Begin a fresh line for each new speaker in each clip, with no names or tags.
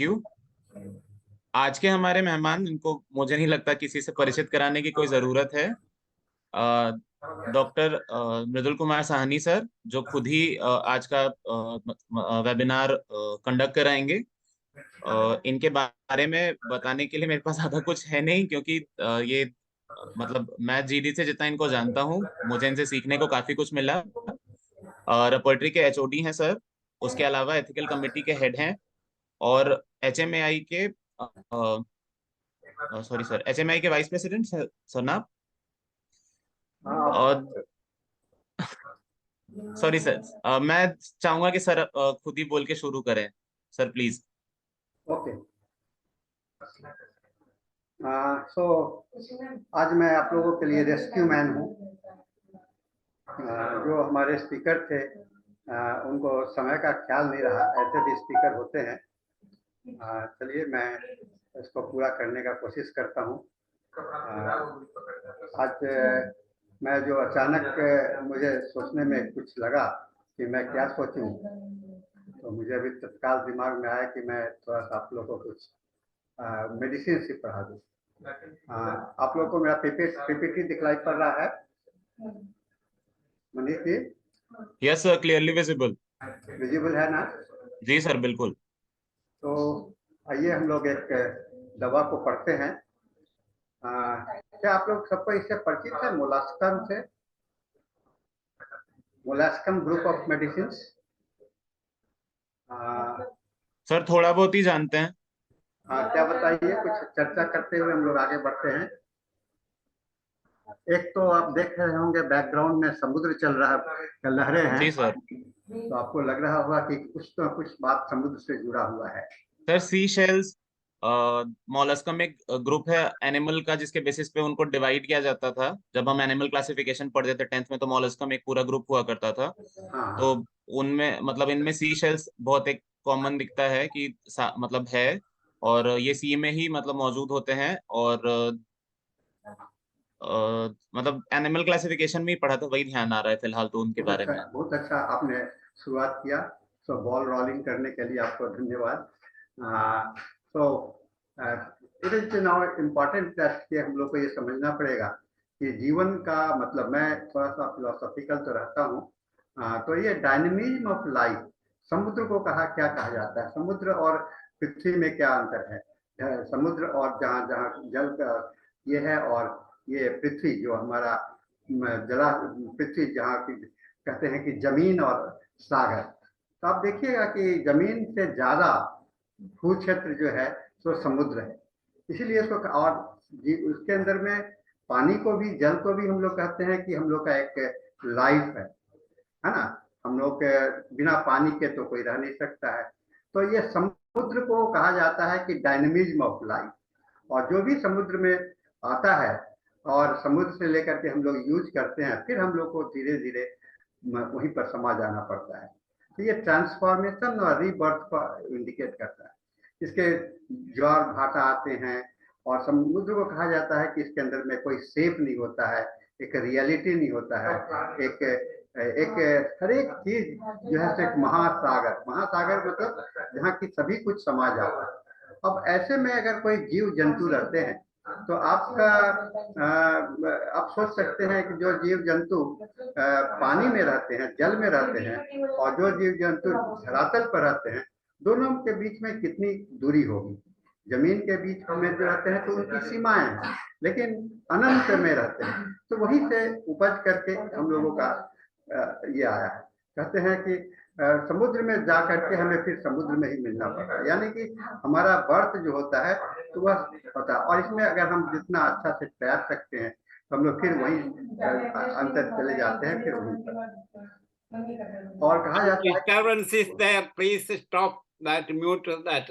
You. आज के हमारे मेहमान, इनको मुझे नहीं लगता किसी से परिचित कराने की कोई जरूरत है। डॉक्टर मृदुल कुमार साहनी सर, जो खुद ही आज का वेबिनार कंडक्ट कराएंगे। इनके बारे में बताने के लिए मेरे पास ज्यादा कुछ है नहीं, क्योंकि ये मतलब मैं जीडी से जितना इनको जानता हूँ, मुझे इनसे सीखने को काफी कुछ मिला। रेपर्टरी के एचओडी हैं सर। उसके अलावा एथिकल कमेटी के हेड हैं। और एचएमएआई के सॉरी सर, एचएमआई के वाइस प्रेसिडेंट सर ना। और सॉरी सर, मैं चाहूंगा कि सर खुद ही बोल के शुरू करें। Sir please.
ओके। सो आज मैं आप लोगों के लिए रेस्क्यू मैन हूँ। जो हमारे स्पीकर थे उनको समय का ख्याल नहीं रहा, ऐसे भी स्पीकर होते हैं। चलिए मैं इसको पूरा करने का कोशिश करता हूँ। आज मैं जो अचानक मुझे सोचने में कुछ लगा कि मैं क्या सोचूं, तो मुझे अभी तत्काल दिमाग में आया कि मैं थोड़ा सा आप लोगों को कुछ मेडिसिन से पढ़ा दूं। आप लोगों को मेरा पीपीटी दिखलाई पड़ रहा है Manish ji?
Yes sir, clearly visible.
Visible है ना?
जी सर, बिल्कुल।
तो आइए हम लोग एक दवा को पढ़ते हैं। क्या आप लोग सबको इससे परिचित है? मोलास्कम से, मोलास्कम ग्रुप ऑफ मेडिसिन।
सर थोड़ा बहुत ही जानते हैं।
क्या बताइए, कुछ चर्चा करते हुए हम लोग आगे बढ़ते हैं। एक तो आप देख रहे होंगे बैकग्राउंड में समुद्र चल रहा है, लहरें हैं।
जी सर।
तो आपको लग रहा होगा कि कुछ तो कुछ बात समुद्र से जुड़ा हुआ है।
सर सी शेल्स, मॉलस्कम एक ग्रुप है एनिमल का, जिसके बेसिस पे उनको डिवाइड किया जाता था। जब हम एनिमल क्लासिफिकेशन पढ़ते थे 10th में, तो मॉलस्कम एक पूरा ग्रुप हुआ करता था। तो
हाँ,
उनमें मतलब इनमें सी शेल्स बहुत एक कॉमन दिखता है कि मतलब है। और ये सी में ही मतलब मौजूद होते हैं। और मतलब एनिमल क्लासिफिकेशन में ही पढ़ा था, वही ध्यान आ रहा है फिलहाल तो उनके बारे में।
बहुत अच्छा आपने शुरुआत किया। सो बॉल रोलिंग करने के लिए आपको धन्यवाद। So it is now important that कि हम लोग को ये समझना पड़ेगा कि जीवन का मतलब, मैं थोड़ा सा फिलोसॉफिकल तो रहता हूँ। तो ये डायनेमिज्म ऑफ लाइफ, समुद्र को क्या कहा जाता है? समुद्र और पृथ्वी में क्या अंतर है? समुद्र और जहाँ जहाँ जल का ये है, और ये पृथ्वी जो हमारा जला पृथ्वी, जहाँ की कहते हैं कि जमीन और सागर। तो आप देखिएगा कि जमीन से ज्यादा भू क्षेत्र जो है तो समुद्र है। इसीलिए इसको, और उसके अंदर में पानी को भी, जल को भी हम लोग कहते हैं कि हम लोग का एक लाइफ है ना। हम लोग के बिना पानी के तो कोई रह नहीं सकता है। तो ये समुद्र को कहा जाता है कि डायनेमिज्म ऑफ लाइफ। और जो भी समुद्र में आता है और समुद्र से लेकर के हम लोग यूज करते हैं, फिर हम लोग को धीरे धीरे वहीं पर समा जाना पड़ता है। तो ये ट्रांसफॉर्मेशन और रीबर्थ को इंडिकेट करता है। इसके ज्वार भाटा आते हैं, और समुद्र को कहा जाता है कि इसके अंदर में कोई सेफ नहीं होता है, एक रियलिटी नहीं होता है, एक एक हर एक चीज जो है एक महासागर। महासागर मतलब जहाँ की सभी कुछ समा जाता है। अब ऐसे में अगर कोई जीव जंतु रहते हैं, तो आपका आप सोच सकते हैं कि जो जीव जंतु पानी में रहते हैं, जल में रहते हैं, और जो जीव जंतु धरातल पर रहते हैं, दोनों के बीच में कितनी दूरी होगी। जमीन के बीच में जो रहते हैं तो उनकी सीमाएं हैं, लेकिन अनंत में रहते हैं। तो वहीं से उपज करके हम लोगों का ये आया है। कहते हैं कि समुद्र में जा करके हमें फिर समुद्र में ही मिलना पड़ता है, यानी कि हमारा बर्थ जो होता है तो वह होता है। और इसमें अगर हम जितना अच्छा से तैर सकते हैं तो हम लोग फिर वही अंतर चले जाते हैं, फिर वही। और कहा जाता है,
disturbance is there, please stop that, mute that.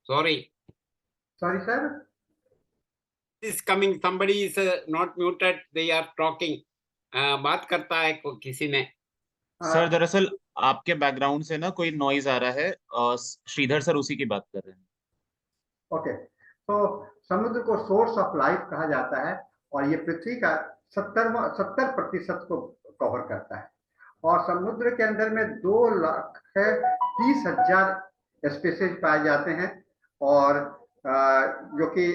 Sorry.
Sorry sir,
Is coming, somebody is not muted, they are talking. बात करता है किसी ने।
सर दरअसल आपके बैकग्राउंड से ना कोई नॉइज आ रहा है। श्रीधर सर उसी की बात कर रहे हैं।
ओके। तो समुद्र को सोर्स ऑफ लाइफ कहा जाता है, और ये पृथ्वी का 70% को कवर करता है। और समुद्र के अंदर में 2,30,000 स्पीसीज पाए जाते हैं, और जो कि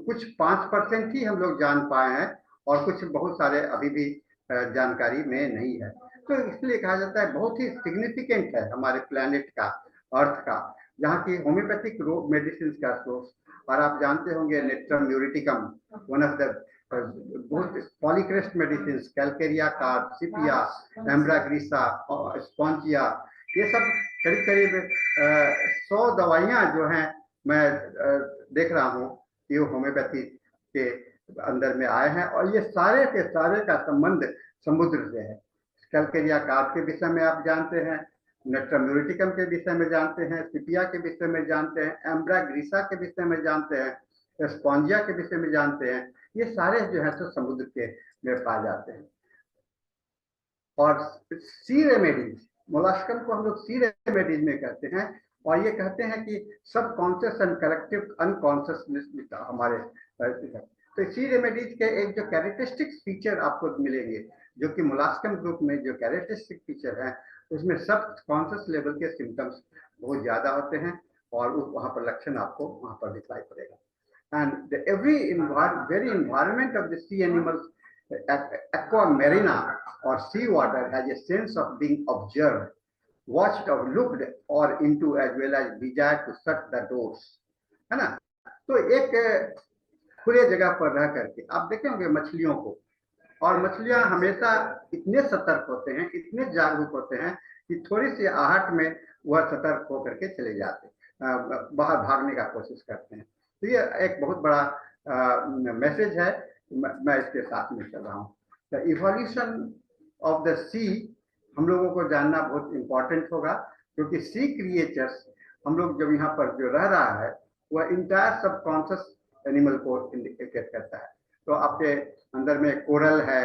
कुछ 5% ही हम लोग जान पाए हैं, और कुछ बहुत सारे अभी भी जानकारी में नहीं है। तो इसलिए कहा जाता है बहुत ही सिग्निफिकेंट है हमारे प्लेनेट का, अर्थ का, जहाँ की होम्योपैथिक मेडिसिन का सोर्स। और आप जानते होंगे natrum muriaticum, one of the बहुत polychrest medicine, calcarea carb, sepia, ambra grisea और स्पॉन्जिया, ये सब करीब करीब 100 दवाइयाँ जो हैं मैं देख रहा हूँ कि होम्योपैथी के अंदर में आए हैं, और ये सारे के सारे का संबंध समुद्र से है। कैलकेरिया कार्प के विषय में आप जानते हैं, नेट्रम म्यूरिटिकम के विषय में जानते हैं, सिपिया के विषय में जानते हैं, एम्ब्राग्रीसा के विषय में जानते हैं, स्पॉन्जिया के विषय में जानते हैं। ये सारे जो है तो समुद्र के में पाए जाते हैं। और सी रेमेडीज, मोलास्कम को हम लोग सी रेमेडीज में कहते हैं, और ये कहते हैं कि सब कॉन्शियस एंड कलेक्टिव अनकॉन्शियसनेस हमारे। तो सी रेमेडीज के एक जो कैरेक्टरिस्टिक फीचर आपको मिलेंगे, जो कि मोलास्कम ग्रुप में जो कैरेक्टरिस्टिक फीचर है, उसमें सब कॉन्शियस लेवल के सिम्टम्स बहुत ज्यादा होते हैं, और वहां पर लक्षण आपको वहां पर दिखाई पड़ेगा। And very environment of the sea animals, aqua marina or sea water, has a sense of being observed, watched or looked or into, as well as desire to shut the doors, है ना। तो एक खुले जगह पर रह करके आप देखेंगे मछलियों को, और मछलियां हमेशा इतने सतर्क होते हैं, इतने जागरूक होते हैं कि थोड़ी सी आहट में वह सतर्क होकर के चले जाते, बाहर भागने का कोशिश करते हैं। तो ये एक बहुत बड़ा मैसेज है, मैं इसके साथ में चल रहा हूँ। द इवोल्यूशन ऑफ द सी हम लोगों को जानना बहुत इंपॉर्टेंट होगा, क्योंकि सी क्रिएचर्स हम लोग जब यहाँ पर जो रह रहा है वह इंटायर सबकॉन्शियस एनिमल को इंडिकेट करता है। तो आपके अंदर में कोरल है,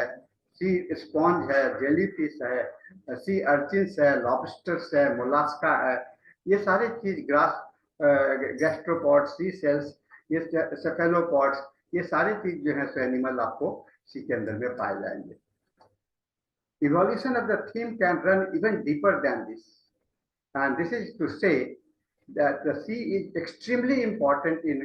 सी स्पॉन्ज है, जेलीफिश है, सी अर्चिन्स है, लॉबस्टर्स है, मोलास्का है, ये सारी चीज ग्रास, गैस्ट्रोपॉड, सी सेल्स, ये सेफेलोपॉड्स, ये सारी चीज जो है सो एनिमल आपको सी के अंदर में पाए जाएंगे। Evolution of the theme can run even deeper than this, and this is to say that the sea is extremely important in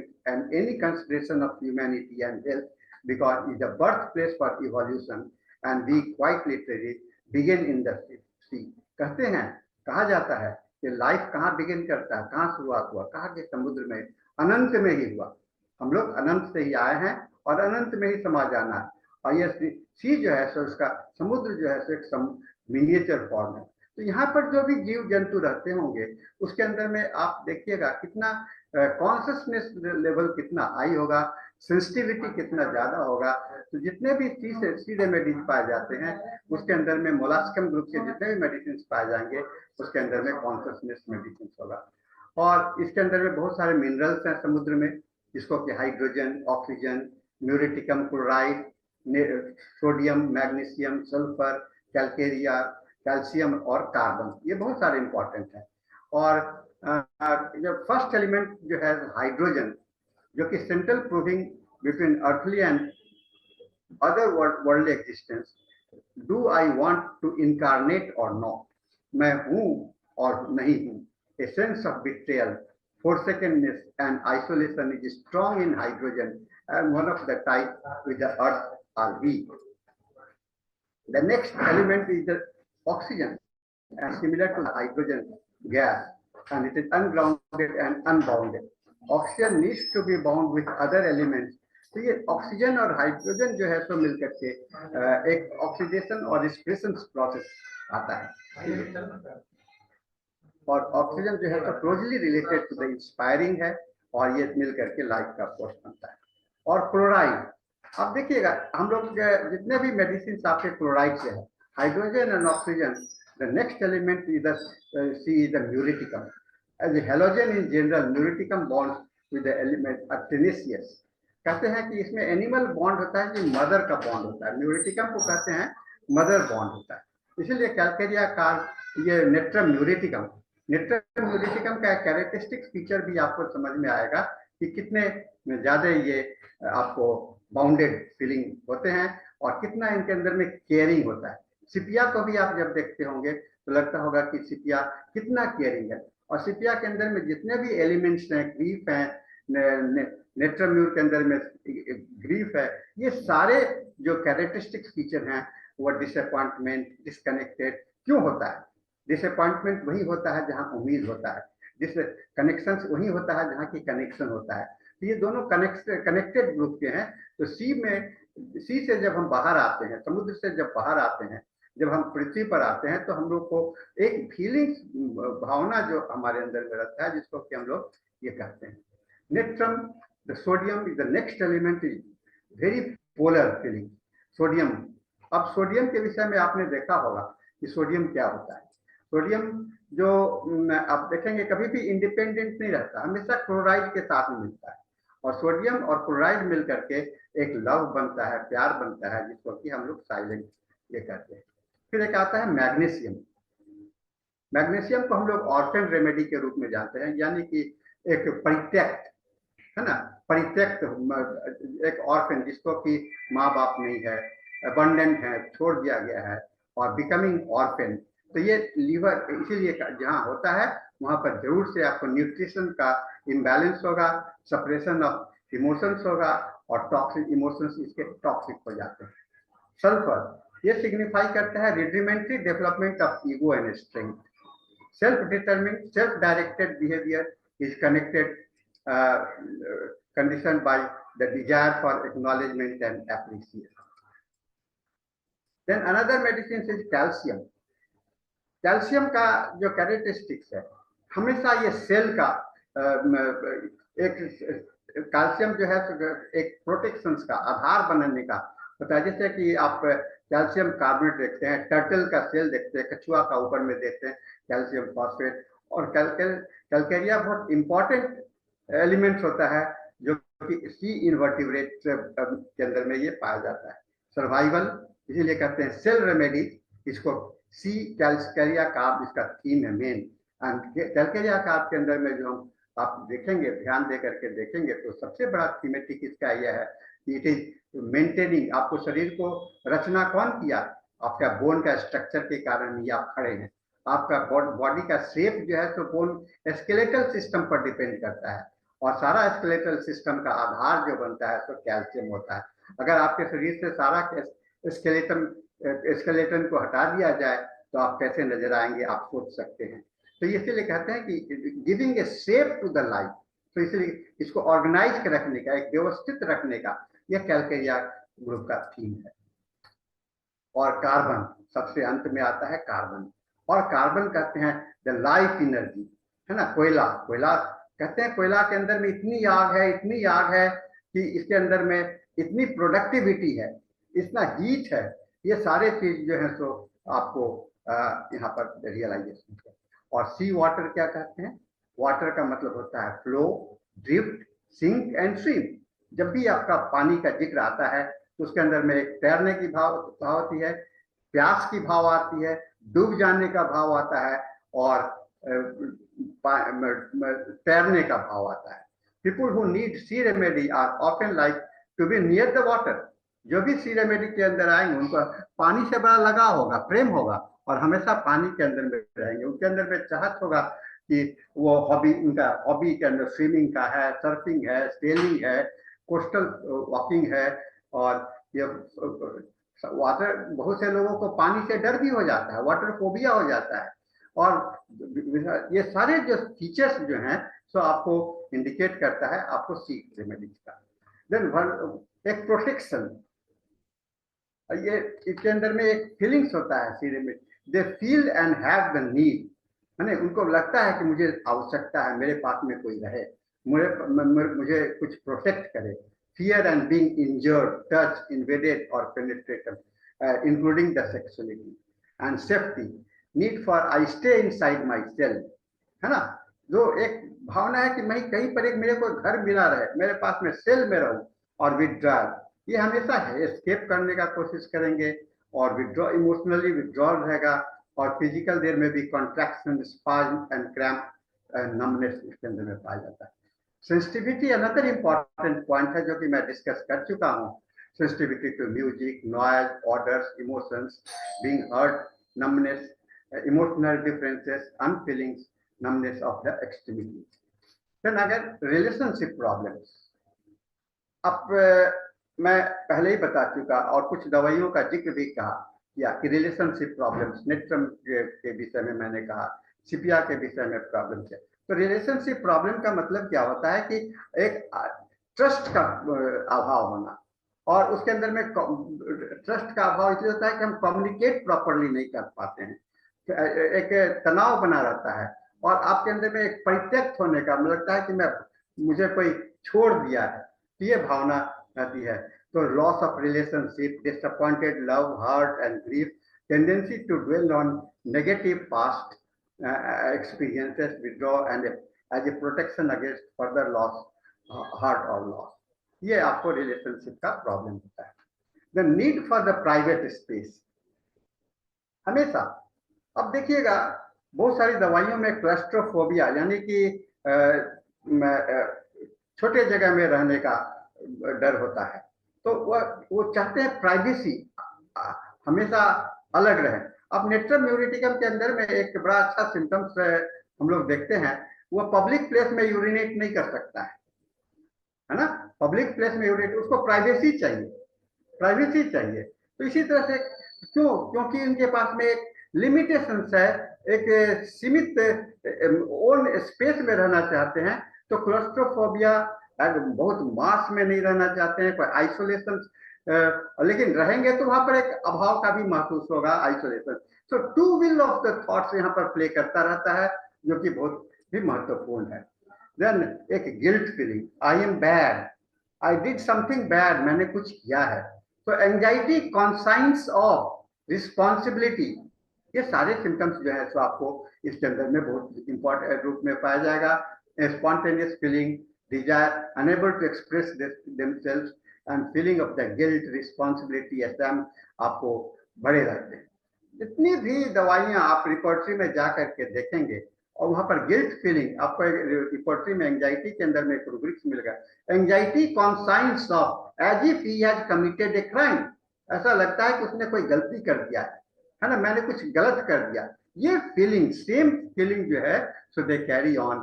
any consideration of humanity and health, because it's the birthplace for evolution, and we quite literally begin in the sea. कहते हैं, कहा जाता है कि life कहाँ begin करता है, कहाँ शुरुआत हुआ, कहाँ के समुद्र में, अनंत में ही हुआ। हम लोग अनंत से ही आए हैं और अनंत में ही समा जाना है। और ये सी जो है सो उसका समुद्र जो है सो एक मिनिएचर फॉर्म है। तो यहाँ पर जो भी जीव जंतु रहते होंगे उसके अंदर में आप देखिएगा कितना कॉन्शियसनेस लेवल कितना हाई होगा, सेंसिटिविटी कितना ज्यादा होगा। तो जितने भी सी रेमेडीज पाए जाते हैं उसके अंदर में मोलास्कम ग्रुप के जितने भी मेडिसिन पाए जाएंगे उसके अंदर में कॉन्शियसनेस मेडिसिन होगा। और इसके अंदर में बहुत सारे मिनरल्स हैं समुद्र में, जिसको कि hydrogen, oxygen, muriaticum chloride, sodium, magnesium, sulphur, calcarea, calcium और कार्बन, ये बहुत सारे इंपॉर्टेंट है। और जो फर्स्ट एलिमेंट जो है हाइड्रोजन, जो कि central proving between earthly and other worldly existence, do I want to incarnate or not, मैं हूं और नहीं हूं। A sense of betrayal, forsakenness and isolation is strong in hydrogen, and one of the type with the earth are weak. The next element is the oxygen, and similar to the hydrogen gas, and it is ungrounded and unbounded. Oxygen needs to be bound with other elements. तो ये oxygen और hydrogen जो है सो मिलकर के एक oxidation और respiration process आता है। और ऑक्सीजन जो है तो closely related to the inspiring है, और ये मिलकर के लाइफ का सोर्स बनता है। और क्लोराइड, अब देखिएगा हम लोग जितने भी मेडिसिन आपके क्लोराइड से है, hydrogen and oxygen, the next element is the sea is the muriaticum. As halogen in general, muriaticum bonds with the element tenacious. कहते हैं कि इसमें एनिमल बॉन्ड होता है कि मदर का बॉन्ड होता है, म्यूरिटिकम को कहते हैं मदर बॉन्ड होता है। इसीलिए कैलकेरिया का ये नेट्रम म्यूरिटिकम, नेट्रम म्यूरिटिकम का कैरेक्टरिस्टिक फीचर भी आपको समझ में आएगा कि कितने ज्यादा ये आपको बाउंडेड फीलिंग होते हैं और कितना इनके अंदर में केयरिंग होता है। सिपिया को भी आप जब देखते होंगे तो लगता होगा कि सिपिया कितना केयरिंग है। और सिपिया के अंदर में जितने भी एलिमेंट्स हैं, ग्रीफ है, नेट्रम्यूर के अंदर में ग्रीफ है, ये सारे जो कैरेक्टरिस्टिक फीचर हैं वो डिसअपॉइंटमेंट, डिस्कनेक्टेड क्यों होता है? डिसअपॉइंटमेंट वही होता है जहां उम्मीद होता है, कनेक्शन वही होता है जहाँ की कनेक्शन होता है। तो ये दोनों कनेक्टेड ग्रुप के हैं। तो सी से जब हम बाहर आते हैं, समुद्र से जब बाहर आते हैं, जब हम पृथ्वी पर आते हैं, तो हम लोग को एक फीलिंग्स, भावना जो हमारे अंदर में रहता है, जिसको कि हम लोग ये कहते हैं natrum. The sodium is the next element, is very polar feeling, sodium. अब सोडियम के विषय में आपने देखा होगा कि सोडियम क्या होता है। सोडियम जो आप देखेंगे कभी भी इंडिपेंडेंट नहीं रहता, हमेशा क्लोराइड के साथ में मिलता है, और सोडियम और क्लोराइड मिल करके एक लव बनता है, प्यार बनता है, जिसको कि हम लोग साइलेंट ये कहते हैं। फिर एक आता है मैग्नीशियम। मैग्नीशियम को हम लोग ऑर्फन रेमेडी के रूप में जानते हैं, यानी कि एक परित्यक्त है ना, परित्यक्त एक ऑर्फन जिसको कि माँ बाप नहीं है, अबंडेंट है, छोड़ दिया गया है, और बिकमिंग ऑर्फन। तो ये लीवर इसीलिए जहाँ होता है वहां पर जरूर से आपको न्यूट्रिशन का इम्बैलेंस होगा, सप्रेशन ऑफ इमोशंस होगा, और टॉक्सिक इमोशंस इसके टॉक्सिक हो जाते हैं। सल्फर ये सिग्निफाई करता है rudimentary development of ego and strength. Self determined, self directed behaviour is connected conditioned by the desire for acknowledgement and appreciation. Then another medicine is calcium. Calcium का जो characteristics है, हमेशा ये सेल का एक कैल्शियम जो है एक प्रोटेक्शंस का आधार बनने का होता है। जैसे कि आप कैल्शियम कार्बोनेट देखते हैं, टर्टल का सेल देखते हैं, कछुआ का ऊपर में देखते हैं कैल्शियम फॉस्फेट। और कैलकेरिया बहुत इंपॉर्टेंट एलिमेंट्स होता है जो कि सी इनवर्टिब्रेट के अंदर में ये पाया जाता है। सर्वाइवल इसीलिए कहते हैं सेल रेमेडी, इसको सी कैलकेरिया कार्ब इसका थीम है मेन। एंड कैलकेरिया कार्ब के अंदर में जो हम आप देखेंगे, ध्यान दे करके देखेंगे, तो सबसे बड़ा थीमेटिक इसका यह है कि इट इज मेंटेनिंग। आपको शरीर को रचना कौन किया? आपका बोन का स्ट्रक्चर के कारण ही आप खड़े हैं। आपका बॉडी का शेप जो है तो बोन स्केलेटल सिस्टम पर डिपेंड करता है, और सारा स्केलेटल सिस्टम का आधार जो बनता है तो कैल्शियम होता है। अगर आपके शरीर से सारा स्केलेटन को हटा दिया जाए तो आप कैसे नजर आएंगे, आप सोच सकते हैं। तो इसीलिए कहते हैं कि giving a shape to the life, तो इसलिए इसको ऑर्गेनाइज रखने का, एक व्यवस्थित रखने का, यह कैलकेरिया ग्रुप का थीम है। और कार्बन सबसे अंत में आता है कार्बन, और कार्बन कहते हैं द लाइफ एनर्जी, है ना। कोयला, कोयला कहते हैं कोयला के अंदर में इतनी आग है, इतनी आग है कि इसके अंदर में इतनी प्रोडक्टिविटी है, इतना हीट है। ये सारे चीज जो है सो आपको यहाँ पर रियलाइजेशन है। और सी वाटर क्या कहते हैं? वाटर का मतलब होता है flow, drift, sink and swim. जब भी आपका पानी का जिक्र आता है तो उसके अंदर में एक तैरने की भाव होती है, प्यास की भाव आती है, डूब जाने का भाव आता है, और तैरने का भाव आता है। People who need sea remedy are often like to be near the water. जो भी सी रेमेडी के अंदर आएंगे उनको पानी से बड़ा लगाव होगा, प्रेम होगा, और हमेशा पानी के अंदर में रहेंगे। उनके अंदर में चाहत होगा कि वो हॉबी, उनका हॉबी के अंदर स्विमिंग का है, सर्फिंग है, सेलिंग है, कोस्टल वॉकिंग है। और ये वाटर, बहुत से लोगों को पानी से डर भी हो जाता है, वाटर फोबिया हो जाता है। और ये सारे जो फीचर्स जो हैं सो आपको इंडिकेट करता है आपको सी रेमेडीज का। देन एक प्रोटेक्शन, ये इसके अंदर में एक फीलिंग्स होता है sea remedy, they feel and have the need, है ना। उनको लगता है कि मुझे आवश्यकता है, मेरे पास में कोई रहे, मुझे कुछ प्रोटेक्ट करे। Fear and being injured, touched, invaded or penetrated, including the sexuality and safety. Need for I stay inside myself, है ना। जो एक भावना है कि मैं कहीं पर एक मेरे को घर मिला रहे, मेरे पास में सेल में रहूं। और विड्रॉल, ये हमेशा है एस्केप करने का कोशिश करेंगे, और विड्रॉ इमोशनली विड्रॉल रहेगा, और फिजिकल देर में भी contraction, spasm and cramp, numbness इसके अंदर में पाया जाता है। सेंसिटिविटी अनदर इंपॉर्टेंट पॉइंट है जो कि मैं डिस्कस कर चुका हूँ। Sensitivity to music, noise, odours, emotions, being hurt, numbness, emotional differences, unfeelings, numbness of the extremities. Then again, relationship problems. अब मैं पहले ही बता चुका और कुछ दवाइयों का जिक्र भी कहा या कि रिलेशनशिप प्रॉब्लम्स, नेट्रम के विषय में मैंने कहा, सिपिया के विषय में प्रॉब्लम्स है। तो रिलेशनशिप प्रॉब्लम का मतलब क्या होता है कि एक ट्रस्ट का अभाव होना, और उसके अंदर में ट्रस्ट का अभाव इसलिए होता है कि हम कम्युनिकेट प्रॉपरली नहीं कर पाते हैं, एक तनाव बना रहता है और आपके अंदर में एक परित्यक्त होने का मुझे लगता है कि मुझे कोई छोड़ दिया है, ये भावना आती है। तो loss of relationship, disappointed love, hurt and grief, tendency to dwell on negative past experiences, withdraw and as a protection against further loss, hurt or loss, ये आपको रिलेशनशिप का प्रॉब्लम होता है। The need for the private space हमेशा, अब देखिएगा बहुत सारी दवाइयों में क्लस्ट्रोफोबिया यानी कि छोटे जगह में रहने का डर होता है, तो वो चाहते हैं प्राइवेसी, हमेशा अलग रहे। अब नेट्रम म्यूरिटिकम के अंदर में एक बड़ा अच्छा सिम्टम्स हम लोग देखते हैं, वो पब्लिक प्लेस में यूरिनेट नहीं कर सकता है ना, पब्लिक प्लेस में यूरिनेट, उसको प्राइवेसी चाहिए, प्राइवेसी चाहिए। तो इसी तरह से क्योंकि इनके पास में एक लिमिटेशंस है, एक सीमित ओन स्पेस में रहना चाहते हैं, तो क्लस्ट्रोफोबिया, बहुत मास में नहीं रहना चाहते हैं, कोई आइसोलेशन, लेकिन रहेंगे तो वहां पर एक अभाव का भी महसूस होगा, आइसोलेशन। तो to will of the thoughts यहाँ पर प्ले करता रहता है, जो कि बहुत भी महत्वपूर्ण है। देन एक guilt feeling, I am bad, I did something bad, मैंने कुछ किया है। तो एंजाइटी, कॉन्साइंस ऑफ रिस्पॉन्सिबिलिटी, ये सारे सिम्टम्स जो है सो आपको इसके अंदर में बहुत इंपॉर्टेंट रूप में पाया जाएगा। Spontaneous feeling, desire, unable to express themselves and feeling of the guilt, responsibility, एहसास आपको बड़े रहते हैं। जितनी भी दवाइयां आप रिपोर्टरी में जा करके देखेंगे और वहां पर गिल्ट फीलिंग, आपको रिपोर्टरी में एंजाइटी के अंदर में एक रूब्रिक्स मिलेगा, anxiety conscience of as if he has committed a crime, ऐसा लगता है कि उसने कोई गलती कर दिया है ना, मैंने कुछ गलत कर दिया, ये फीलिंग, सेम फीलिंग जो है, so they carry on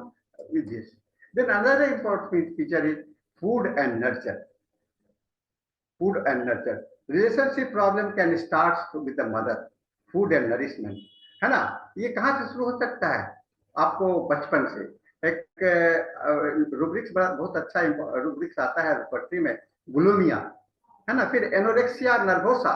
with this. Then another important feature is food and nurture, food and nurture, relationship problem can start with the mother, food and nourishment, है ना। ये कहाँ से शुरू हो सकता है, आपको बचपन से एक रूब्रिक्स बहुत अच्छा रूब्रिक्स आता है रिपोर्टरी में, बुलिमिया, है ना, फिर एनोरेक्सिया नर्वोसा,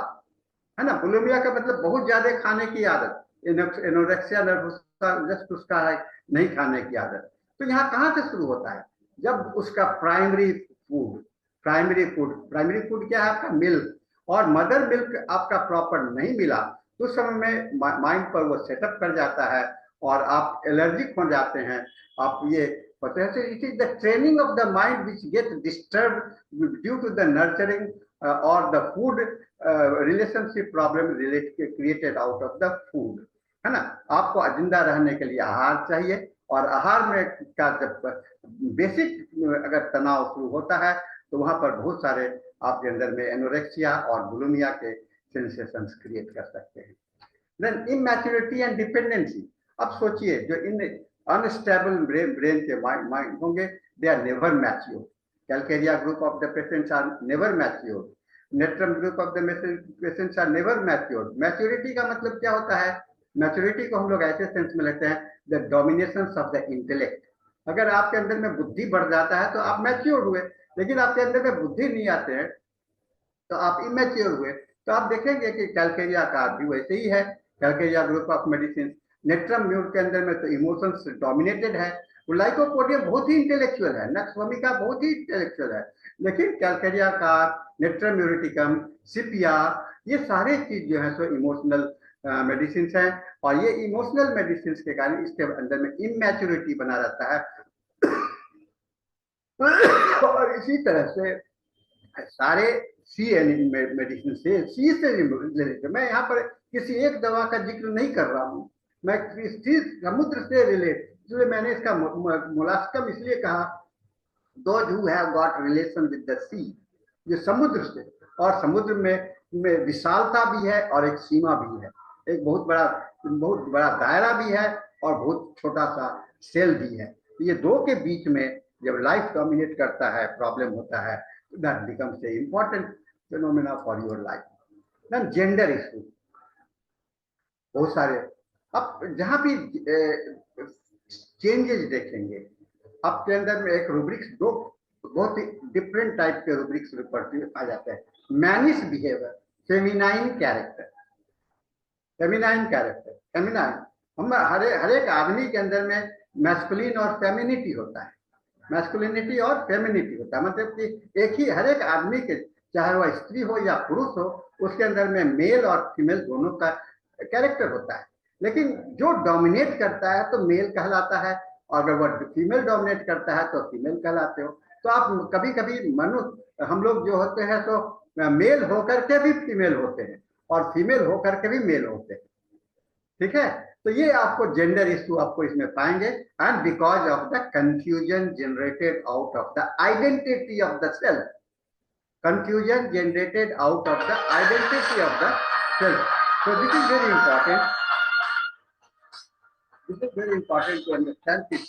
है ना, बुलिमिया का मतलब बहुत ज्यादा खाने की आदत, एनोरेक्सिया नर्वोसा जस्ट उसका है नहीं खाने की आदत। तो यहाँ कहाँ से शुरू होता है, जब उसका प्राइमरी फूड क्या है आपका, मिल्क, और मदर मिल्क आपका प्रॉपर नहीं मिला, तो उस समय में माइंड पर वो सेटअप कर जाता है और आप एलर्जिक हो जाते हैं। आप ये पता है, it is the training of the mind which get disturb due to the nurturing और the food relationship problem created out of the food, है ना। आपको जिंदा रहने के लिए आहार चाहिए, और आहार में का जब बेसिक अगर तनाव शुरू होता है तो वहां पर बहुत सारे आपके अंदर में एनोरेक्सिया और बुलिमिया के सेंसेशंस क्रिएट कर सकते हैं। देन इमैच्योरिटी एंड डिपेंडेंसी, अब सोचिए जो इन अनस्टेबल ब्रेन के माइंड होंगे, they are never mature, calcarea group of the patients are never mature, natrum group of the patients are never mature. Maturity का मतलब क्या होता है, मैच्योरिटी को हम लोग ऐसे सेंस में लेते हैं, the domination of the intellect, अगर आपके अंदर में बुद्धि बढ़ जाता है तो आप मैच्योर हुए, लेकिन आपके अंदर में बुद्धि नहीं आते हैं तो आप इमेच्योर हुए। तो आप देखेंगे कि कैलकेरिया का भी वैसे ही है, Calcarea group of medicine, natrum mute के अंदर में तो इमोशंस डोमिनेटेड है, लाइकोपोडियम बहुत ही इंटेलेक्चुअल है, नक्सवमिका बहुत ही इंटेलेक्चुअल है, लेकिन कैलकेरिया का, नेट्रम म्यूरिटिकम, सिपिया, ये सारे चीज जो है सो इमोशनल मेडिसिन है, और ये इमोशनल मेडिसिन के कारण इसके अंदर में इमैच्योरिटी बना रहता है। और इसी तरह से सारे सी मेडिसिन से मैं यहाँ पर किसी एक दवा का जिक्र नहीं कर रहा हूँ, मैं समुद्र से रिलेट, इसलिए मैंने इसका मोलास्कम इसलिए कहा, those who have got relation with the sea, ये समुद्र से, और समुद्र में विशालता भी है और एक सीमा भी है, एक बहुत बड़ा दायरा भी है और बहुत छोटा सा सेल भी है। ये दो के बीच में जब लाइफ डोमिनेट करता है, प्रॉब्लम होता है, that becomes a important phenomena for your life. Then gender issue बहुत सारे, अब जहां भी चेंजेस देखेंगे आपके अंदर में एक रूब्रिक्स, दो बहुत ही डिफरेंट टाइप के रूब्रिक्स आ जाते हैं। मैनिश बिहेवियर, फेमिनाइन कैरेक्टर, फेमिनाइन हम हर एक आदमी के अंदर में मैस्कुलिन और फेमिनिटी होता है, मैस्कुलिनिटी और फेमिनिटी होता है। मतलब कि एक ही हर एक आदमी के, चाहे वह स्त्री हो या पुरुष हो, उसके अंदर में मेल और फीमेल दोनों का कैरेक्टर होता है। लेकिन जो डोमिनेट करता है तो मेल कहलाता है, और अगर वह फीमेल डोमिनेट करता है तो फीमेल कहलाते हो। तो आप कभी कभी हम लोग जो होते हैं तो मेल होकर के भी फीमेल होते हैं और फीमेल होकर के भी मेल होते हैं, ठीक है। तो ये आपको जेंडर इशू आपको इसमें पाएंगे। And because of the confusion generated out of the identity of the self, confusion generated out of the identity of the self. So this is very important. This is very important to understand this.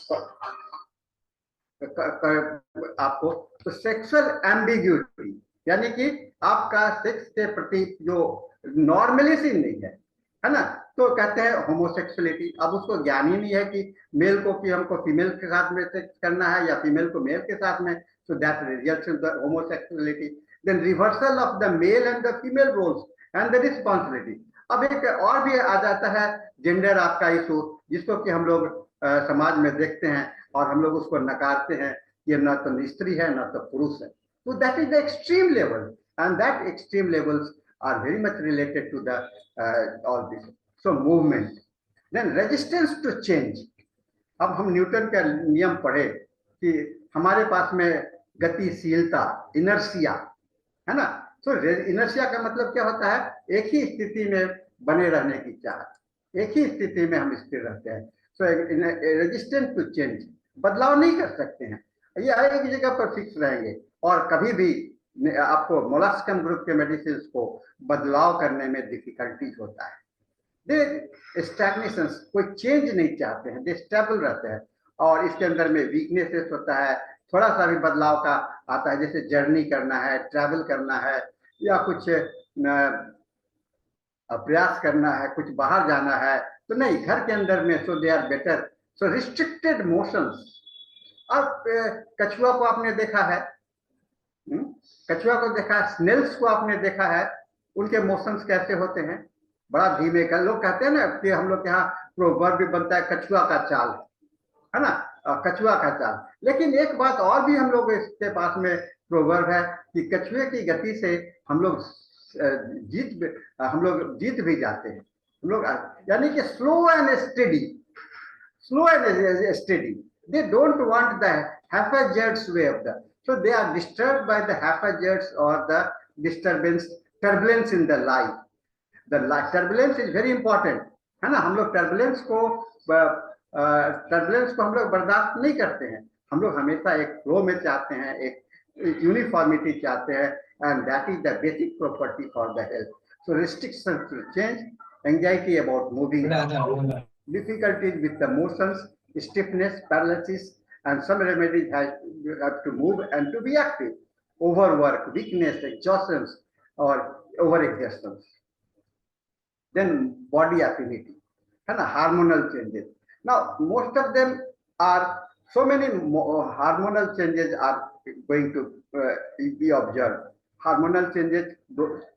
आपको तो sexual ambiguity, यानी कि आपका sex के प्रति जो normality नहीं है ना, तो कहते हैं होमोसेक्सुअलिटी। अब उसको ज्ञान ही नहीं है कि मेल को कि हमको फीमेल के साथ में सेक्स करना है या फीमेल को मेल के साथ में, so that results in the homosexuality. Then reversal of the male and the female roles and the responsibility. अब एक और भी आ जाता है जेंडर आपका इशू, जिसको कि हम लोग समाज में देखते हैं और हम लोग उसको नकारते हैं, ये ना तो स्त्री है ना तो पुरुष है। तो that is the extreme level, and that extreme levels are very much related to the all this. So movement, then resistance to change. अब हम न्यूटन का नियम पढ़े कि हमारे पास में गतिशीलता, इनर्शिया है ना। तो इनर्शिया का मतलब क्या होता है? एक ही स्थिति में बने रहने की चाहत, एक ही स्थिति में हम स्थिर रहते हैं। सो रेजिस्टेंट टू चेंज, बदलाव नहीं कर सकते हैं, ये एक जगह पर फिक्स रहेंगे। और कभी भी आपको मोलास्कम ग्रुप के मेडिसिन को बदलाव करने में डिफिकल्टीज होता है। दे स्टैग्नेशन, कोई चेंज नहीं चाहते हैं, दे स्टेबल रहते हैं। और इसके अंदर में वीकनेसेस होता है, थोड़ा सा भी बदलाव का आता है, जैसे जर्नी करना है, ट्रैवल करना है, या कुछ प्रयास करना है, कुछ बाहर जाना है, तो नहीं, घर के अंदर में। So they are better. So restricted motions. अब कछुआ को आपने देखा है, कछुआ को देखा, स्नेल्स को आपने देखा है, उनके मोशंस कैसे होते हैं, बड़ा धीमे का। लोग कहते हैं ना कि हम लोग यहाँ प्रोवर्ब भी बनता है, कछुआ का चाल है ना, कछुआ का चाल। लेकिन एक बात और भी हम लोग इसके पास में प्रोवर्ब है कि कछुए की गति से हम लोग जीत भी जाते हैं। हम लोग यानी कि slow and steady, slow and steady. They don't want the haphazard way of the, so they are disturbed by the haphazards or the turbulence in the life. The turbulence is very important, है ना। हम लोग turbulence को हम लोग बर्दाश्त नहीं करते हैं। हम लोग हमेशा एक फ्लो में चाहते हैं, एक यूनिफॉर्मिटी चाहते हैं, and that is the basic property for the health. So restriction to change, anxiety about moving, difficulties with the motions, stiffness, paralysis, and some remedies have to move and to be active, overwork, weakness, exhaustion, or overexertion. Then body affinity, and hormonal changes. Now most of them are, so many hormonal changes are going to be observed. Hormonal changes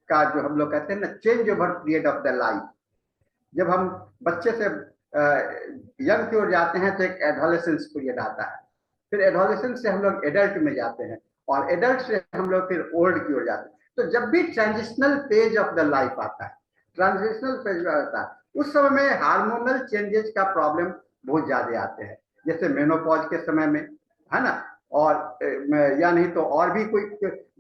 का जो हम लोग कहते हैं ना, change over period of the life. जब हम बच्चे से यंग की ओर जाते हैं तो एक एडोलेसेंस पीरियड आता है, फिर एडोलेसेंस से हम लोग एडल्ट में जाते हैं, और एडल्ट से हम लोग फिर ओल्ड की ओर जाते हैं। तो जब भी transitional phase of the life आता है, ट्रांजिशनल फेज आता है, उस समय में हार्मोनल चेंजेस का प्रॉब्लम बहुत ज्यादा आते हैं, जैसे मेनोपॉज के समय में, है ना। और या नहीं तो और भी कोई,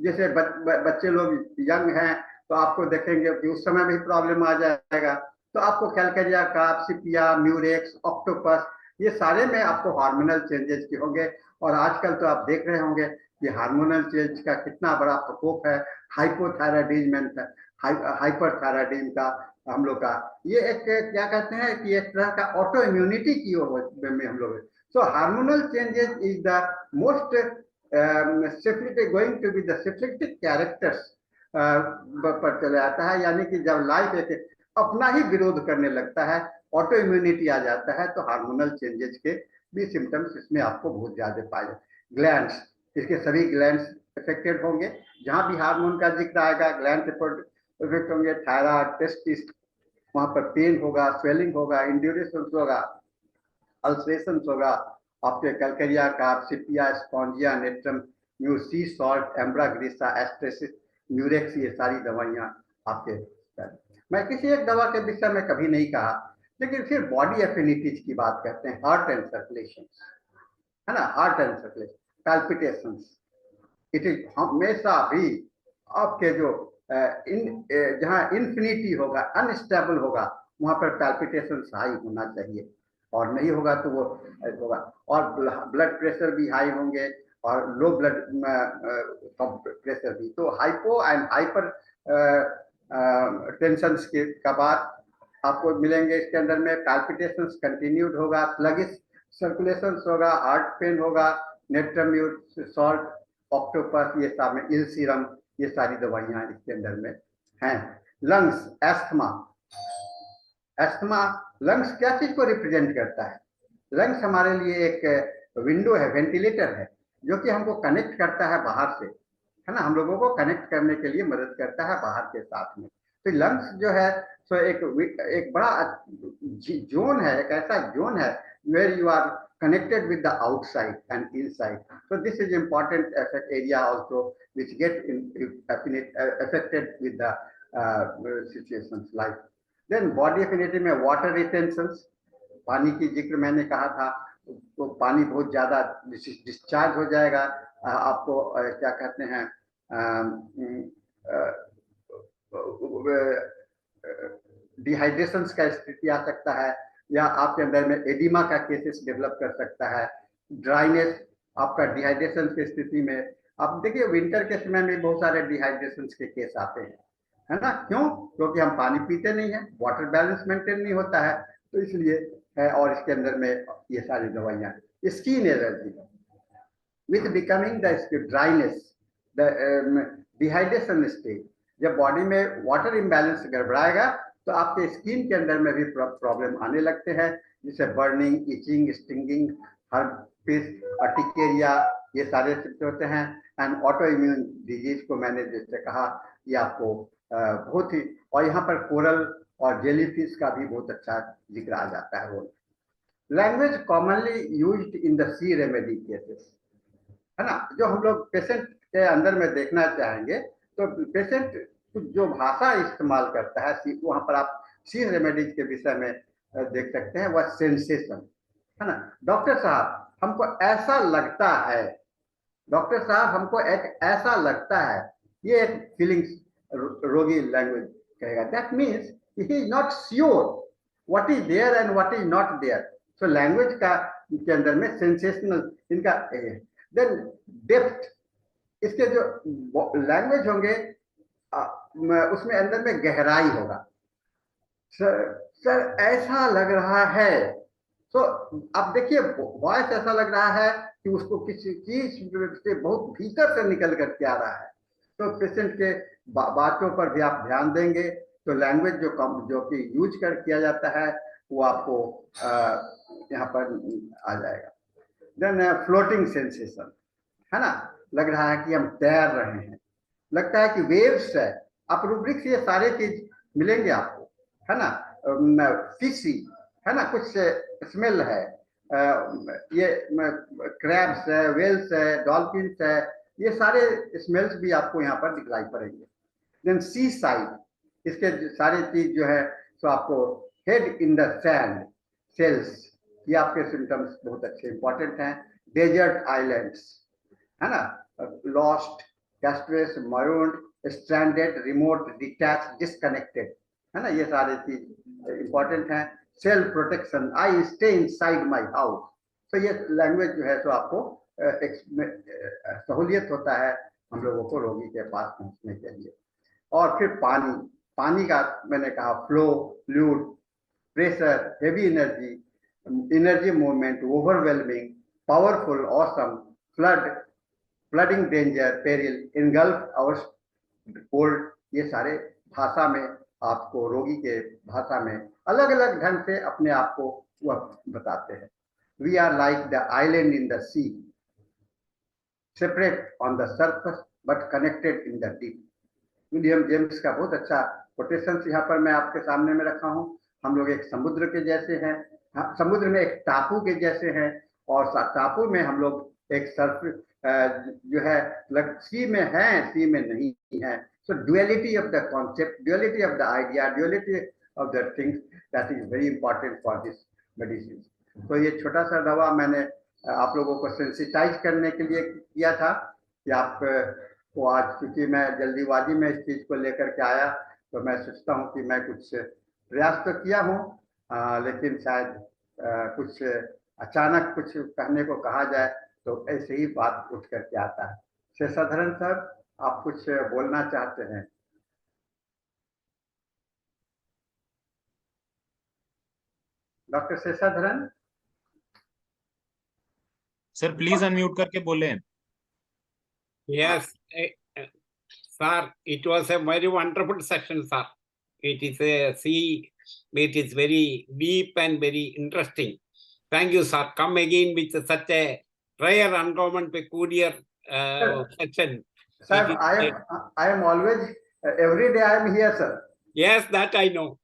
जैसे बच्चे लोग यंग हैं तो आपको देखेंगे कि उस समय भी प्रॉब्लम आ जाएगा। तो आपको कैलकेरिया, कार्पसिपिया, म्यूरेक्स, ऑक्टोपस, ये सारे में आपको हार्मोनल चेंजेस के होंगे। और आजकल तो आप देख रहे होंगे कि हार्मोनल चेंज का कितना बड़ा प्रकोप है। हाइपोथायराइडिज्म, हाइपरथायराइडिज्म का हम लोग का, ये एक क्या कहते हैं कि एक तरह का ऑटो इम्यूनिटी की ओर में हम लोग। So hormonal changes is the most syphilitic going to be the syphilitic characters पर चले आता है, यानी कि जब लाइफ एक अपना ही विरोध करने लगता है, ऑटो इम्यूनिटी आ जाता है, तो हार्मोनल चेंजेस के भी सिम्टम्स इसमें आपको बहुत ज्यादा पाए जाते। ग्लैंड्स, इसके सभी ग्लैंड्स इफेक्टेड होंगे, जहां भी हार्मोन का जिक्र आएगा ग्लैंड इफेक्ट होंगे। थायराइड, टेस्टिस, वहां पर पेन होगा, स्वेलिंग होगा, इंड्यूरेशन होगा, अल्सरेशन होगा, आपके कैलकेरिया का, sepia, spongia, natrum, sea salt, ambra grisea, asterias, murex, ये सारी दवाइयां आपके। मैं किसी एक दवा के विषय में कभी नहीं कहा, लेकिन फिर बॉडी एफिनिटीज की बात करते हैं। हार्ट एंड सर्कुलेशन, है ना, heart and circulation, palpitations, it is हमेशा भी आपके जो जहां इन्फिनिटी होगा, अनस्टेबल होगा, वहां पर पैल्पिटेशंस हाई होना चाहिए, और नहीं होगा तो वो होगा। और ब्लड प्रेशर भी हाई होंगे, और लो ब्लड प्रेशर भी। तो हाइपो एंड हाइपर टेंशन के बाद आपको मिलेंगे इसके अंदर में। पैल्पिटेशंस कंटिन्यूड होगा, स्लगिश सर्कुलेशन होगा, हार्ट पेन होगा, नेट्रम, सॉल्ट, ऑक्टोपस, ये सब में इल सीरम, ये सारी दवाइयां इसके अंदर में हैं। लंग्स, एस्थमा, एस्थमा, लंग्स क्या चीज को रिप्रेजेंट करता है? लंग्स हमारे लिए एक विंडो है, वेंटिलेटर है, जो कि हमको कनेक्ट करता है बाहर से, है ना, हम लोगों को कनेक्ट करने के लिए मदद करता है बाहर के साथ में। तो लंग्स जो है सो एक बड़ा जोन है, एक ऐसा जोन है where you are connected with the outside and inside. So this is important area also, which get affected with the situations like. Then body affinity में water retentions, पानी की जिक्र मैंने कहा था, तो पानी बहुत ज्यादा डिस्चार्ज हो जाएगा, आपको क्या कहते हैं, डिहाइड्रेशन का स्थिति आ सकता है, या आपके अंदर में एडिमा का केसेस डेवलप कर सकता है। ड्राइनेस, आपका डिहाइड्रेशन की स्थिति में, आप देखिए विंटर के समय में बहुत सारे डिहाइड्रेशन के केस आते हैं, है ना, क्यों? क्योंकि हम पानी पीते नहीं है, वाटर बैलेंस मेंटेन नहीं होता है, तो इसलिए है। और इसके अंदर में ये सारी दवाइयां, skin allergy with becoming the dryness, the dehydration stage, जब बॉडी में वाटर इम्बैलेंस गड़बड़ाएगा तो आपके स्किन के अंदर में भी प्रॉब्लम आने लगते हैं, जिसे burning, itching, stinging, herpes, urticaria, ये सारे सिम्टम होते हैं। एंड ऑटो इम्यून डिजीज को मैंने जैसे कहा, ये आपको बहुत ही, और यहाँ पर कोरल और जेलीफिश का भी बहुत अच्छा जिक्र आ जाता है role. Language commonly used in the sea remedy cases, है ना, जो हम लोग पेशेंट के अंदर में देखना चाहेंगे, तो पेशेंट जो भाषा इस्तेमाल करता है, वहां पर आप सी रेमेडीज के विषय में देख सकते हैं, वह सेंसेशन, है ना। डॉक्टर साहब हमको ऐसा लगता है, डॉक्टर साहब हमको एक ऐसा लगता है, ये एक फीलिंग्स रोगी लैंग्वेज कहेगा। That means he is not sure what is there and what is not there. So language का के अंदर में सेंसेशनल इनका। देन डेप्थ, इसके जो लैंग्वेज होंगे उसमें अंदर में गहराई होगा। सर ऐसा लग रहा है, तो अब देखिए वॉइस ऐसा लग रहा है कि उसको किसी चीज से बहुत भीतर से निकल कर के आ रहा है। तो पेशेंट के बातों पर भी आप ध्यान देंगे, तो लैंग्वेज जो कि यूज कर किया जाता है वो आपको यहाँ पर आ जाएगा। देन फ्लोटिंग सेंसेशन, है ना, लग रहा है कि हम तैर रहे हैं, लगता है कि वेव्स है, आप रूब्रिक्स ये सारे चीज मिलेंगे आपको, है ना। फिशी, है ना, कुछ स्मेल है, ये क्रैब्स है, वेल्स है, डॉल्फिन्स है, ये सारे स्मेल्स भी आपको यहाँ पर दिखलाई पड़ेंगे। देन सी साइड, इसके सारे चीज जो है तो आपको head in the sand, cells, ये आपके सिम्टम्स बहुत अच्छे इंपॉर्टेंट हैं। डेजर्ट आइलैंड्स, है ना, lost, castaways, marooned, stranded, remote, detach, disconnected, है ना, ये सारे चीज इंपॉर्टेंट हैं। Self protection, I stay inside my house, तो ये लैंग्वेज जो है तो आपको सहूलियत होता है हम लोगों को रोगी के पास पहुंचने के लिए। और फिर पानी का मैंने कहा, flow, fluid, pressure, heavy energy, energy movement, overwhelming, powerful, awesome, flooding danger, peril, engulf our cold, ये सारे भाषा में आपको रोगी के भाषा में अलग अलग ढंग से अपने आप को वह बताते हैं। We are like the island in the sea, separate on the surface but connected in the deep. William James का बहुत अच्छा कोटेशन यहाँ पर मैं आपके सामने में रखा हूँ। हम लोग एक समुद्र के जैसे हैं, समुद्र में एक टापू के जैसे हैं, और टापू में हम लोग एक सर्फ जो है सी में है, सी में नहीं है। So duality of the concept, duality of the idea, duality of the things, that is very important for this medicine. तो ये छोटा सा दवा मैंने आप लोगों को सेंसिटाइज करने के लिए किया था कि आप वो आज, क्योंकि मैं जल्दीबाजी में इस चीज को लेकर के आया, तो मैं सोचता हूँ कि मैं कुछ प्रयास तो किया हूँ, लेकिन शायद कुछ अचानक कुछ कहने को कहा जाए तो ऐसे ही बात उठ करके आता है। शेषाधरन सर, आप कुछ बोलना चाहते हैं? डॉक्टर शेषाधरन
सर, प्लीज अनम्यूट करके बोलें।
Yes, sir, it was a very wonderful session, sir. It is it is very deep and very interesting. Thank you, sir. Come again with such a rare, uncommon, peculiar session.
Sir, I am always, every day I am here, sir.
Yes, that I know.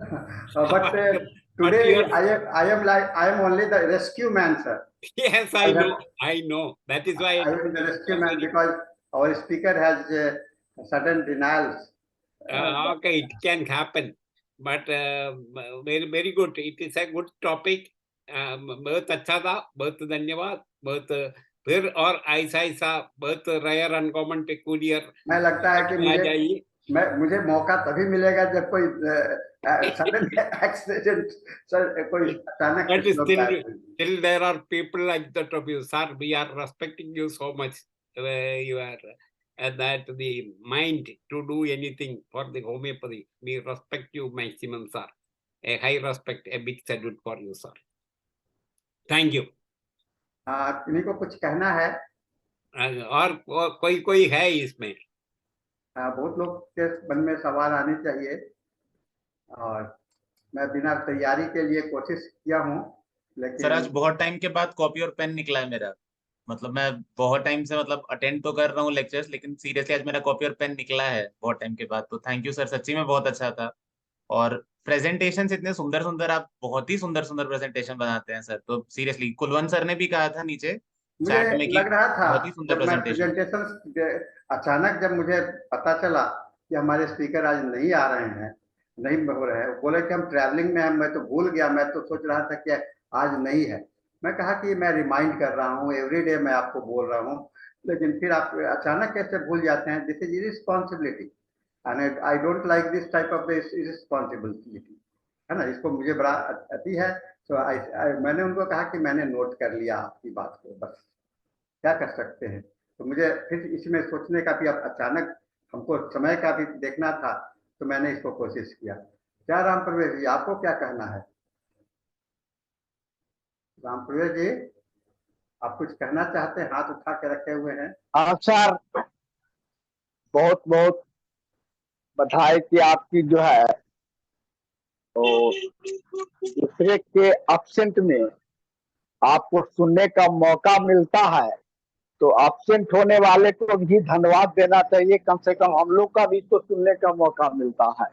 But today I am only the rescue man, sir.
Yes, I know. I know. That is why
I am the rescue man, because our speaker has sudden denials.
Okay, it can happen, but very very good. It is a good topic. बहुत अच्छा था, बहुत धन्यवाद, बहुत फिर और ऐसा बहुत रेयर अनकॉमन पेक्यूलियर।
मैं लगता है कि मुझे मौका तभी मिलेगा जब कोई सडन एक्सीडेंट, सर कोई अचानक।
Still there are people like that of you, sir. We are respecting you so much. You are that the mind to do anything for the homeopathy. We respect you maximum, sir. A high respect, a big salute for you, sir. Thank you.
किन्हीं को कुछ कहना है?
और कोई है इसमें?
बहुत लोग के मन में सवाल आने चाहिए, और मैं बिना तैयारी के लिए कोशिश किया हूँ, लेकिन
सर आज बहुत टाइम के बाद कॉपी और पेन निकला है मेरा। मतलब मैं बहुत टाइम से अटेंड तो कर रहा हूँ लेक्चर्स, लेकिन सीरियसली आज मेरा कॉपी और पेन निकला है बहुत टाइम के बाद। तो थैंक यू सर, सच्ची में बहुत अच्छा था। और प्रेजेंटेशन इतने सुंदर सुंदर, आप बहुत ही सुंदर सुंदर प्रेजेंटेशन बनाते हैं सर। तो सीरियसली कुलवंत सर ने भी कहा था नीचे
मुझे
चैट में कि
लग रहा था
बहुत ही सुंदर
जब मैं
प्रेजेंटेशन।
अचानक जब मुझे पता चला कि हमारे स्पीकर आज नहीं आ रहे हैं, नहीं हो रहे हैं, बोले कि हम ट्रैवलिंग में हैं, मैं तो भूल गया, मैं तो सोच रहा था कि आज नहीं है। मैं कहा कि मैं रिमाइंड कर रहा हूँ, एवरीडे मैं आपको बोल रहा हूँ, लेकिन फिर आप अचानक कैसे भूल जाते हैं? This is irresponsibility, and I don't like this type of irresponsibility, है ना। इसको मुझे बड़ा अति है। तो मैंने उनको कहा कि मैंने नोट कर लिया आपकी बात को, बस क्या कर सकते हैं। तो मुझे फिर इसमें सोचने का भी, अब अचानक हमको समय का भी देखना था, तो मैंने इसको कोशिश किया। क्या राम प्रवेश जी, आपको क्या कहना है? राम प्रवेश जी, आप कुछ कहना चाहते हैं? हाथ उठा के रखे हुए हैं।
हाँ सर, बहुत बहुत बधाई कि आपकी जो है तो दूसरे के एब्सेंट में आपको सुनने का मौका मिलता है, तो एब्सेंट होने वाले को भी धन्यवाद देना चाहिए। कम से कम हम लोग का भी तो सुनने का मौका मिलता है,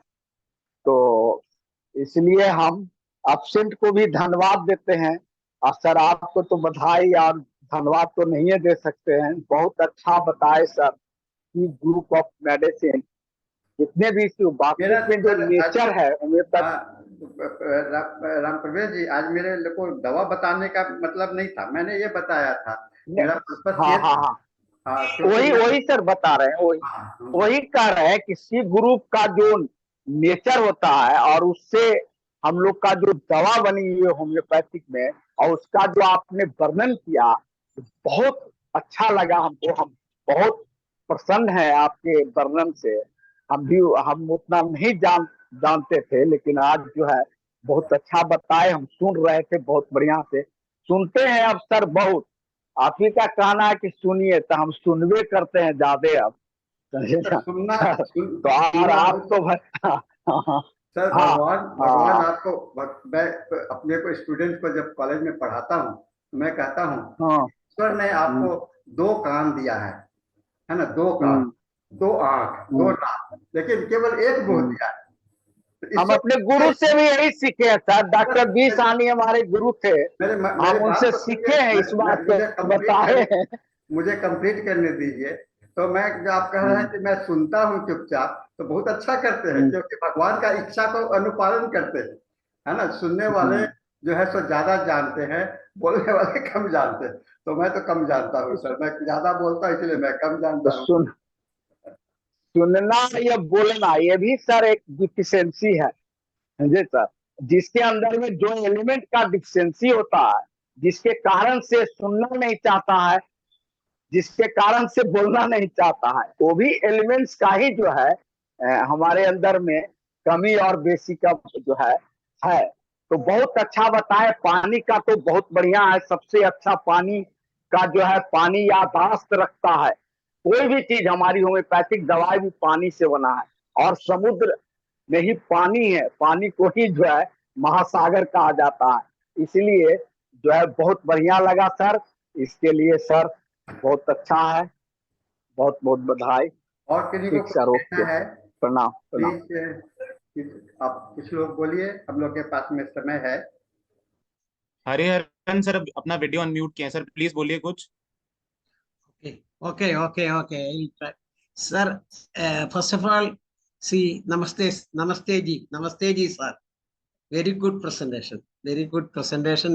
तो इसलिए हम एब्सेंट को भी धन्यवाद देते हैं। और सर आपको तो बधाई और धन्यवाद तो नहीं दे सकते हैं, बहुत अच्छा बताए सर कि ग्रुप ऑफ मेडिसिन जितने भी वास्तविक में जो नेचर है
राम प्रवेश जी, आज मेरे को दवा बताने का मतलब नहीं था, मैंने ये बताया था मेरा पर्पस ये था।
वही सर बता रहे हैं, वही कह रहे हैं कि सी ग्रुप का जो नेचर होता है और उससे हम लोग का जो दवा बनी हुई है होम्योपैथिक में, और उसका जो आपने वर्णन किया बहुत अच्छा लगा हमको। हम बहुत प्रसन्न है आपके वर्णन से। हम उतना नहीं जानते थे, लेकिन आज जो है बहुत अच्छा बताए, हम सुन रहे थे बहुत बढ़िया से। सुनते हैं अब सर बहुत, आप ही का कहना है कि सुनिए, तो हम सुनवे करते हैं ज्यादा अब।
सर सुनना
तो और
सुनना
आप
बहुत।
तो
सर
हाँ
भगवान
हाँ
आपको, मैं अपने को स्टूडेंट को जब कॉलेज में पढ़ाता हूँ तो मैं कहता हूँ
हाँ।
ईश्वर ने आपको दो कान दिया है ना, दो कान,
हम्म,
दो आंख, दो
हम्म,
नाक, लेकिन केवल एक मुंह
हम्म।
दिया है। तो
हम
ईश्वर
अपने गुरु से भी यही सीखे हैं सर, डॉक्टर बी
मेरे
साहनी हमारे गुरु थे,
मेरे
हम
बात
उनसे
को
सीखे
सुनिए,
हैं, इस बात को
मुझे कंप्लीट
बताए
करने,
हैं।
मुझे कंप्लीट करने दीजिए। तो मैं, जो आप कह रहे हैं कि मैं सुनता हूँ चुपचाप, तो बहुत अच्छा करते हैं,
हम्म,
क्योंकि भगवान का इच्छा को अनुपालन करते हैं, है ना। सुनने वाले
हम्म।
जो है सो ज्यादा जानते हैं, बोलने वाले कम जानते हैं। तो मैं तो कम जानता हूँ सर, मैं ज्यादा बोलता हूँ इसलिए मैं कम
तो
जानता हूँ।
सुनना या बोलना ये भी सर एक डिफिशियंसी है, समझे सर। जिसके अंदर में जो एलिमेंट का डिफिशियंसी होता है, जिसके कारण से सुनना नहीं चाहता है, जिसके कारण से बोलना नहीं चाहता है, वो भी एलिमेंट्स का ही जो है हमारे अंदर में कमी और बेसी का जो है। तो बहुत अच्छा बताए, पानी का तो बहुत बढ़िया है, सबसे अच्छा पानी का जो है, पानी याददाश्त रखता है। कोई भी चीज, हमारी होम्योपैथिक दवाई भी पानी से बना है, और समुद्र में ही पानी है, पानी को ही जो है महासागर कहा जाता है। इसलिए जो है बहुत बढ़िया लगा सर, इसके लिए सर बहुत अच्छा है, बहुत बहुत बधाई।
और किसी को
ठीक
कुछ
सर,
कहना
ओके,
है
प्रणाम प्रणाम।
प्लीज, आप कुछ लोग बोलिए, हम लोग के पास में समय है।
हरिहरन सर अपना वीडियो अनम्यूट किए हैं सर, प्लीज बोलिए कुछ।
Okay. I'll try. Sir, first of all, see, namaste ji, sir. Very good presentation,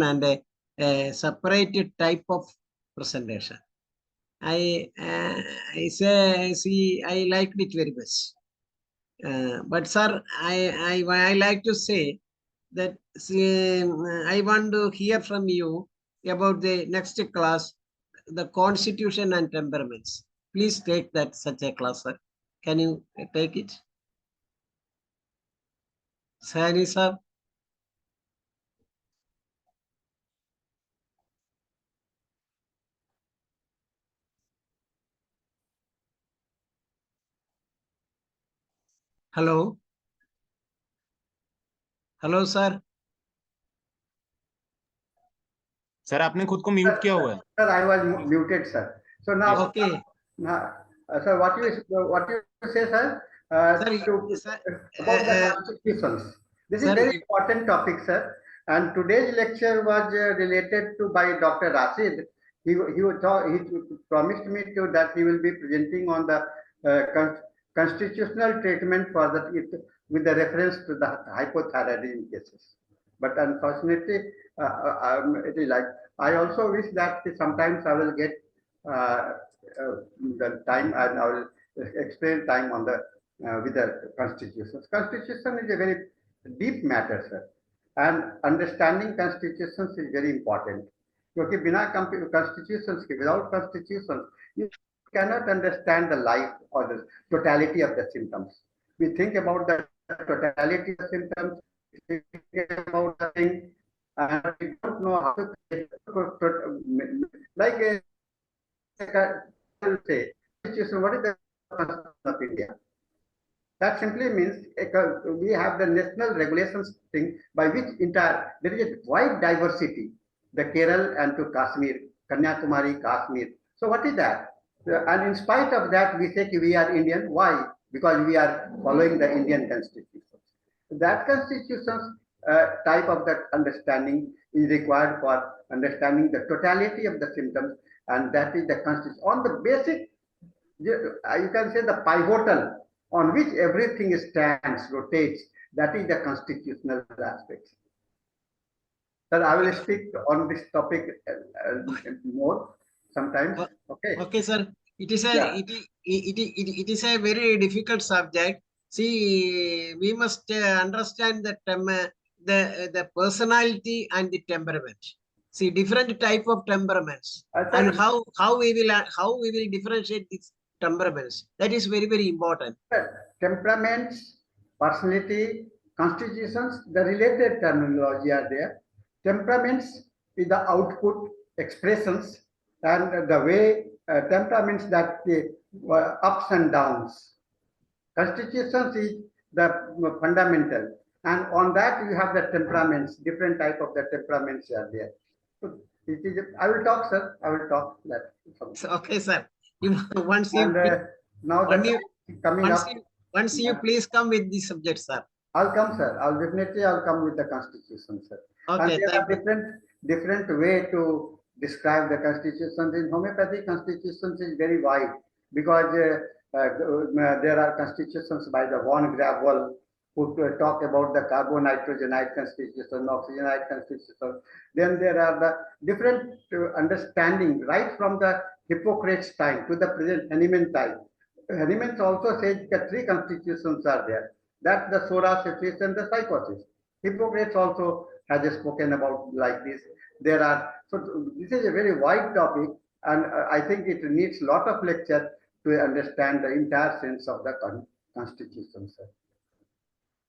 and a separated type of presentation. I say, see, I liked it very much. But sir, I like to say that, see, I want to hear from you about the next class, the constitution and temperaments. Please take that such a class, sir. Can you take it? Sani sir. Hello. Hello, sir.
Sir आपने खुद को mute किया हुआ है।
Sir, I was muted, sir. So
जी
now,
sir.
Okay.
sir, what you say, sir,
Sir, sir,
about the constitutions. This is
sir,
very important topic, sir. And today's lecture was related to by Dr. Rashid. He promised me to that he will be presenting on the constitutional treatment for with the reference to the hypothyroidism cases. But unfortunately, it is like, I also wish that sometimes I will get uh, the time, and I will explain time on the with the constitutions. Constitution is a very deep matter, sir, and understanding constitutions is very important. क्योंकि बिना constitutions के, without constitutions, you cannot understand the life or the totality of the symptoms. We think about the totality of symptoms, we think about the thing, and we don't know how to like say, what is the Constitution of India? That simply means we have the national regulations thing by which there is a wide diversity, the Kerala and to Kashmir, Kanyakumari, Kashmir. So what is that? And in spite of that, we say we are Indian. Why? Because we are following the Indian constitution. That constitution's type of that understanding is required for understanding the totality of the symptoms, and that is the constitution. On the basic, you can say the pivotal on which everything stands, rotates, that is the constitutional aspect. Sir, I will speak on this topic more sometimes. Okay.
Okay, sir. It is a
Yeah.
it is a very difficult subject. See, we must understand the personality and the temperament. See, different type of temperaments, and how we will differentiate these temperaments. That is very important.
Temperaments, personality, constitutions, the related terminology are there. Temperaments is the output expressions, and the way temperaments that ups and downs. Constitutions is the fundamental, and on that you have the temperaments, different type of the temperaments are there. So it is, I will talk, sir. I will talk that.
Okay, sir. Once you
And now that coming up,
once you please come with the subject, sir.
I'll come, sir. I'll come with the constitution, sir.
Okay,
and there are
thank you.
different way to describe the constitutions. In homeopathy, constitutions is very wide, because there are constitutions by the von Gravel, who talk about the carbon-nitrogenide constitution, oxygenide constitution. Then there are the different understanding right from the Hippocrates time to the present Hahnemann time. Hahnemann also says that 3 constitutions are there. That's the Sora, syphilis, and the psychosis. Hippocrates also has spoken about like this. There are, so this is a very wide topic, and I think it needs a lot of lecture to understand the entire sense of the constitution, sir.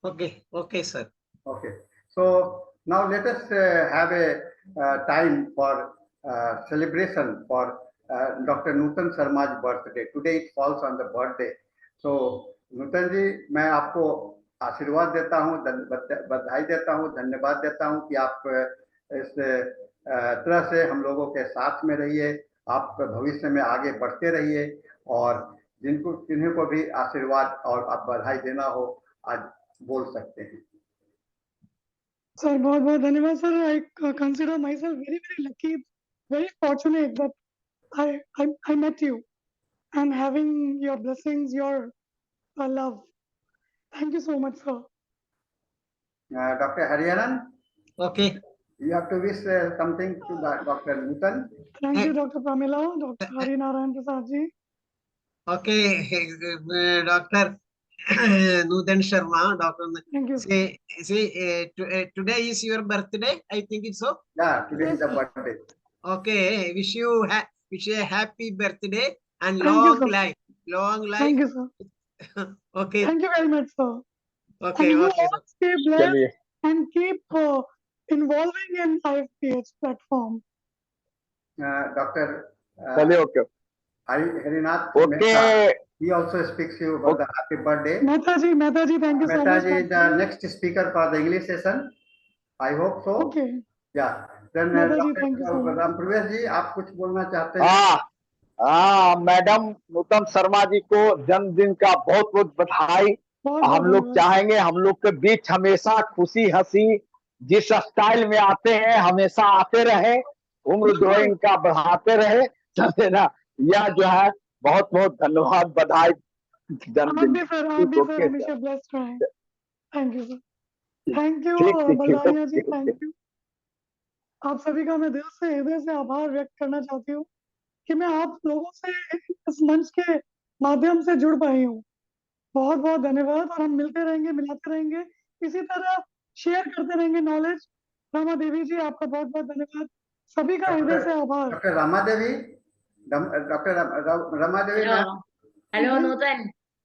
Okay, okay, sir.
Okay, so now let us have a time for celebration for Dr. Nutan Sharma's birthday. Today it falls on the birthday. So नूतन जी, मैं आपको आशीर्वाद देता हूँ, बधाई देता हूँ, धन्यवाद देता हूँ कि आप इस तरह से हम लोगों के साथ में रहिए, आप भविष्य में आगे बढ़ते रहिए, और जिन्हें को भी आशीर्वाद और आप बधाई देना हो, आज बोल सकते हैं।
सर बहुत बहुत धन्यवाद sir. I consider myself very lucky, very fortunate that I met you and having your blessings, your love. Thank you so much, sir.
Dr. Hariharan,
Okay.
you have to wish something to Dr. Nutan.
Thank you, Dr. Pramila, Dr. Harinarayan Prasad ji.
Okay, Dr. Nutan Sharma, Doctor.
Thank you.
Today is your birthday, I think it's so.
Yeah, today is the birthday.
Okay, wish you a happy birthday and
Thank
long
you, sir.
life. Long life.
Thank you, sir.
Okay.
Thank you very much, sir.
Okay,
and you
okay.
all stay blessed and keep involving in Ifph platform.
Dr.
Okay.
Harinath
Okay.
Mehta, he also speaks you about the happy birthday.
Mehta ji, thank you so much.
Mehta ji, the next speaker for the English session. I hope so.
Okay.
Yeah. Then
Mehta ji, thank you so much.
Ram Pravesh ji, आप कुछ बोलना चाहते हैं?
Madam नूतन शर्मा जी को जन्मदिन का बहुत बहुत बधाई। हम लोग चाहेंगे हम लोग के बीच हमेशा खुशी हंसी जिस स्टाइल में आते हैं हमेशा आते रहे, उम्र जो है इनका बढ़ाते रहे, चलते ना। यह जो है बहुत बहुत धन्यवाद, बधाई जन्मदिन।
Thank you sir, thank you Baldania ji, thank you. आप सभी का मैं दिल से हृदय से आभार व्यक्त करना चाहती हूँ कि मैं आप लोगों से इस मंच के माध्यम से जुड़ पाई हूँ। बहुत बहुत धन्यवाद, और हम मिलते रहेंगे, मिलाते रहेंगे, इसी तरह शेयर करते रहेंगे नॉलेज। रमा देवी जी, आपका बहुत बहुत धन्यवाद, सभी का हृदय से आभार।
Doctor Rama Devi,
Hello, Nutan.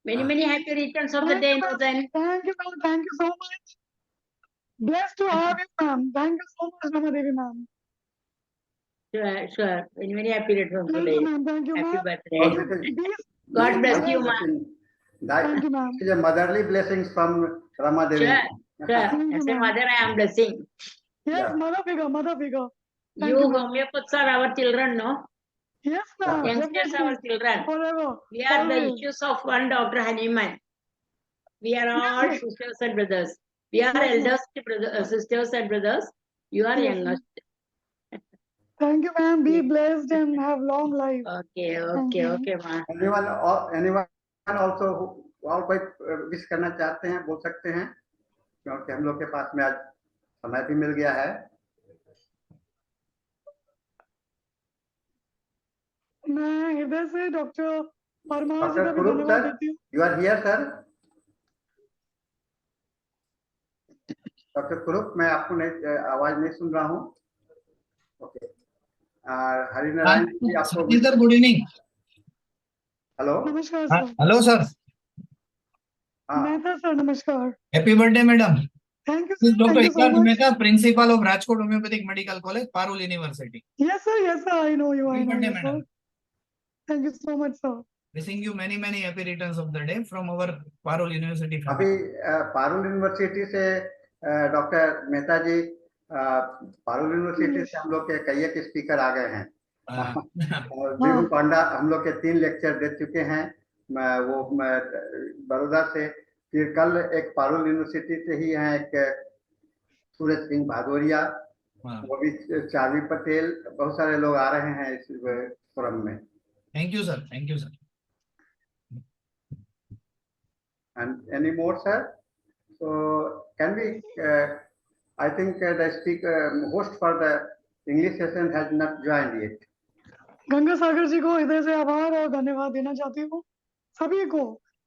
Many happy returns of the day, Nutan.
Thank you so much. Blessed to have you, ma'am. Thank you so much, Rama Devi, ma'am.
Sure. Many happy returns of the day.
Thank you,
happy
ma'am.
birthday. God bless you, ma'am.
Thank you, ma'am.
These are motherly blessings from Rama Devi.
Sure. As a mother, I am blessing.
Yes, yeah. Mother figure.
You homeopaths are our children, no?
Yes, ma'am.
Youngsters are our children.
Forever.
We are the issues of one Dr. Hahnemann. We are all sisters and brothers. We are eldest sisters and brothers. You are youngest.
Thank you, ma'am. Be blessed and have long life.
Okay, ma'am.
Anyone also और कोई wish करना चाहते हैं, बोल सकते हैं, क्योंकि हम लोग के पास में आज समय भी मिल गया है।
मैं हृदय से डॉक्टर परमार जी का
कुरुप
धन्यवाद देती हूँ।
You are here, sir. Doctor कुरुप, मैं आपको आवाज नहीं सुन रहा हूँ। ओके, हरिनारायण जी आपको।
Sir, good evening.
हेलो।
नमस्कार sir.
Hello sir.
Mehta sir, नमस्कार।
Happy birthday madam.
Thank you,
This
sir.
is Dr.
Thank you so
HITARTH
much.
Mehta, Principal of Rajkot Homeopathic Medical College, Parul University.
Yes, sir. Yes, sir. I know you. I
Happy
know
birthday,
you, sir.
madam.
Thank you so much, sir.
Wishing you many happy returns of the day from our Parul University
अभी
family.
Parul university से doctor Mehta जी, Parul university से हम लोग के कई एक speaker आ गए हैं। विभू पांडा हम लोग के 3 लेक्चर दे चुके हैं, वो बड़ौदा से। फिर कल एक पारुल यूनिवर्सिटी से ही हैं, एक सूरज सिंह भादोरिया, वो भी चार्वी पटेल, बहुत सारे लोग आ रहे हैं इस फोरम में।
Thank you sir, thank you sir.
And any more, sir? So can we? I think the speaker host for the English session has not joined yet.
Ganga Sagar ji को हृदय से आभार और धन्यवाद देना चाहती हूँ सभी को।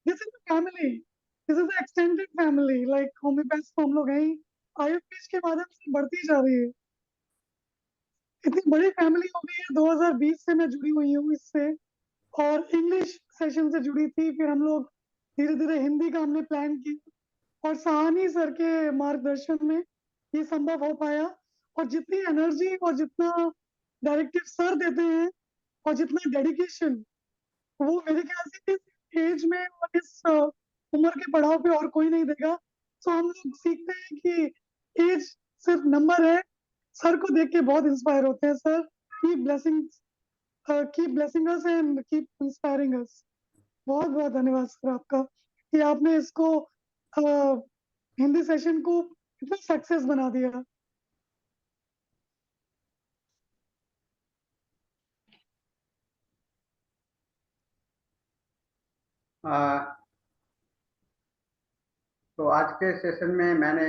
This is family, this is extended family, like homeopath हम लोग हैं, आईएफपीएच के माध्यम से बढ़ती जा रही है। इतनी बड़ी फैमिली हो गई है। 2020 से मैं जुड़ी हुई हूँ इससे, और इंग्लिश सेशन से जुड़ी थी। फिर हम लोग धीरे धीरे हिंदी का हमने प्लान किया, और सहानी सर के मार्गदर्शन में ये संभव हो पाया। और जितनी एनर्जी और जितना डायरेक्टिव सर देते हैं और जितना डेडिकेशन, वो मेरे ख्याल से इस एज में और इस उम्र के पड़ाव पे और कोई नहीं देगा। तो हम लोग सीखते हैं कि एज सिर्फ नंबर है। सर को देख के बहुत इंस्पायर होते हैं। Sir keep blessing us and keep inspiring अस। बहुत बहुत धन्यवाद सर आपका कि आपने इसको हिंदी सेशन को इतना सक्सेस बना दिया।
तो आज के सेशन में मैंने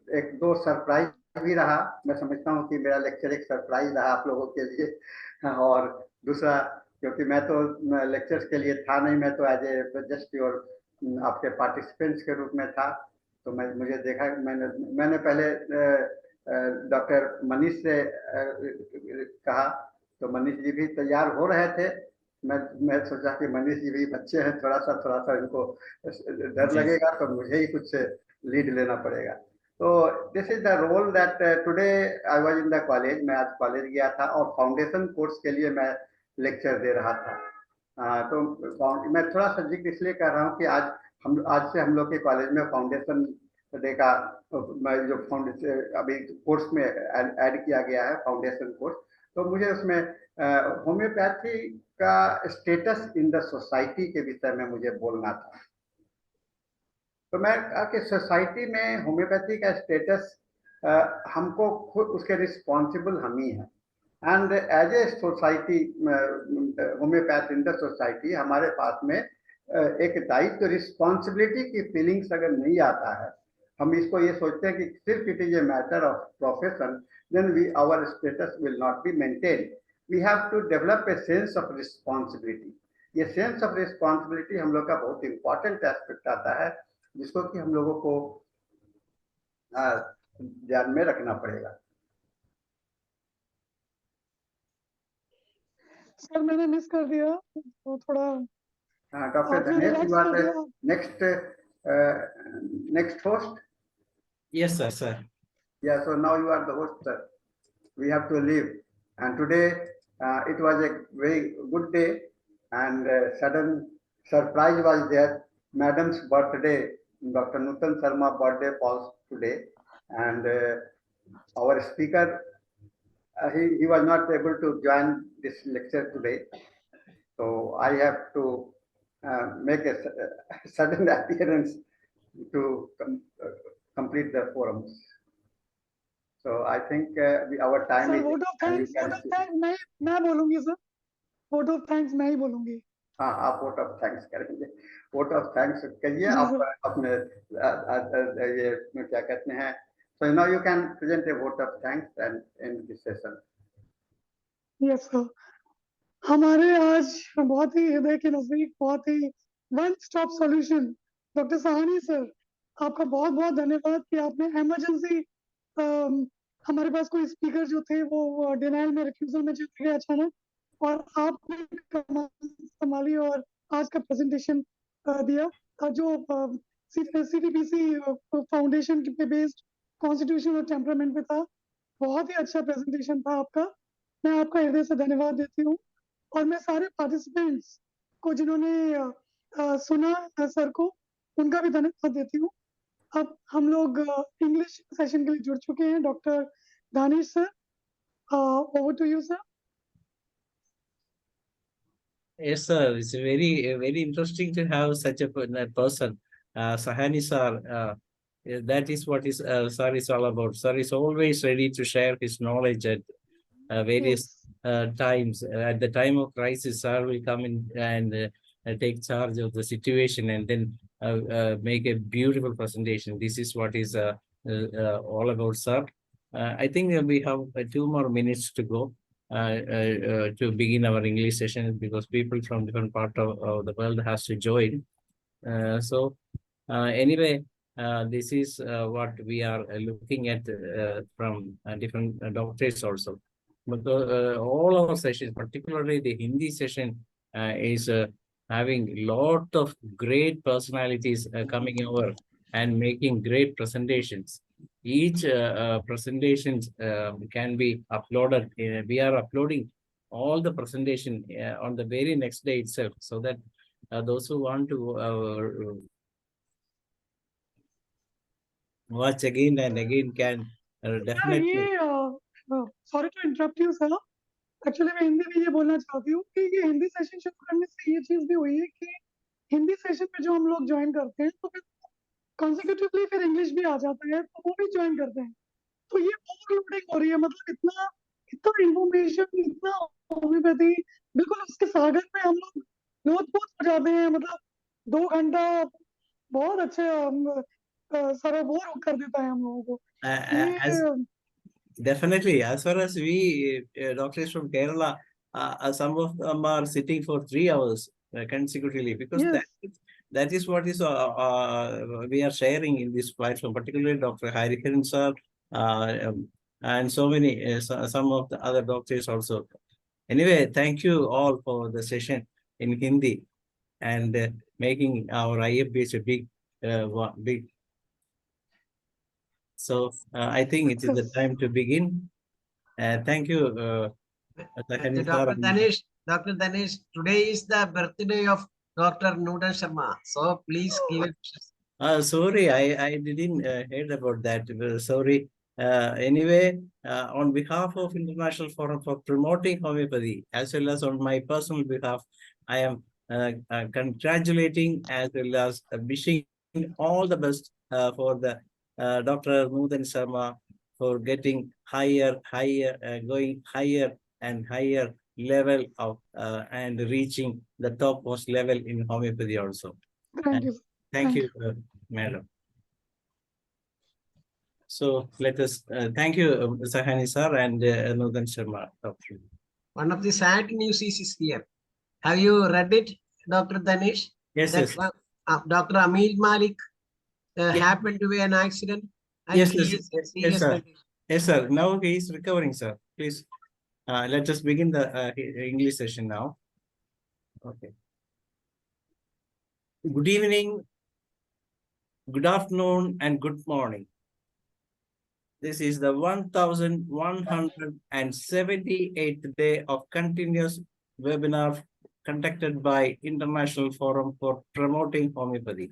एक दो सरप्राइज भी रहा। मैं समझता हूँ कि मेरा लेक्चर एक सरप्राइज रहा आप लोगों के लिए। और दूसरा, क्योंकि मैं तो लेक्चर्स के लिए था नहीं, मैं तो एज ए जस्ट योर आपके पार्टिसिपेंट्स के रूप में था। तो मुझे देखा, मैंने पहले डॉक्टर मनीष से कहा, तो मनीष जी भी तैयार हो रहे थे। मैं सोचा कि मनीष जी भी बच्चे हैं, थोड़ा सा इनको डर लगेगा, तो मुझे ही कुछ लीड लेना पड़ेगा। तो this is the role that today I was in the college. मैं आज कॉलेज गया था और फाउंडेशन कोर्स के लिए मैं लेक्चर दे रहा था। तो मैं थोड़ा सा जिक्र इसलिए कर रहा हूँ कि आज से हम लोग के कॉलेज में फाउंडेशन डे का जो फाउंडेशन अभी कोर्स में ऐड किया गया है, फाउंडेशन कोर्स। तो मुझे उसमें होम्योपैथी का स्टेटस इन द सोसाइटी के विषय में मुझे बोलना था। तो मैं कहा कि सोसाइटी में होम्योपैथी का स्टेटस हमको खुद उसके रिस्पॉन्सिबल हम ही हैं। And as a society, homeopath in the society, हमारे पास में एक दायित्व, रिस्पॉन्सिबिलिटी की फीलिंग्स अगर नहीं आता है, हम इसको ये सोचते हैं कि सिर्फ it is a matter of profession, then our status will not be maintain. We have to develop a sense of responsibility. ये सेंस ऑफ रिस्पॉन्सिबिलिटी हम लोग का बहुत इंपॉर्टेंट एस्पेक्ट आता है, जिसको कि हम लोगों को ध्यान में रखना पड़ेगा।
सर मैंने मिस कर दिया, तो थोड़ा
doctor Dinesh, you are the next host.
Yes, sir.
Yeah, so now you are the host, sir. We have to leave, and today it was a very good day, and sudden surprise was there. Madam's birthday, Dr. Nutan Sharma birthday falls today, and our speaker, he was not able to join this lecture today, so I have to make a sudden appearance to complete the forums. So I think our time
sir
is.
Vote of thanks मैं बोलूंगी sir. Vote of thanks मैं ही बोलूंगी।
हाँ, आप vote of thanks करेंगे। Vote of thanks कहिए आप अपने ये क्या कहते हैं। So now you can present a vote of thanks and end this session.
Yes sir. हमारे आज बहुत ही हृदय के नजदीक, बहुत ही one stop solution doctor Sahni sir, आपका बहुत बहुत धन्यवाद कि आपने इमरजेंसी, हमारे पास कोई स्पीकर जो थे वो डिनाइल में, रिफ्यूजल में चले गए अचानक, और आपने संभाली और आज का प्रेजेंटेशन दिया। जो CTPC फाउंडेशन पे बेस्ड कॉन्स्टिट्यूशन और टेम्परामेंट पे था। बहुत ही अच्छा प्रेजेंटेशन था आपका, मैं आपका हृदय से धन्यवाद देती हूँ। और मैं सारे पार्टिसिपेंट्स को जिन्होंने सुना सर को, उनका भी धन्यवाद देती हूँ। अब हम लोग इंग्लिश सेशन के लिए जुड़ चुके हैं। Doctor Danish sir, over to you sir.
Yes, sir. It's very interesting to have such a person, Sahani sir. That is what is sir is all about. Sir is always ready to share his knowledge at various times. At the time of crisis, sir will come in and take charge of the situation and then make a beautiful presentation. This is what is all about, sir. I think we have 2 more minutes to go. To begin our English session, because people from different part of the world has to join. Anyway, this is what we are looking at from different doctors also. But all our sessions, particularly the Hindi session, is having lot of great personalities coming over and making great presentations. Each presentations can be uploaded. We are uploading all the presentation on the very next day itself, so that those who want to watch again and again can definitely.
Sorry to interrupt you sir, actually मैं हिंदी में ये बोलना चाहती हूँ कि ये Hindi session शुरू करने से ये चीज भी हुई है कि हिंदी सेशन में जो हम लोग ज्वाइन करते हैं तो फिर कॉन्सिक्यूटिवली फिर इंग्लिश भी आ जाता है, तो वो भी ज्वाइन करते हैं। तो ये ओवरलोडिंग हो रही है, मतलब इतना इतना इंफॉर्मेशन, इतना होम्योपैथी, बिल्कुल उसके सागर में हम लोग लोथ-पोथ हो जाते हैं। मतलब 2 घंटा बहुत अच्छे सरोबोर कर देता है हम लोगों को ये।
Definitely, as far as we doctors from Kerala, some of them are sitting for 3 hours consecutively, because that is what is we are sharing in this platform, particularly Dr. HITARTH sir, and so many some of the other doctors also. Anyway, thank you all for the session in Hindi and making our IFBH a big. So I think it is the time to begin. Thank you,
Dr. Danish, today is the birthday of Dr. Nudan Sharma. So please give it.
Sorry, I didn't heard about that. Sorry. Anyway, on behalf of International Forum for Promoting Homeopathy, as well as on my personal behalf, I am congratulating as well as wishing all the best for the Dr. Nudan Sharma for getting going higher and higher level of and reaching the topmost level in homeopathy also. Thank you, madam. So let us thank you, Sahani sir and Nudan Sharma.
One of the sad news is here. Have you read it, Dr. Danish?
Yes,
that
yes.
Dr. Amil Malik happened to be an accident. And
yes,
yes,
sir. Yes, sir. Now he is recovering, sir. Please, let us begin the English session now. Okay. Good evening, good afternoon, and good morning. This is the 1178th day of continuous webinar conducted by International Forum for Promoting Homeopathy.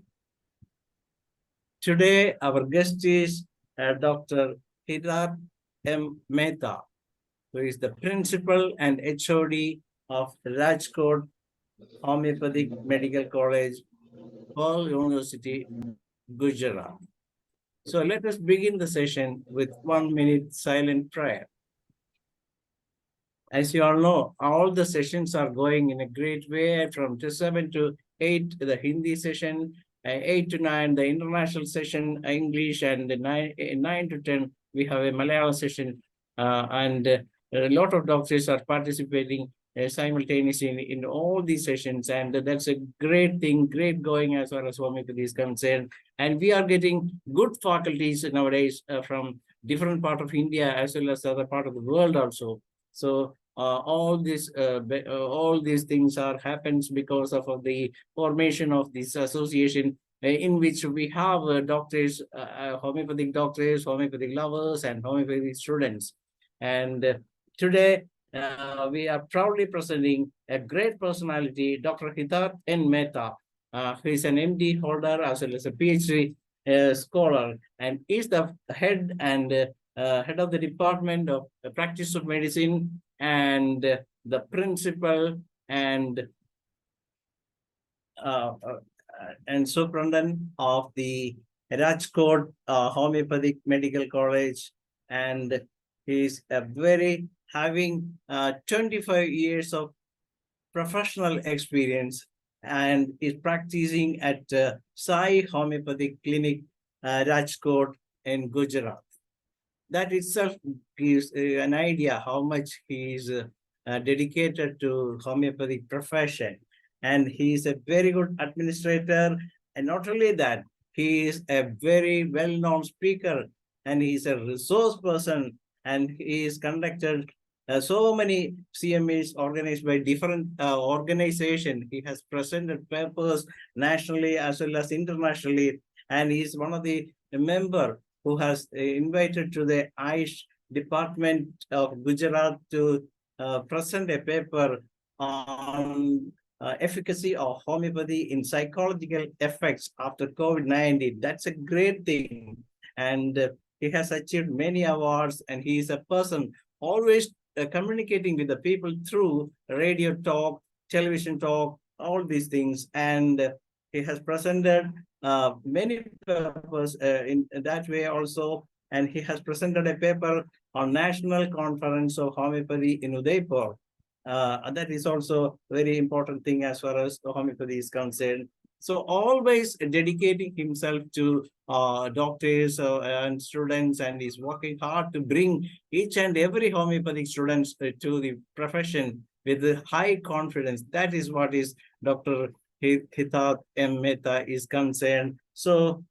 Today, our guest is Dr. HITARTH.N.MEHTAMD, who is the principal and HOD of Rajkot Homeopathic Medical College, Pearl University, Gujarat. So let us begin the session with 1 minute silent prayer. As you all know, all the sessions are going in a great way, from 7 to 8, the Hindi session, 8 to 9, the international session, English, and 9 to 10, we have a Malayalam session, and a lot of doctors are participating simultaneously in all these sessions, and that's a great thing, great going as far as homeopathy is concerned. And we are getting good faculties nowadays from different part of India as well as other part of the world also. So all these things happens because of the formation of this association in which we have doctors, homeopathic doctors, homeopathic lovers, and homeopathic students. And today, we are proudly presenting a great personality, Dr. HITARTH.N.MEHTAMD, who is an MD holder as well as a PhD scholar, and is the head of the Department of Practice of Medicine and the principal and superintendent of the Rajkot Homeopathic Medical College, and he is having 25 years of professional experience and is practicing at Sai Homeopathic Clinic, Rajkot in Gujarat. That itself gives an idea how much he is dedicated to homeopathic profession. And he is a very good administrator. And not only that, he is a very well-known speaker, and he is a resource person, and he is conducted so many CMEs organized by different organizations. He has presented papers nationally as well as internationally, and he is one of the member who has invited to the Aish Department of Gujarat to present a paper on efficacy of homeopathy in psychological effects after COVID-19. That's a great thing. And he has achieved many awards, and he is a person always communicating with the people through radio talk, television talk, all these things. And he has presented many papers in that way also. And he has presented a paper on National Conference of Homeopathy in Udaipur. That is also a very important thing as far as homeopathy is concerned. So always dedicating himself to doctors and students, and is working hard to bring each and every homeopathic students to the profession with high confidence. That is what is Dr. HITARTH.N.MEHTAMD is concerned. So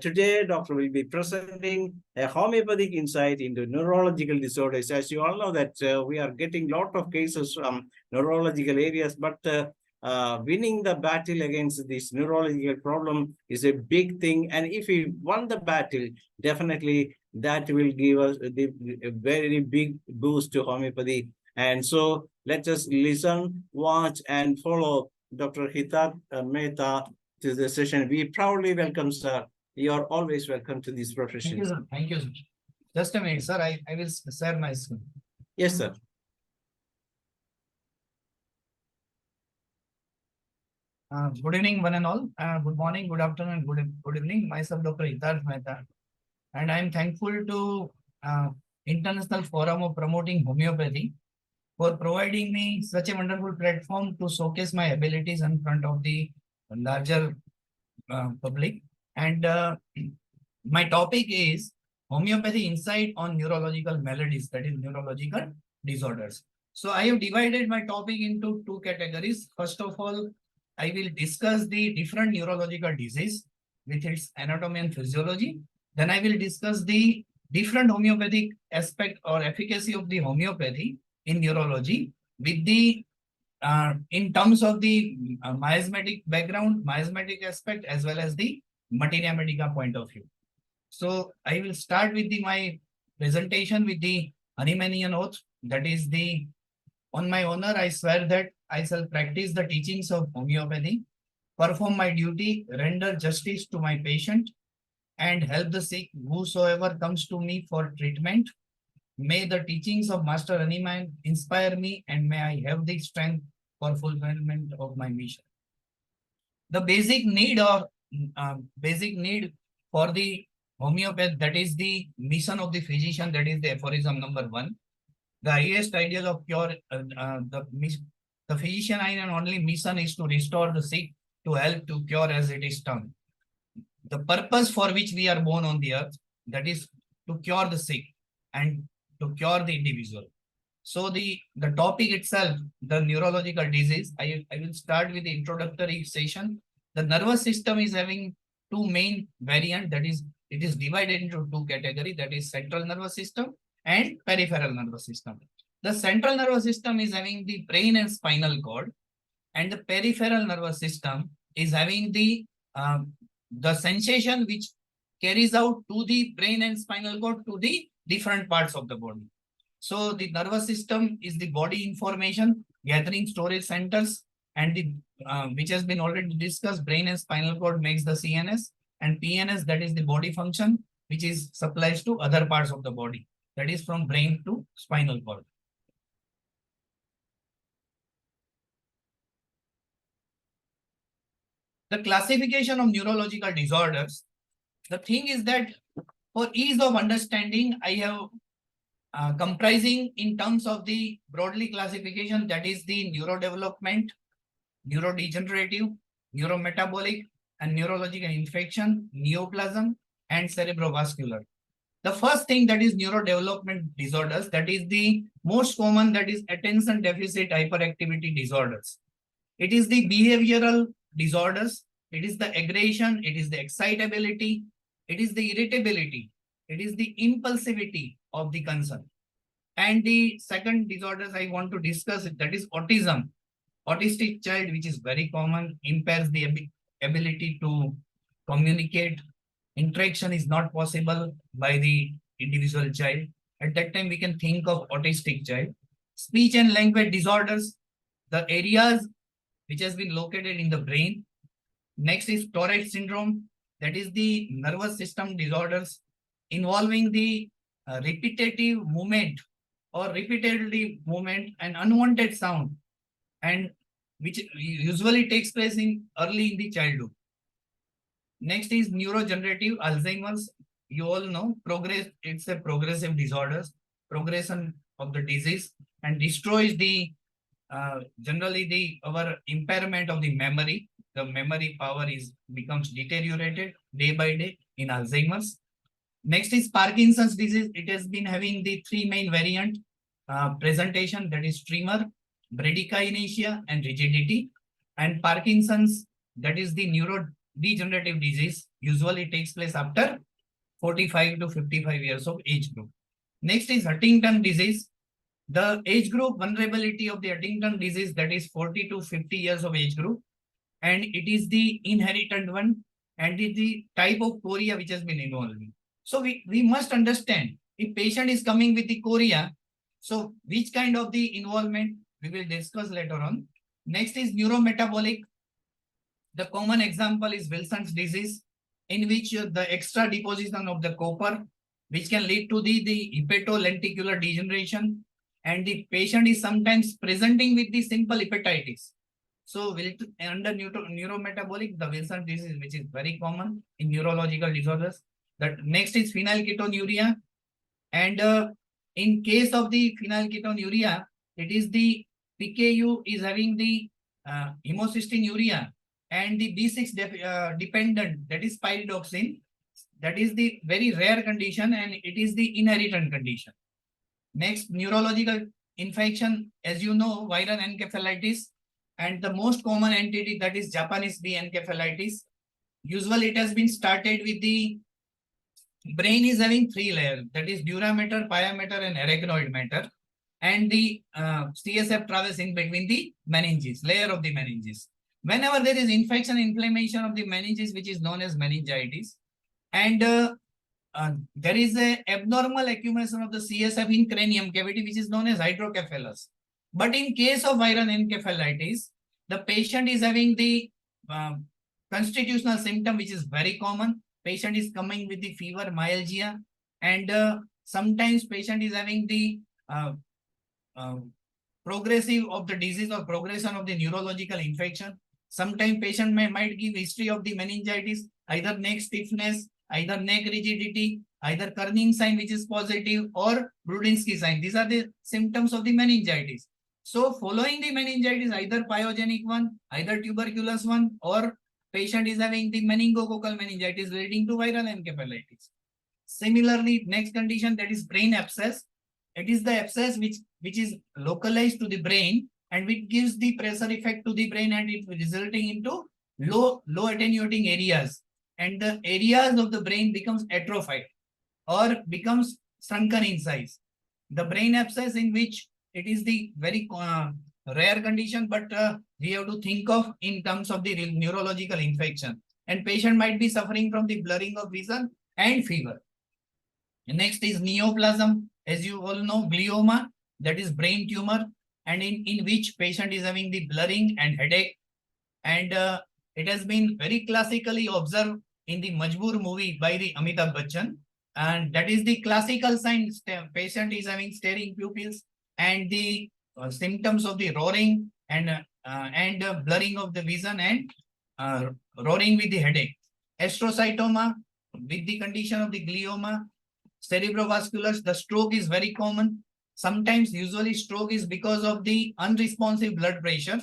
today, Doctor will be presenting a homeopathic insight into neurological disorders. As you all know that we are getting a lot of cases from neurological areas, but winning the battle against this neurological problem is a big thing. And if we won the battle, definitely that will give us a very big boost to homeopathy. And so let us listen, watch, and follow Dr. HITARTH.N.MEHTAMD to the session. We proudly welcome, sir. You are always welcome to this profession.
Thank you, sir. Thank you, sir. Just a minute, sir. I will share my screen.
Yes, sir.
Good evening, one and all. Good morning, good afternoon, good evening. Myself, Dr. HITARTH.N.MEHTAMD, and I am thankful to International Forum of Promoting Homeopathy for providing me such a wonderful platform to showcase my abilities in front of the larger public. And my topic is homeopathy insight on neurological maladies, that is neurological disorders. So I have divided my topic into two categories. First of all, I will discuss the different neurological disease with its anatomy and physiology. Then I will discuss the different homeopathic aspect or efficacy of the homeopathy in neurology with the in terms of the miasmatic background, miasmatic aspect, as well as the materia medica point of view. So I will start with my presentation with the Hahnemannian oath. That is the, on my honor, I swear that I shall practice the teachings of homeopathy, perform my duty, render justice to my patient, and help the sick whosoever comes to me for treatment. May the teachings of Master Hahnemann inspire me, and may I have the strength for fulfillment of my mission. The basic need for the homeopath, that is the mission of the physician, that is the aphorism number 1. The highest ideal of cure, the physician and only mission is to restore the sick, to help to cure, as it is termed. The purpose for which we are born on the earth, that is to cure the sick and to cure the individual. So the topic itself, the neurological disease, I will start with the introductory session. The nervous system is having two main variants, that is, it is divided into two categories, that is central nervous system and peripheral nervous system. The central nervous system is having the brain and spinal cord, and the peripheral nervous system is having the the sensation which carries out to the brain and spinal cord to the different parts of the body. So the nervous system is the body information gathering storage centers, and the which has been already discussed, brain and spinal cord makes the CNS, and PNS, that is the body function, which is supplies to other parts of the body, that is from brain to spinal cord. The classification of neurological disorders. The thing is that for ease of understanding, I have comprising in terms of the broadly classification, that is the neurodevelopment, neurodegenerative, neurometabolic, and neurological infection, neoplasm, and cerebrovascular. The first thing, that is neurodevelopment disorders, that is the most common, that is attention deficit hyperactivity disorders. It is the behavioral disorders, it is the aggression, it is the excitability, it is the irritability, it is the impulsivity of the concern. And the second disorders I want to discuss, that is autism. Autistic child, which is very common, impairs the ability to communicate. Interaction is not possible by the individual child. At that time, we can think of autistic child. Speech and language disorders, the areas which has been located in the brain. Next is Tourette syndrome, that is the nervous system disorders involving the repetitive movement or repeatedly movement and unwanted sound, and which usually takes place in early in the childhood. Next is neurodegenerative Alzheimer's. You all know it's a progressive disorders, progression of the disease, and destroys the generally our impairment of the memory. The memory power becomes deteriorated day by day in Alzheimer's. Next is Parkinson's disease. It has been having the three main variant presentation, that is tremor, bradykinesia, and rigidity. And Parkinson's, that is the neurodegenerative disease, usually takes place after 45 to 55 years of age group. Next is Huntington disease. The age group vulnerability of the Huntington disease, that is 40 to 50 years of age group, and it is the inherited one, and it is the type of chorea which has been involved. So we must understand, if patient is coming with the chorea, so which kind of the involvement we will discuss later on. Next is neurometabolic. The common example is Wilson's disease, in which the extra deposition of the copper, which can lead to the hepatolenticular degeneration, and the patient is sometimes presenting with the simple hepatitis. So under neurometabolic, the Wilson's disease, which is very common in neurological disorders. That next is phenylketonuria, and in case of the phenylketonuria, it is the PKU is having the homocystinuria, and the B6 dependent, that is pyridoxine, that is the very rare condition, and it is the inherited condition. Next, neurological infection, as you know, viral encephalitis, and the most common entity, that is Japanese bee encephalitis. Usually it has been started with the brain is having three layers, that is dura mater, pia mater, and arachnoid matter, and the CSF travels in between the meninges, layer of the meninges. Whenever there is infection, inflammation of the meninges, which is known as meningitis, and there is a abnormal accumulation of the CSF in cranium cavity, which is known as hydrocephalus. But in case of viral encephalitis, the patient is having the constitutional symptom, which is very common. Patient is coming with the fever, myalgia, and sometimes patient is having the progressive of the disease or progression of the neurological infection. Sometimes patient might give history of the meningitis, either neck stiffness, either neck rigidity, either Kerning sign, which is positive, or Brudinsky sign. These are the symptoms of the meningitis. So following the meningitis, either pyogenic one, either tuberculous one, or patient is having the meningococcal meningitis leading to viral encephalitis. Similarly, next condition, that is brain abscess. It is the abscess which is localized to the brain, and which gives the pressure effect to the brain, and it resulting into low attenuating areas, and the areas of the brain becomes atrophied or becomes shrunken in size. The brain abscess, in which it is the very rare condition, but we have to think of in terms of the neurological infection. and patient might be suffering from the blurring of vision and fever. Next is neoplasm, as you all know, glioma, that is brain tumor, and in which patient is having the blurring and headache. And it has been very classically observed in the Majboor movie by the Amitabh Bachchan. And that is the classical sign. Patient is having staring pupils and the symptoms of the roaring and blurring of the vision and roaring with the headache. Astrocytoma with the condition of the glioma. Cerebrovascular, the stroke is very common. Sometimes, usually stroke is because of the unresponsive blood pressure,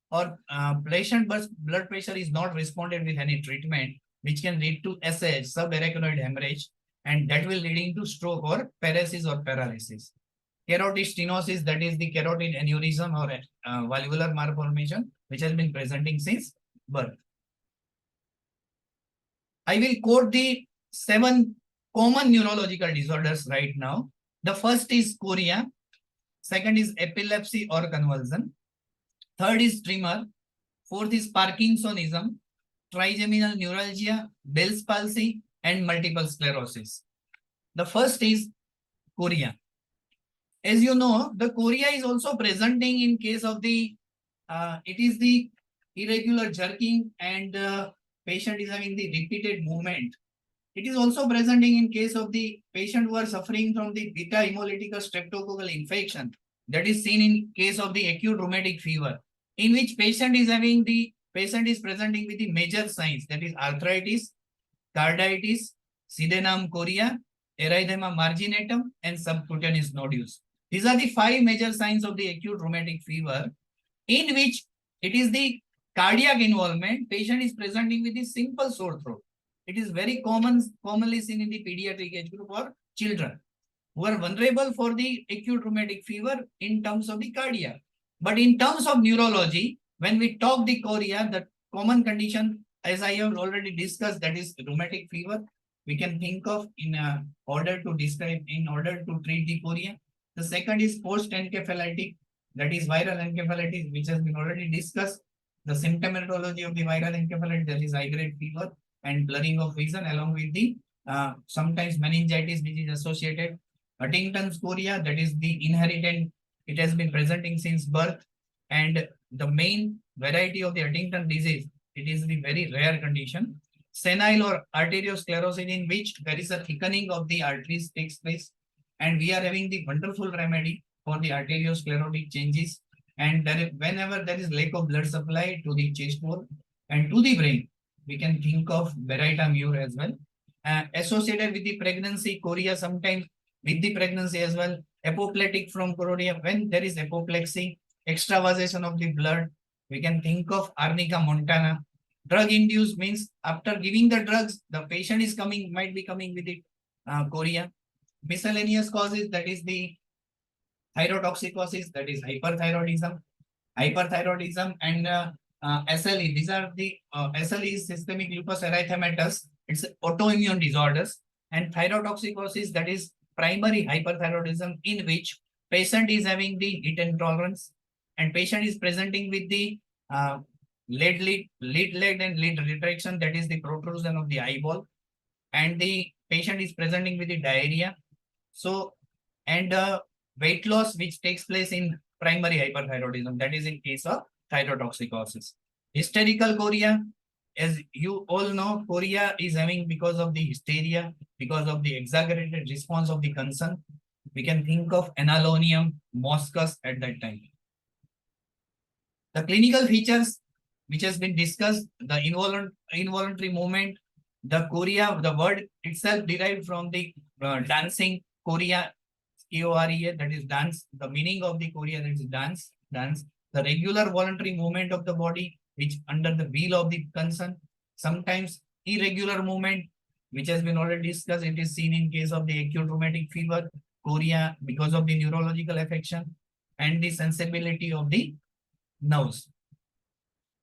or patient blood pressure is not responded with any treatment, which can lead to SAH, subarachnoid hemorrhage, and that will leading to stroke or paresis or paralysis. Carotid stenosis, that is the carotid aneurysm or valvular malformation, which has been presenting since birth. I will quote the 7 common neurological disorders right now. The first is chorea. Second is epilepsy or convulsion. Third is tremor. Fourth is Parkinsonism, trigeminal neuralgia, Bell's palsy, and multiple sclerosis. The first is chorea. As you know, the chorea is also presenting in case of the, it is the irregular jerking, and patient is having the repeated movement. It is also presenting in case of the patient who are suffering from the beta hemolytic streptococcal infection. That is seen in case of the acute rheumatic fever, in which patient is presenting with the major signs, that is arthritis, carditis, Sydenham chorea, erythema marginatum, and subcutaneous nodules. These are the 5 major signs of the acute rheumatic fever, in which it is the cardiac involvement. Patient is presenting with the simple sore throat. It is very commonly seen in the pediatric age group or children who are vulnerable for the acute rheumatic fever in terms of the cardiac. But in terms of neurology, when we talk the chorea, the common condition, as I have already discussed, that is rheumatic fever, we can think of in order to describe, in order to treat the chorea. The second is post-encephalitic, that is viral encephalitis, which has been already discussed. The symptomatology of the viral encephalitis, that is high-grade fever and blurring of vision, along with the sometimes meningitis, which is associated. Huntington's chorea, that is the inherited, it has been presenting since birth, and the main variety of the Huntington disease, it is the very rare condition. Senile or arteriosclerosis, in which there is a thickening of the arteries takes place, and we are having the wonderful remedy for the arteriosclerotic changes. And whenever there is lack of blood supply to the chest wall and to the brain, we can think of Beretta Muir as well. Associated with the pregnancy, chorea sometimes with the pregnancy as well. Apoplectic from chorea, when there is apoplexy, extravasation of the blood, we can think of Arnica montana. Drug induced means after giving the drugs, the patient is might be coming with the chorea. Miscellaneous causes, that is the thyrotoxicosis, that is hyperthyroidism, and SLE. These are the SLE is systemic lupus erythematous. It's autoimmune disorders. And thyrotoxicosis, that is primary hyperthyroidism, in which patient is having the heat intolerance, and patient is presenting with the lid and lid retraction, that is the protrusion of the eyeball, and the patient is presenting with the diarrhea. So, and weight loss, which takes place in primary hyperthyroidism, that is in case of thyrotoxicosis. Hysterical chorea, as you all know, chorea is having because of the hysteria, because of the exaggerated response of the concern. We can think of analonium, moschus at that time. The clinical features which has been discussed, the involuntary movement, the chorea, the word itself derived from the dancing chorea, K-O-R-E-A, that is dance. The meaning of the chorea, that is dance. The regular voluntary movement of the body, which under the wheel of the concern. Sometimes irregular movement, which has been already discussed. It is seen in case of the acute rheumatic fever, chorea, because of the neurological affection, and the sensibility of the nerves.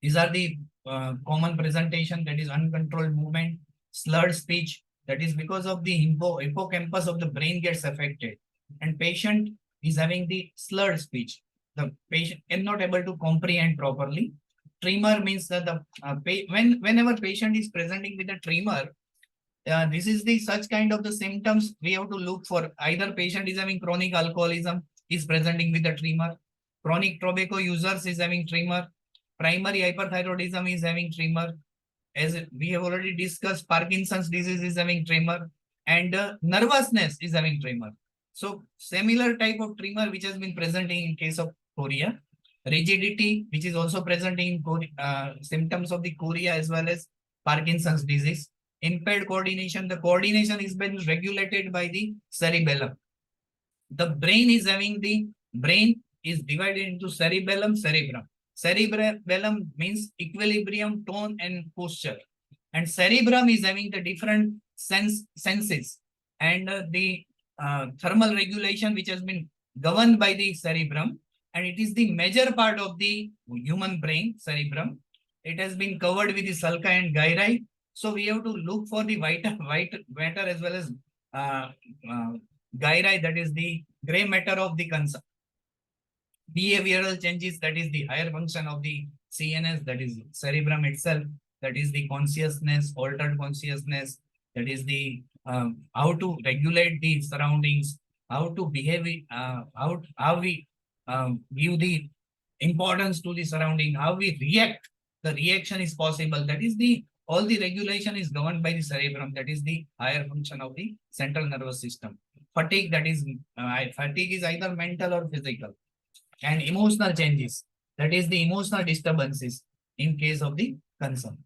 These are the common presentation, that is uncontrolled movement, slurred speech, that is because of the hippocampus of the brain gets affected, and patient is having the slurred speech. The patient is not able to comprehend properly. tremor means that whenever patient is presenting with a tremor, this is the such kind of the symptoms we have to look for. Either patient is having chronic alcoholism, is presenting with a tremor, chronic tobacco users is having tremor, primary hyperthyroidism is having tremor, as we have already discussed, Parkinson's disease is having tremor, and nervousness is having tremor. So similar type of tremor which has been presenting in case of chorea, rigidity which is also presenting in symptoms of the chorea as well as Parkinson's disease, impaired coordination. The coordination is being regulated by the cerebellum. The brain is divided into cerebellum, cerebrum. Cerebellum means equilibrium, tone, and posture. And cerebrum is having the different senses and the thermal regulation which has been governed by the cerebrum. And it is the major part of the human brain, cerebrum. It has been covered with the sulci and gyri. So we have to look for the matter as well as gyri, that is the gray matter of the concern. Behavioral changes, that is the higher function of the CNS, that is cerebrum itself, that is the consciousness, altered consciousness, that is the how to regulate the surroundings, how to behave, how we give the importance to the surrounding, how we react. The reaction is possible. That is the all the regulation is governed by the cerebrum. That is the higher function of the central nervous system. Fatigue, that is fatigue is either mental or physical. And emotional changes, that is the emotional disturbances in case of the concern.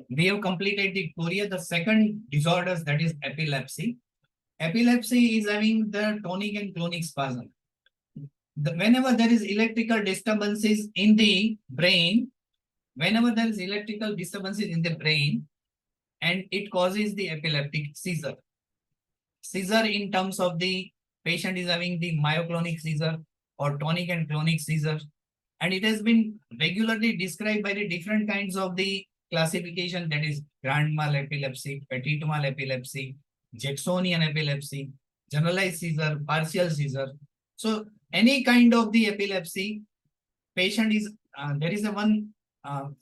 We have completed the chorea. The second disorders, that is epilepsy. Epilepsy is having the tonic and clonic spasm. Whenever there is electrical disturbances in the brain, and it causes the epileptic seizure. Seizure in terms of the patient is having the myoclonic seizure or tonic and clonic seizure. And it has been regularly described by the different kinds of the classification, that is grand mal epilepsy, petit mal epilepsy, Jacksonian epilepsy, generalized seizure, partial seizure. So any kind of the epilepsy, patient is, there is a one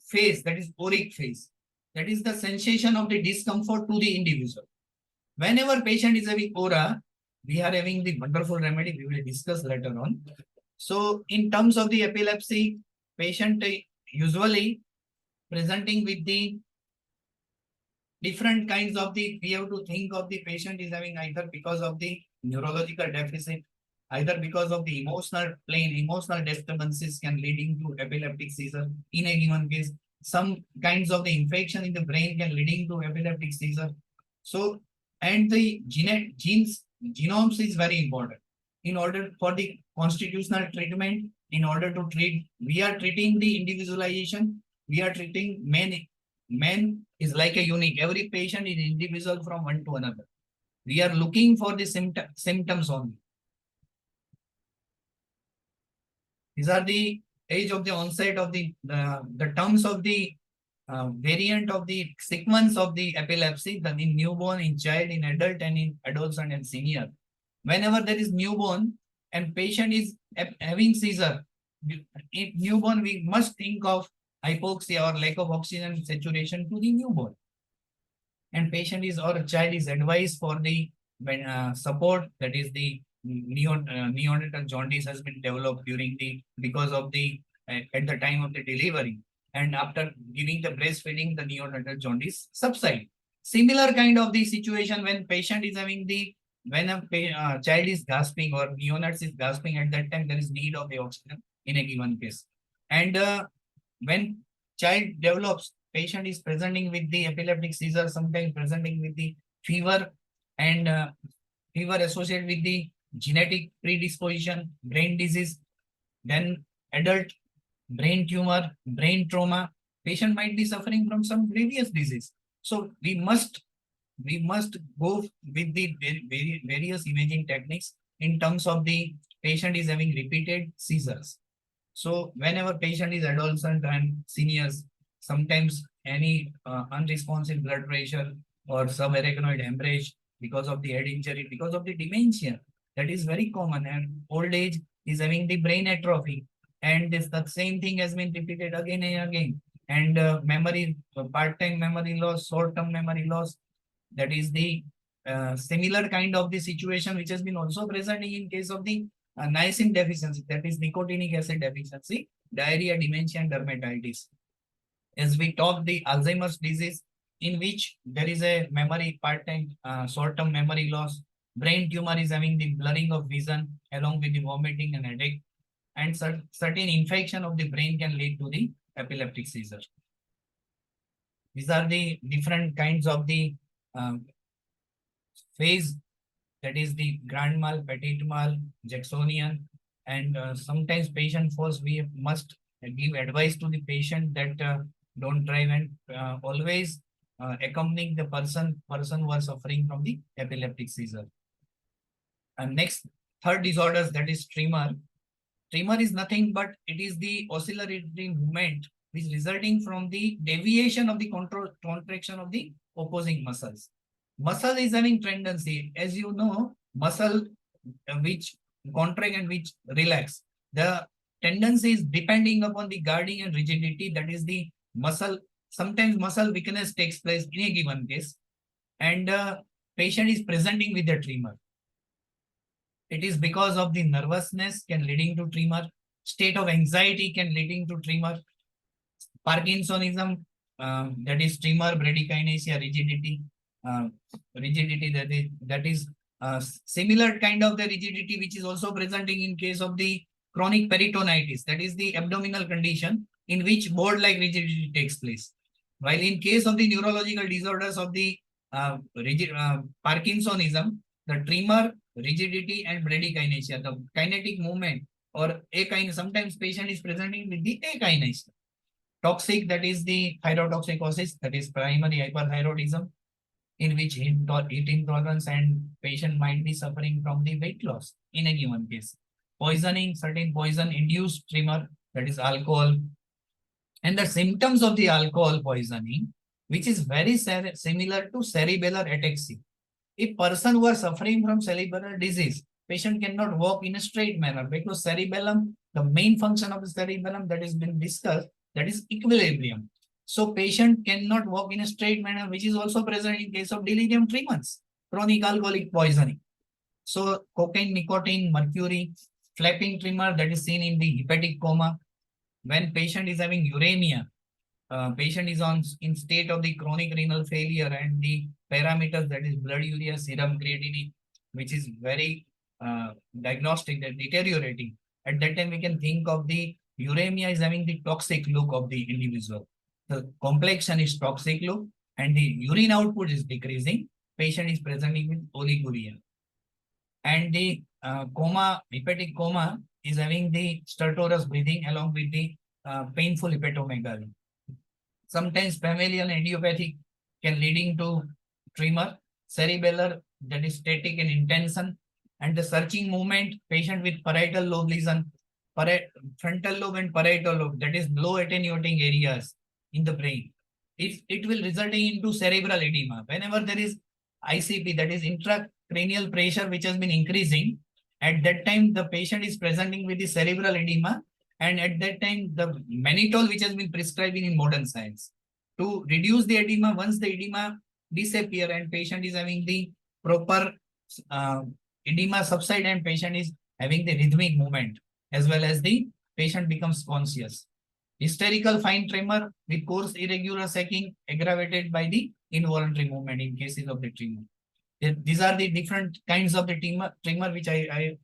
phase, that is auric phase. That is the sensation of the discomfort to the individual. Whenever patient is having aura, we are having the wonderful remedy we will discuss later on. So in terms of the epilepsy, patient usually presenting with the different kinds of the, we have to think of the patient is having either because of the neurological deficit, either because of the emotional disturbances can leading to epileptic seizure. In a given case, some kinds of the infection in the brain can leading to epileptic seizure. So, and the genomes is very important. In order for the constitutional treatment, in order to treat, we are treating the individualization, we are treating men is like a unique. Every patient is individual from one to another. We are looking for the symptoms only. These are the age of the onset of the terms of the variant of the sequence of the epilepsy, then in newborn, in child, in adult, and in adolescent and senior. Whenever there is newborn and patient is having seizure, in newborn we must think of hypoxia or lack of oxygen saturation to the newborn. And patient is or child is advised for the support, that is the neonatal jaundice has been developed during the, because of the at the time of the delivery, and after giving the breastfeeding, the neonatal jaundice subside. Similar kind of the situation when patient is having the, when a child is gasping or neonates is gasping, at that time there is need of the oxygen in a given case. And when child develops, patient is presenting with the epileptic seizure, sometimes presenting with the fever, and fever associated with the genetic predisposition, brain disease, then adult brain tumor, brain trauma. Patient might be suffering from some previous disease. So we must go with the various imaging techniques in terms of the patient is having repeated seizures. So whenever patient is adolescent and seniors, sometimes any unresponsive blood pressure or subarachnoid hemorrhage because of the head injury, because of the dementia, that is very common. And old age is having the brain atrophy. and the same thing has been repeated again and again. And memory, part-time memory loss, short-term memory loss, that is the similar kind of the situation which has been also presenting in case of the niacin deficiency, that is nicotinic acid deficiency, diarrhea, dementia, and dermatitis. As we talk the Alzheimer's disease, in which there is a memory part-time, short-term memory loss, brain tumor is having the blurring of vision along with the vomiting and headache, and certain infection of the brain can lead to the epileptic seizure. These are the different kinds of the phase, that is the grand mal, petit mal, Jacksonian, and sometimes patient first we must give advice to the patient that don't drive, and always accompanying the person who are suffering from the epileptic seizure. And next, third disorders, that is tremor. Tremor is nothing but it is the oscillatory movement which resulting from the deviation of the contraction of the opposing muscles. Muscle is having tendency, as you know, muscle which contract and which relax. The tendency is depending upon the guarding and rigidity, that is the muscle. Sometimes muscle weakness takes place in a given case, and patient is presenting with a tremor. It is because of the nervousness can leading to tremor, state of anxiety can leading to tremor, Parkinsonism, that is tremor, bradykinesia, rigidity, that is similar kind of the rigidity which is also presenting in case of the chronic peritonitis, that is the abdominal condition in which board-like rigidity takes place. While in case of the neurological disorders of the Parkinsonism, the tremor, rigidity, and bradykinesia, the kinetic movement or sometimes patient is presenting with the akinesia. Toxic, that is the thyrotoxicosis, that is primary hyperthyroidism, in which heat intolerance and patient might be suffering from the weight loss in a given case. Poisoning, certain poison induced tremor, that is alcohol. And the symptoms of the alcohol poisoning, which is very similar to cerebellar ataxia. If person who are suffering from cerebellar disease, patient cannot walk in a straight manner because cerebellum, the main function of the cerebellum that has been discussed, that is equilibrium. So patient cannot walk in a straight manner, which is also present in case of delirium tremens, chronic alcoholic poisoning. So cocaine, nicotine, mercury, flapping tremor, that is seen in the hepatic coma. When patient is having uremia, patient is in state of the chronic renal failure, and the parameters, that is blood urea, serum creatinine, which is very diagnostic, that deteriorating. At that time, we can think of the uremia is having the toxic look of the individual. The complexion is toxic look, and the urine output is decreasing. Patient is presenting with oliguria. And the coma, hepatic coma, is having the stertorous breathing along with the painful hepatomegaly. Sometimes familial and idiopathic can leading to tremor, cerebellar, that is static and intention, and the searching movement, patient with parietal lobe lesion, frontal lobe and parietal lobe, that is low attenuating areas in the brain. It will resulting into cerebral edema. Whenever there is ICP, that is intracranial pressure, which has been increasing, at that time the patient is presenting with the cerebral edema, and at that time the mannitol, which has been prescribed in modern science to reduce the edema. Once the edema disappear and patient is having the proper edema subside, and patient is having the rhythmic movement, as well as the patient becomes conscious. Hysterical fine tremor with coarse irregular sacking aggravated by the involuntary movement in cases of the tremor. These are the different kinds of the tremor which I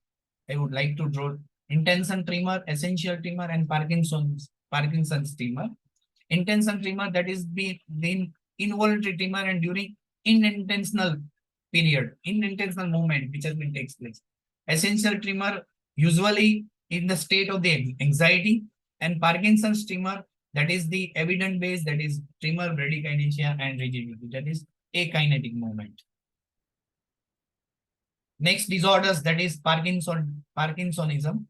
would like to draw. Intention tremor, essential tremor, and Parkinson's tremor. Intention tremor, that is being involuntary tremor and during unintentional period, unintentional movement which has been takes place. Essential tremor usually in the state of the anxiety, and Parkinson's tremor, that is the evidence based, that is tremor, bradykinesia, and rigidity, that is akinetic movement. Next disorders, that is Parkinsonism.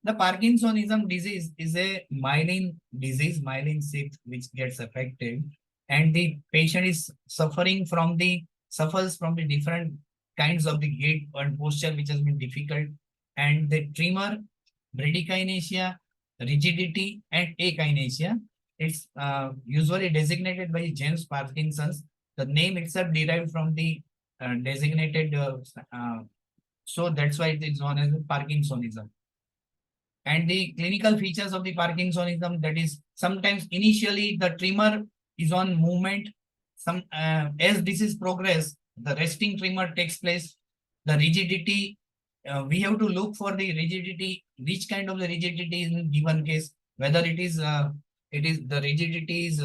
The Parkinsonism disease is a myelin disease, myelin sheath, which gets affected, and the patient is suffers from the different kinds of the gait and posture which has been difficult, and the tremor, bradykinesia, rigidity, and akinesia. It's usually designated by James Parkinson's. The name itself derived from the designated, so that's why it is known as Parkinsonism. And the clinical features of the Parkinsonism, that is sometimes initially the tremor is on movement. As disease progress, the resting tremor takes place. The rigidity, we have to look for the rigidity, which kind of the rigidity is in given case, whether it is the rigidity is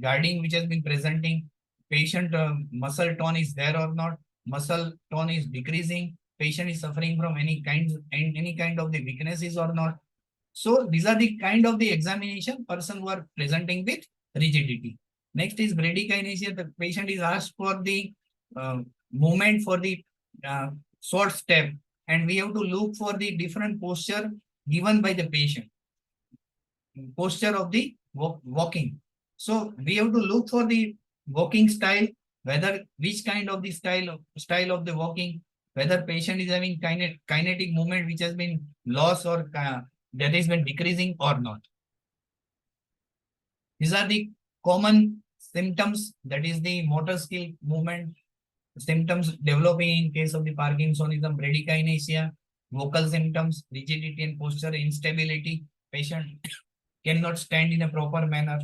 guarding which has been presenting, patient muscle tone is there or not, muscle tone is decreasing, patient is suffering from any kind of the weaknesses or not. So these are the kind of the examination person who are presenting with rigidity. Next is bradykinesia. The patient is asked for the movement for the short step, and we have to look for the different posture given by the patient. Posture of the walking. So we have to look for the walking style, whether which kind of the style of the walking, whether patient is having kinetic movement which has been lost or that has been decreasing or not. These are the common symptoms, that is the motor skill movement symptoms developing in case of the Parkinsonism, bradykinesia, vocal symptoms, rigidity and posture instability, patient cannot stand in a proper manner,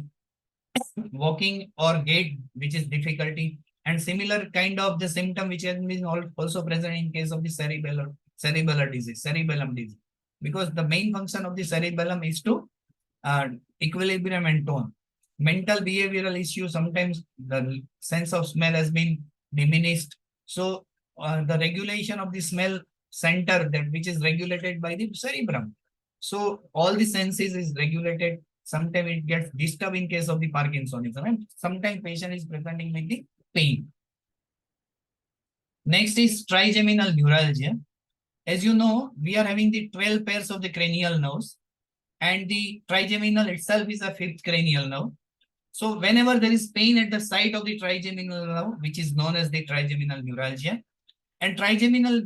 walking or gait which is difficulty, and similar kind of the symptom which has been also present in case of the cerebellum disease, because the main function of the cerebellum is to equilibrium and tone. Mental behavioral issue, sometimes the sense of smell has been diminished, so the regulation of the smell center, that which is regulated by the cerebrum, so all the senses is regulated. Sometimes it gets disturbed in case of the Parkinsonism, and sometimes patient is presenting with the pain. Next is trigeminal neuralgia. As you know, we are having the 12 pairs of the cranial nerves, and the trigeminal itself is a fifth cranial nerve. So whenever there is pain at the site of the trigeminal nerve, which is known as the trigeminal neuralgia, and trigeminal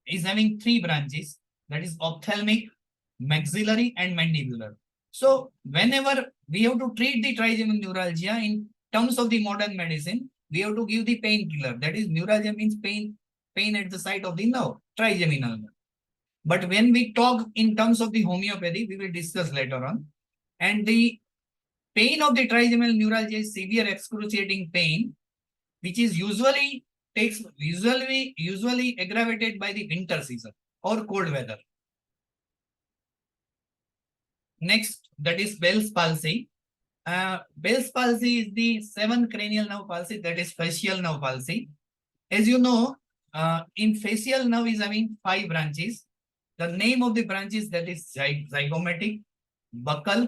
is having three branches, that is ophthalmic, maxillary, and mandibular. So whenever we have to treat the trigeminal neuralgia in terms of the modern medicine, we have to give the painkiller. That is, neuralgia means pain at the site of the nerve, trigeminal nerve. But when we talk in terms of the homeopathy, we will discuss later on. And the pain of the trigeminal neuralgia is severe excruciating pain, which is usually aggravated by the winter season or cold weather. Next, that is Bell's palsy. Bell's palsy is the seventh cranial nerve palsy, that is facial nerve palsy. As you know, in facial nerve is having 5 branches. The name of the branches, that is zygomatic, buccal,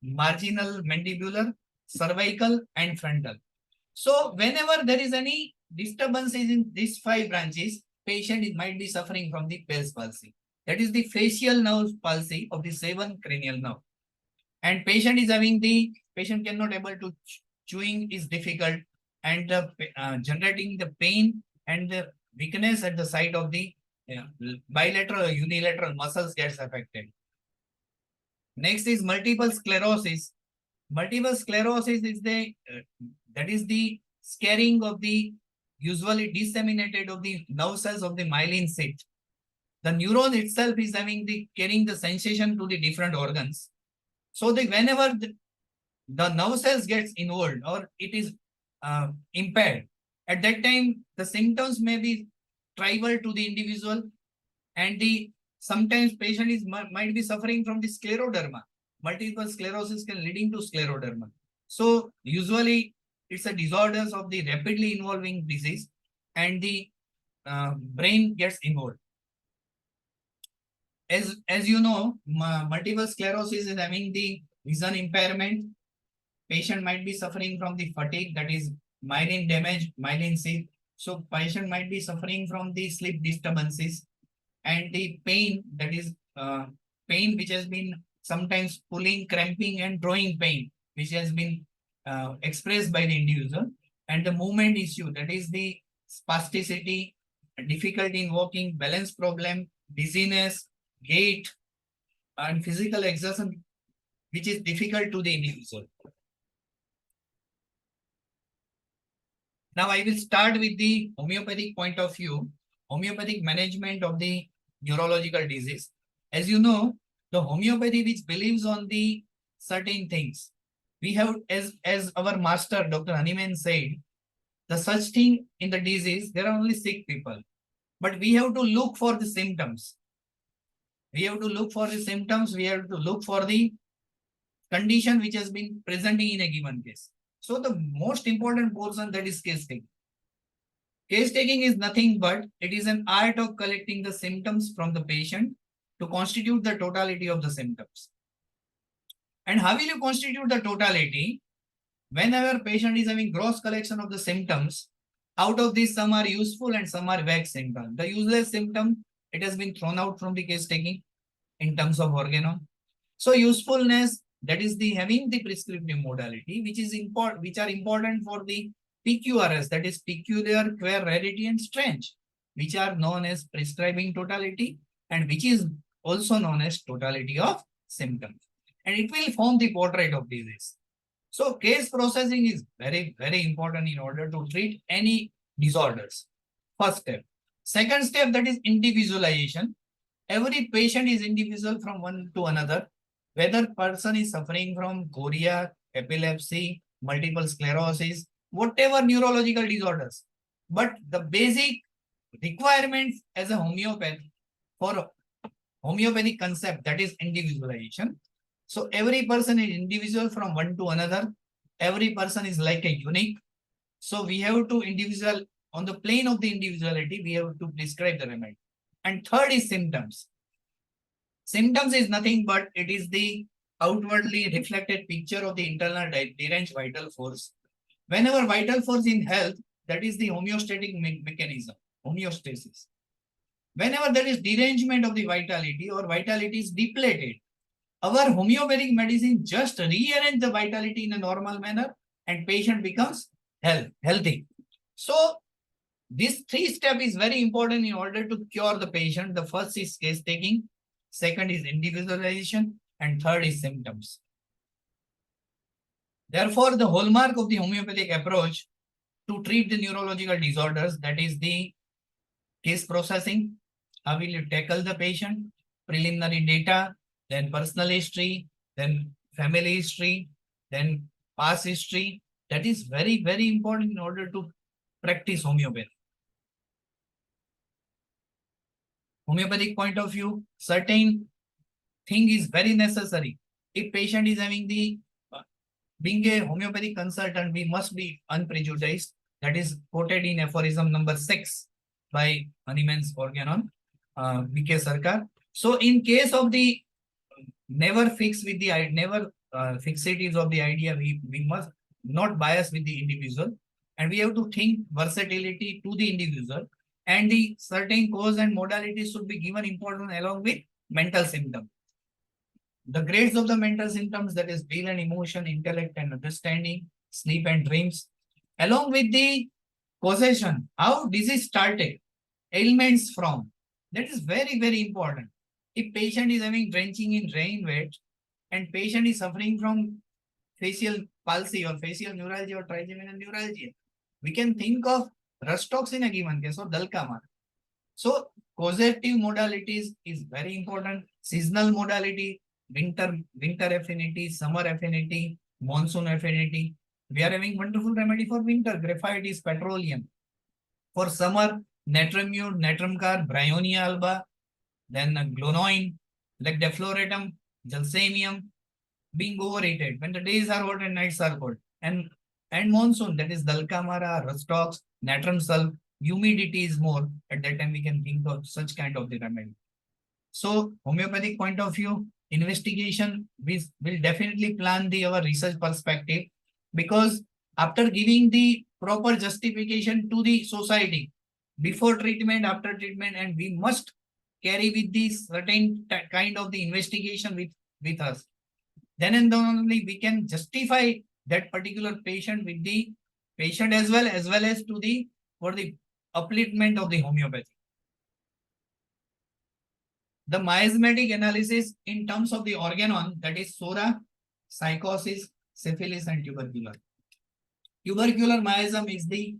marginal mandibular, cervical, and frontal. So whenever there is any disturbances in these 5 branches, patient might be suffering from the Bell's palsy. That is the facial nerve palsy of the 7th cranial nerve. And patient cannot able to chewing is difficult, and generating the pain and the weakness at the site of the bilateral or unilateral muscles gets affected. Next is multiple sclerosis. Multiple sclerosis is that is the scarring of the usually disseminated of the nerve cells of the myelin sheath. The neuron itself is carrying the sensation to the different organs. So whenever the nerve cells gets involved or it is impaired, at that time the symptoms may be tribal to the individual, and sometimes patient might be suffering from the scleroderma. Multiple sclerosis can leading to scleroderma. So usually it's a disorders of the rapidly involving disease, and the brain gets involved. As you know, multiple sclerosis is having the vision impairment. Patient might be suffering from the fatigue, that is myelin damage, myelin sheath. So patient might be suffering from the sleep disturbances, and the pain, that is pain which has been sometimes pulling, cramping, and drawing pain, which has been expressed by the individual, and the movement issue, that is the spasticity, difficulty in walking, balance problem, dizziness, gait, and physical exertion which is difficult to the individual. Now I will start with the homeopathic point of view, homeopathic management of the neurological disease. As you know, the homeopathy which believes on the certain things. We have, as our master Dr. Hahnemann said, the such thing in the disease, there are only sick people. But we have to look for the symptoms. We have to look for the symptoms. We have to look for the condition which has been presenting in a given case. So the most important portion, that is case taking. Case taking is nothing but it is an art of collecting the symptoms from the patient to constitute the totality of the symptoms. And how will you constitute the totality? Whenever patient is having gross collection of the symptoms, out of these some are useful and some are vague symptoms. The useless symptom, it has been thrown out from the case taking in terms of organon. So usefulness, that is the having the prescriptive modality, which is important, which are important for the PQRS, that is peculiar, queer, rarity, and strange, which are known as prescribing totality and which is also known as totality of symptoms. And it will form the portrait of disease. So case processing is very, very important in order to treat any disorders. First step. Second step, that is individualization. Every patient is individual from one to another. Whether person is suffering from chorea, epilepsy, multiple sclerosis, whatever neurological disorders. But the basic requirements as a homeopath for homeopathic concept, that is individualization. So every person is individual from one to another. Every person is like a unique. So we have to individual, on the plane of the individuality, we have to prescribe the remedy. And third is symptoms. Symptoms is nothing but it is the outwardly reflected picture of the internal deranged vital force. Whenever vital force in health, that is the homeostatic mechanism, homeostasis. Whenever there is derangement of the vitality or vitality is depleted, our homeopathic medicine just rearrange the vitality in a normal manner and patient becomes healthy. So this three step is very important in order to cure the patient. The first is case taking, second is individualization, and third is symptoms. Therefore, the hallmark of the homeopathic approach to treat the neurological disorders, that is the case processing. How will you tackle the patient? Preliminary data, then personal history, then family history, then past history. That is very, very important in order to practice homeopathy. Homeopathic point of view, certain thing is very necessary. If patient is having the, being a homeopathic consultant, we must be unprejudiced. That is quoted in aphorism number 6 by Hahnemann's organon, B.K. Sarkar. So in case of the never fix with the never fixities of the idea, we must not bias with the individual, and we have to think versatility to the individual, and the certain cause and modalities should be given importance along with mental symptoms. The grades of the mental symptoms, that is will and emotion, intellect and understanding, sleep and dreams, along with the causation, how disease started, ailments from, that is very, very important. If patient is having drenching in rain wet and patient is suffering from facial palsy or facial neuralgia or trigeminal neuralgia, we can think of Rustox in a given case or Dalkamar. So causative modalities is very important. Seasonal modality, winter affinity, summer affinity, monsoon affinity. We are having wonderful remedy for winter. Graphite is petroleum. For summer, natramute, natramcar, bryonia alba, then glonoine, like defloratum, jalsamium, being overrated when the days are hot and nights are cold. And monsoon, that is Dalkamara, Rustox, natrum sulf, humidity is more. At that time, we can think of such kind of the remedy. So, homeopathic point of view, investigation, we will definitely plan our research perspective, because after giving the proper justification to the society, before treatment, after treatment, and we must carry with this certain kind of the investigation with us. Then and then only we can justify that particular patient with the patient as well as to the for the upliftment of the homeopathy. The miasmatic analysis in terms of the organon, that is sora, psychosis, syphilis, and tubercular. Tubercular miasm is the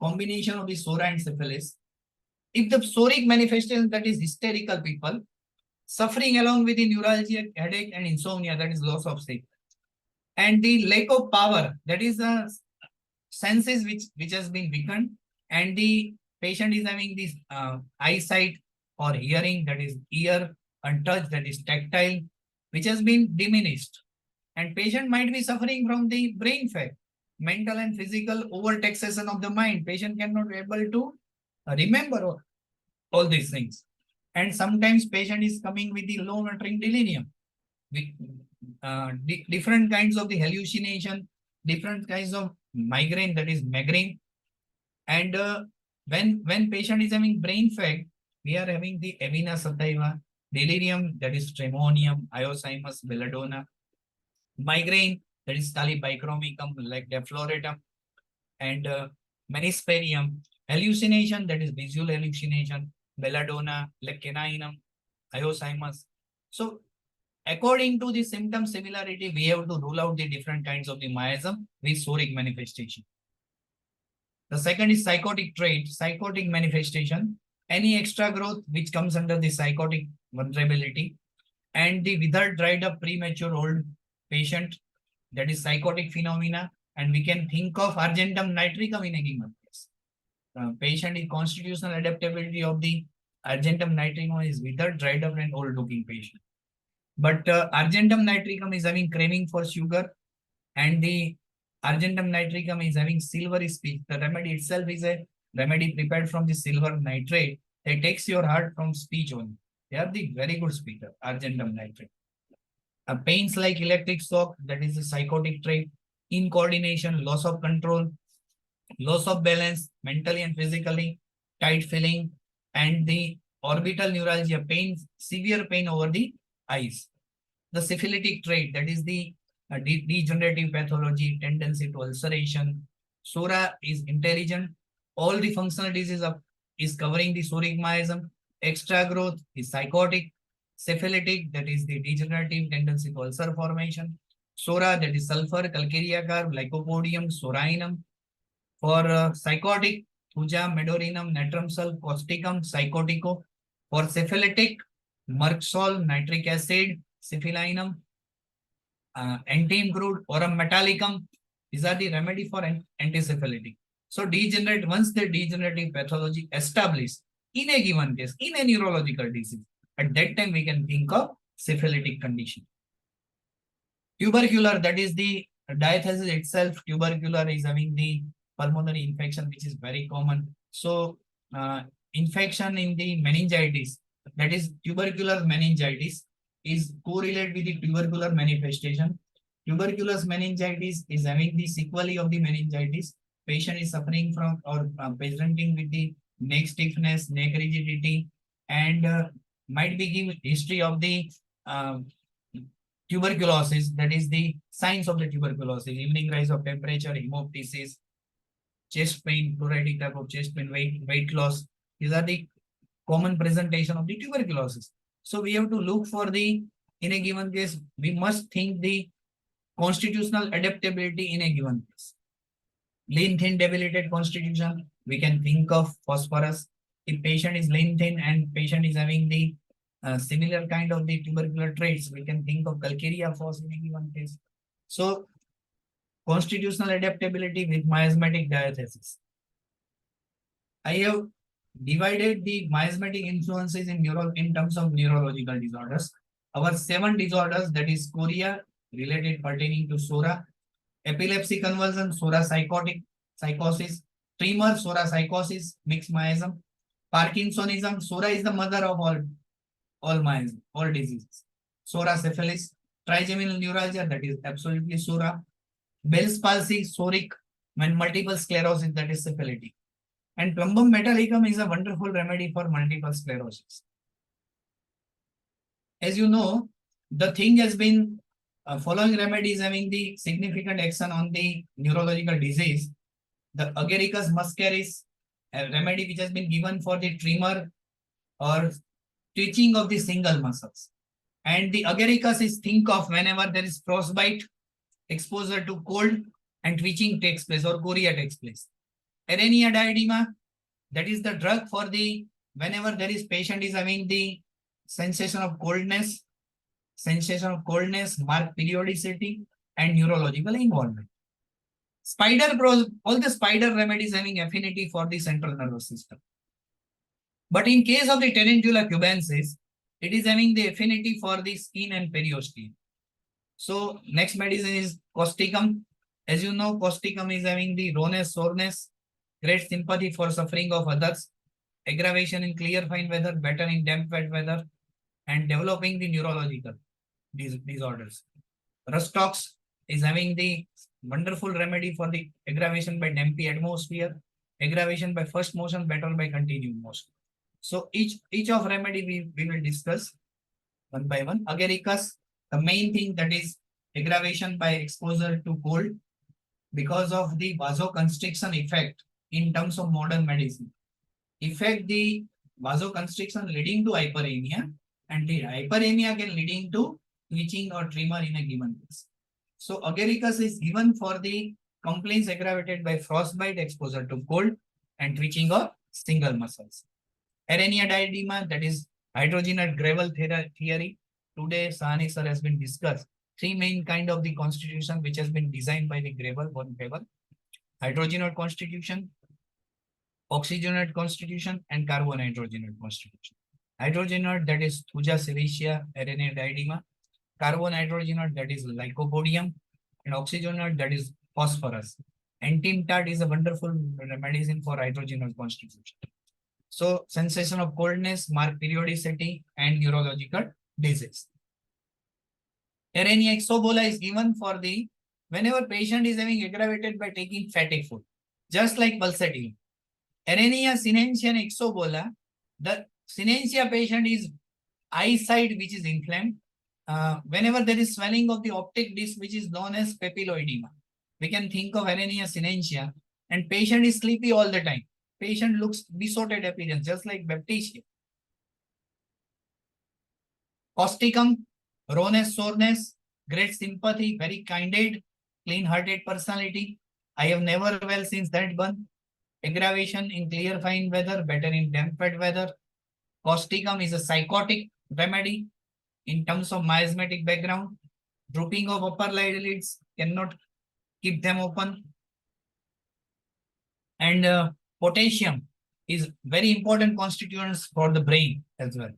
combination of the sora and syphilis. If the soric manifestation, that is hysterical people, suffering along with the neuralgia, headache, and insomnia, that is loss of sleep. And the lack of power, that is the senses which has been weakened, and the patient is having this eyesight or hearing, that is ear, and touch, that is tactile, which has been diminished. And patient might be suffering from the brain fag, mental and physical overtaxation of the mind. Patient cannot be able to remember all these things. And sometimes patient is coming with the low nurturing delirium. Different kinds of the hallucination, different kinds of migraine, that is migraine. And when patient is having brain fag, we are having the avena sativa, delirium, that is tremonium, ioscimus, belladonna, migraine, that is talibicromicum, like defloratum, and menisperium, hallucination, that is visual hallucination, belladonna, lecaninum, ioscimus. So according to the symptom similarity, we have to rule out the different kinds of the miasm with soric manifestation. The second is psychotic trait, psychotic manifestation, any extra growth which comes under the psychotic vulnerability, and the withered, dried up, premature old patient, that is psychotic phenomena. And we can think of argentum nitricum in a given case. Patient is constitutional adaptability of the argentum nitricum is withered, dried up, and old looking patient. But argentum nitricum is having craving for sugar, and the argentum nitricum is having silvery speech. The remedy itself is a remedy prepared from the silver nitrate that takes your heart from speech only. They are the very good speaker, argentum nitrate. Pains like electric shock, that is a psychotic trait, incoordination, loss of control, loss of balance, mentally and physically, tight feeling, and the orbital neuralgia, pain, severe pain over the eyes. The syphilitic trait, that is the degenerative pathology, tendency to ulceration. Sora is intelligent. All the functional disease is covering the soric miasm. Extra growth is psychotic. Syphilitic, that is the degenerative tendency to ulcer formation. Sora, that is sulfur, calcarea carb, lycopodium, sorainum. For psychotic, thuja, medorinum, natrumsul, causticum, psychotico. For syphilitic, merxol, nitric acid, syphilinum, antium crude, aurum metallicum. These are the remedy for antisyphilitic. So degenerate, once the degenerative pathology established in a given case, in a neurological disease, at that time we can think of syphilitic condition. Tubercular, that is the diathesis itself. Tubercular is having the pulmonary infection, which is very common. So infection in the meningitis, that is tubercular meningitis, is correlated with the tubercular manifestation. Tuberculous meningitis is having the sequelae of the meningitis. Patient is suffering from or presenting with the neck stiffness, neck rigidity, and might be given history of the tuberculosis, that is the signs of the tuberculosis, evening rise of temperature, hemoptysis, chest pain, pleuritic type of chest pain, weight loss. These are the common presentation of the tuberculosis. So we have to look for the, in a given case, we must think the constitutional adaptability in a given case. Lean, thin, debilitated constitution, we can think of phosphorus. If patient is lean, thin, and patient is having the similar kind of the tubercular traits, we can think of calcarea phos in a given case. So constitutional adaptability with miasmatic diathesis. I have divided the miasmatic influences in terms of neurological disorders. Our 7 disorders, that is chorea, related pertaining to sora, epilepsy convulsion, sora psychotic, psychosis, tremor, sora psychosis, mixed miasm, Parkinsonism, sora is the mother of all miasm, all diseases. Sora syphilis, trigeminal neuralgia, that is absolutely sora, Bell's palsy, soric, when multiple sclerosis, that is syphilitic. And plumbum metallicum is a wonderful remedy for multiple sclerosis. As you know, the thing has been following remedies having the significant action on the neurological disease. The Agaricus muscaris, a remedy which has been given for the tremor or twitching of the single muscles. And the agaricus is think of whenever there is frostbite, exposure to cold, and twitching takes place or chorea takes place. Arrhenia diadema, that is the drug for the whenever there is patient is having the sensation of coldness, marked periodicity, and neurological involvement. All the spider remedies having affinity for the central nervous system. But in case of the Tarantula cubensis, it is having the affinity for the skin and periosteum. So next medicine is causticum. As you know, causticum is having the rawness, soreness, great sympathy for suffering of others, aggravation in clear fine weather, better in damp wet weather, and developing the neurological disorders. Rustox is having the wonderful remedy for the aggravation by dampy atmosphere, aggravation by first motion, better by continued motion. So each of remedy we will discuss one by one. Agaricus, the main thing that is aggravation by exposure to cold because of the vasoconstriction effect in terms of modern medicine. Effect the vasoconstriction leading to hyperemia, and the hyperemia can leading to twitching or tremor in a given case. So agaricus is given for the complaints aggravated by frostbite, exposure to cold, and twitching of single muscles. Arrhenia diadema, that is hydrogenate gravel theory. Today, Sahani sir has been discussed. Three main kind of the constitution which has been designed by the gravel. Hydrogenate constitution, oxygenate constitution, and carbonhydrogenate constitution. Hydrogenate, that is Thuja sericea, Arrhenia diadema. Carbonhydrogenate, that is Lycopodium, and oxygenate, that is phosphorus. Entimtat is a wonderful medicine for hydrogenate constitution. So sensation of coldness, marked periodicity, and neurological disease. Arrhenia exobola is given for the whenever patient is having aggravated by taking fatty food, just like pulsatilum. Arrhenia sinensia and exobola, the sinensia patient is eyesight which is inflamed. Whenever there is swelling of the optic disc which is known as papilloedema, we can think of arrhenia sinensia, and patient is sleepy all the time. Patient looks besotted appearance, just like baptisia. Causticum, rawness, soreness, great sympathy, very kinded, clean-hearted personality. I have never well since that one. Aggravation in clear fine weather, better in damp wet weather. Causticum is a psychotic remedy in terms of miasmatic background. Drooping of upper eyelids, cannot keep them open. And potassium is very important constituents for the brain as well.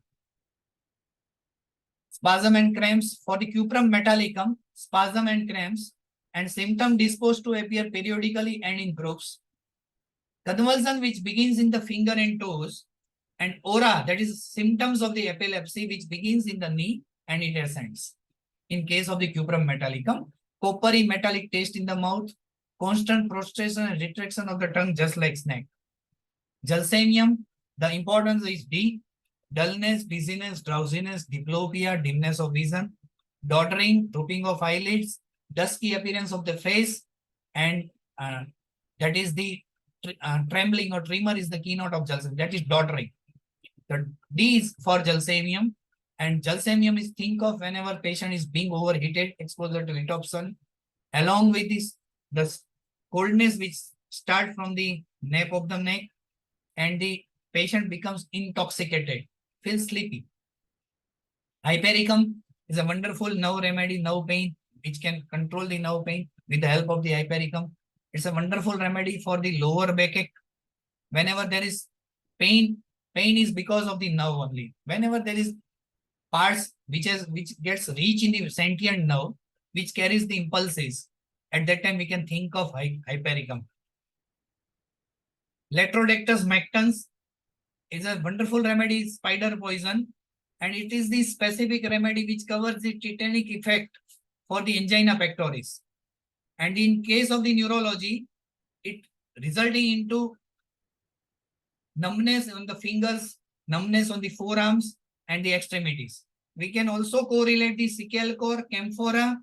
Spasm and cramps for the cuprum metallicum, spasm and cramps, and symptom disposed to appear periodically and in groups. Convulsion which begins in the finger and toes, and aura, that is symptoms of the epilepsy which begins in the knee and it ascends. In case of the cuprum metallicum, coppery metallic taste in the mouth, constant prostration and retraction of the tongue just like snake. Gelsemium, the importance is D, dullness, dizziness, drowsiness, diplopia, dimness of vision, doddering, drooping of eyelids, dusky appearance of the face, and that is the trembling or tremor is the keynote of gelsemium, that is doddering. The D is for gelsemium, and gelsemium is think of whenever patient is being overheated, exposure to heat of sun, along with this, the coldness which start from the nape of the neck, and the patient becomes intoxicated, feels sleepy. Hypericum is a wonderful nerve remedy, nerve pain, which can control the nerve pain with the help of the hypericum. It's a wonderful remedy for the lower backache. Whenever there is pain is because of the nerve only. Whenever there is parts which gets reach in the sentient nerve, which carries the impulses, at that time we can think of hypericum. Latrodectus mactans is a wonderful remedy, spider poison, and it is the specific remedy which covers the tetanic effect for the angina pectoris. And in case of the neurology, it resulting into numbness on the fingers, numbness on the forearms and the extremities. We can also correlate the Cicalcor, Camphora,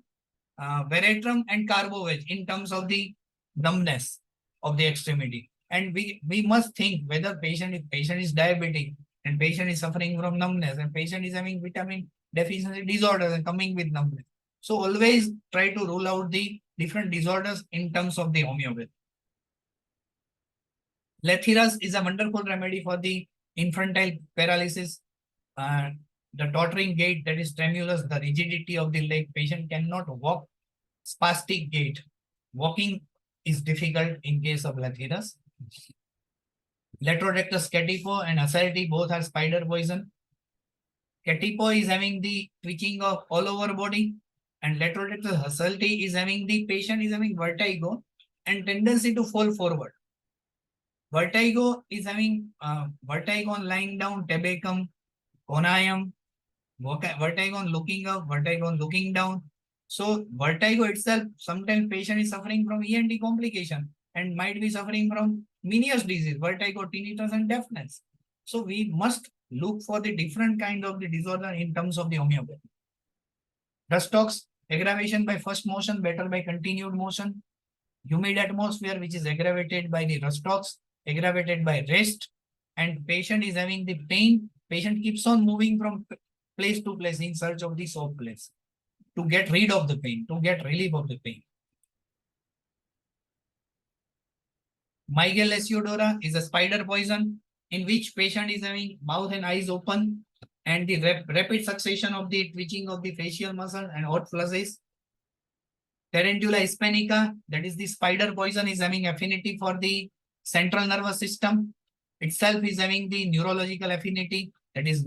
Veratrum and Carbovage in terms of the numbness of the extremity. And we must think whether patient is diabetic, and patient is suffering from numbness, and patient is having vitamin deficiency disorders and coming with numbness. So always try to rule out the different disorders in terms of the homeopathy. Lethrus is a wonderful remedy for the infantile paralysis, the tottering gait, that is tremulous, the rigidity of the leg. Patient cannot walk, spastic gait. Walking is difficult in case of Lethrus. Leptodectus catipo and ascites both are spider poison. Catipo is having the twitching of all over body, and Leptodectus ascites is having the patient is having vertigo and tendency to fall forward. Vertigo is having vertigo on lying down, tabecum, conaium, vertigo on looking up, vertigo on looking down. So vertigo itself, sometimes patient is suffering from ENT complication and might be suffering from Meniere's disease, vertigo, tinnitus, and deafness. So we must look for the different kind of the disorder in terms of the homeopathy. Rustox, aggravation by first motion, better by continued motion. Humid atmosphere, which is aggravated by the rustox, aggravated by rest, and patient is having the pain. Patient keeps on moving from place to place in search of the soft place to get rid of the pain, to get relief of the pain. Mygale Lesiodora is a spider poison in which patient is having mouth and eyes open and the rapid succession of the twitching of the facial muscle and hot flushes. Tarantula hispanica, that is the spider poison, is having affinity for the central nervous system. Itself is having the neurological affinity, that is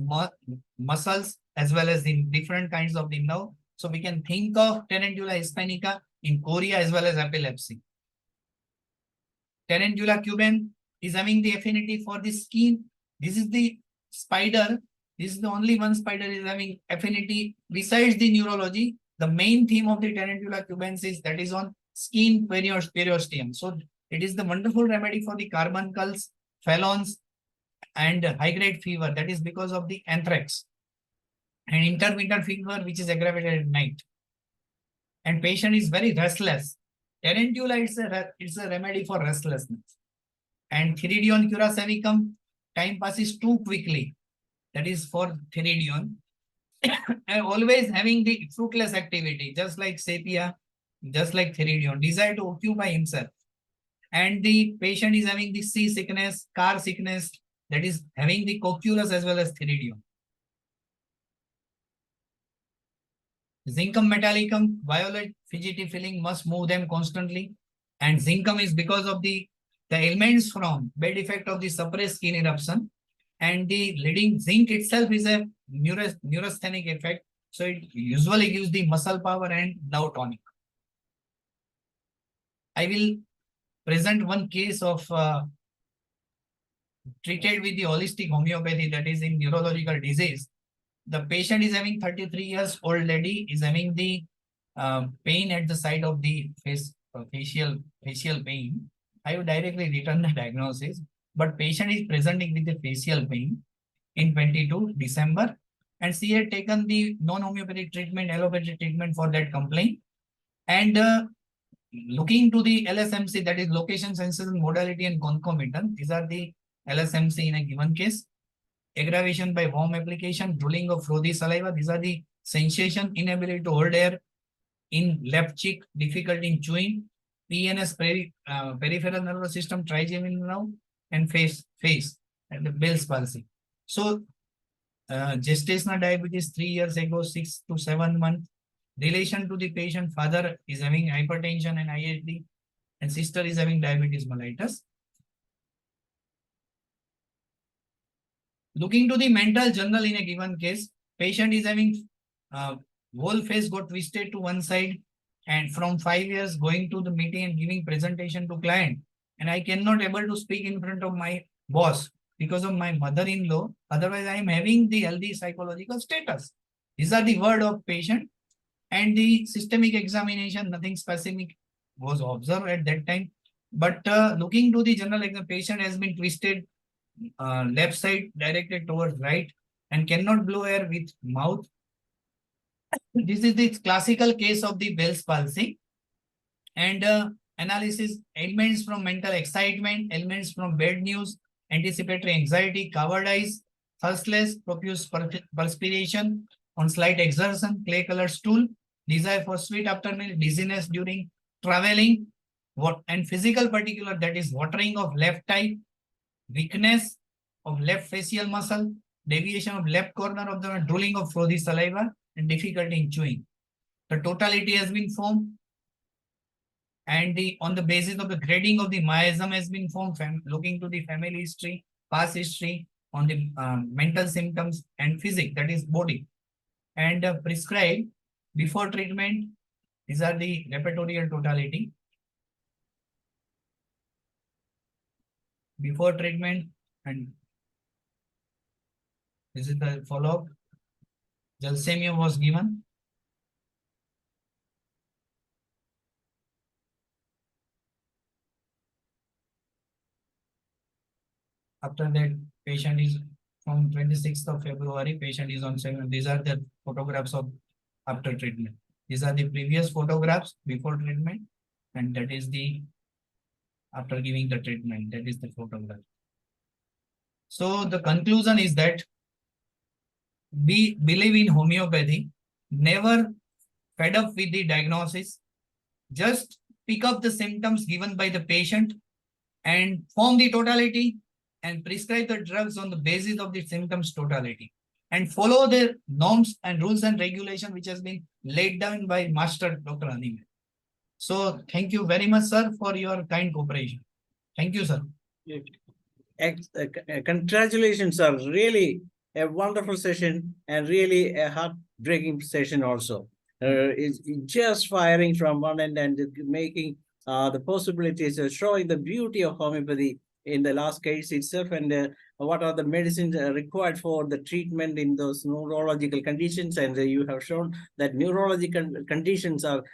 muscles as well as in different kinds of the nerve. So we can think of Tarantula hispanica in chorea as well as epilepsy. Tarantula cuban is having the affinity for the skin. This is the spider. This is the only one spider is having affinity besides the neurology. The main theme of the Tarantula cubans is that is on skin periosteum. So it is the wonderful remedy for the carbuncles, phalons, and high-grade fever. That is because of the anthrax and intermittent fever, which is aggravated at night. And patient is very restless. Tarantula, it's a remedy for restlessness. And Theridion curasavicum, time passes too quickly. That is for Theridion. And always having the fruitless activity, just like sepia, just like Theridion, desire to occupy himself. And the patient is having the seasickness, car sickness, that is having the cocculus as well as Theridion. Zincum metallicum, violet, fidgety feeling must move them constantly. And zincum is because of the ailments from bad effect of the suppressed skin eruption. And the leading zinc itself is a neurasthenic effect. So it usually gives the muscle power and nerve tonic. I will present one case of treated with the holistic homeopathy, that is in neurological disease. The patient is having 33 years old lady, is having the pain at the side of the face, facial pain. I have directly written the diagnosis, but patient is presenting with the facial pain in 22 December, and she had taken the non-homeopathic treatment, allopathic treatment for that complaint. And looking to the LSMC, that is location, sensation, modality, and concomitant, these are the LSMC in a given case. Aggravation by warm application, drooling of frothy saliva. These are the sensation, inability to hold air in left cheek, difficulty in chewing, PNS, peripheral nervous system, trigeminal nerve, and face, and the Bell's palsy. So, gestational diabetes 3 years ago, 6 to 7 months. Relation to the patient, father is having hypertension and IHD, and sister is having diabetes mellitus. Looking to the mental journal in a given case, patient is having whole face got twisted to one side, and from 5 years going to the meeting and giving presentation to client, and I cannot able to speak in front of my boss because of my mother-in-law. Otherwise, I am having the healthy psychological status. These are the word of patient, and the systemic examination, nothing specific was observed at that time. But looking to the general exam, patient has been twisted left side directed towards right and cannot blow air with mouth. This is the classical case of the Bell's palsy. And analysis, ailments from mental excitement, ailments from bad news, anticipatory anxiety, cowardice, thirstless, profuse perspiration on slight exertion, clay-colored stool, desire for sweet after meal, dizziness during traveling, and physical particular, that is watering of left eye, weakness of left facial muscle, deviation of left corner of the drooling of frothy saliva, and difficulty in chewing. The totality has been formed, and on the basis of the grading of the miasm has been formed, looking to the family history, past history, on the mental symptoms and physic, that is body, and prescribed before treatment. These are the repertorial totality. Before treatment, and this is the follow-up. Jalsemia was given. After that, patient is from 26th of February, patient is on 7. These are the photographs of after treatment. These are the previous photographs before treatment, and that is the after giving the treatment. That is the photograph. So the conclusion is that we believe in homeopathy, never fed up with the diagnosis, just pick up the symptoms given by the patient and form the totality and prescribe the drugs on the basis of the symptoms totality, and follow the norms and rules and regulation which has been laid down by Master Dr. HITARTH. So thank you very much, sir, for your kind cooperation. Thank you, sir.
Congratulations, sir. Really a wonderful session and really a heartbreaking session also. It's just firing from one end and making the possibilities of showing the beauty of homeopathy in the last case itself, and what are the medicines required for the treatment in those neurological conditions. And you have shown that neurological conditions are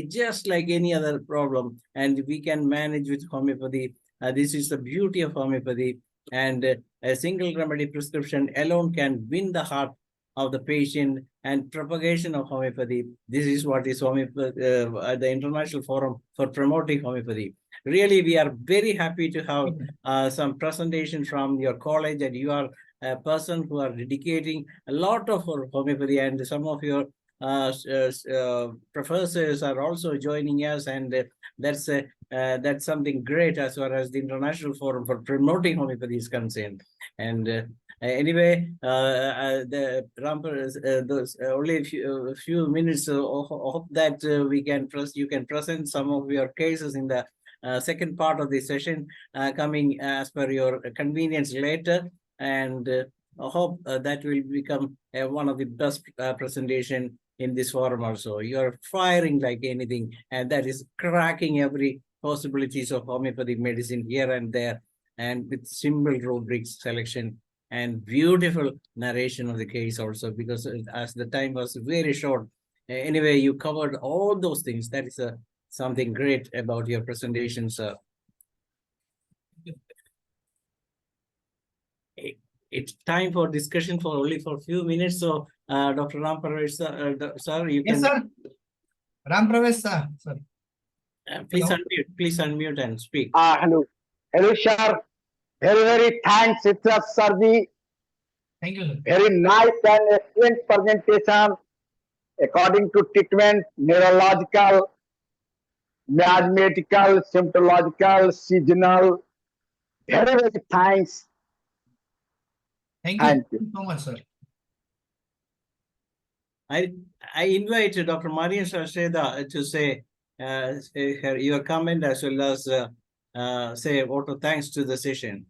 just like any other problem, and we can manage with homeopathy. This is the beauty of homeopathy, and a single remedy prescription alone can win the heart of the patient and propagation of homeopathy. This is what is homeopathy, the International Forum for Promoting Homeopathy. Really, we are very happy to have some presentation from your college, and you are a person who are dedicating a lot of homeopathy, and some of your professors are also joining us, and that's something great as far as the International Forum for Promoting Homeopathy is concerned. And anyway, the those only a few minutes. Hope that you can present some of your cases in the second part of the session, coming as per your convenience later, and I hope that will become one of the best presentation in this forum also. You're firing like anything, and that is cracking every possibilities of homeopathic medicine here and there, and with simple rubrics selection and beautiful narration of the case also, because as the time was very short. Anyway, you covered all those things. That is something great about your presentation, sir. It's time for discussion for only for a few minutes. So, Dr. Ram Pravesh, sir, you can.
Yes, sir. Ram Pravesh, sir.
Please unmute. Please unmute and speak.
Hello. Hello, sir. Very, very thanks, Ifph sir.
Thank you, sir.
Very nice and excellent presentation according to treatment, neurological, mathematical, symptomological, seasonal. Very, very thanks.
Thank you so much, sir.
I invite Dr. Mariam Sacheda to say your comment as well as say a vote of thanks to the session.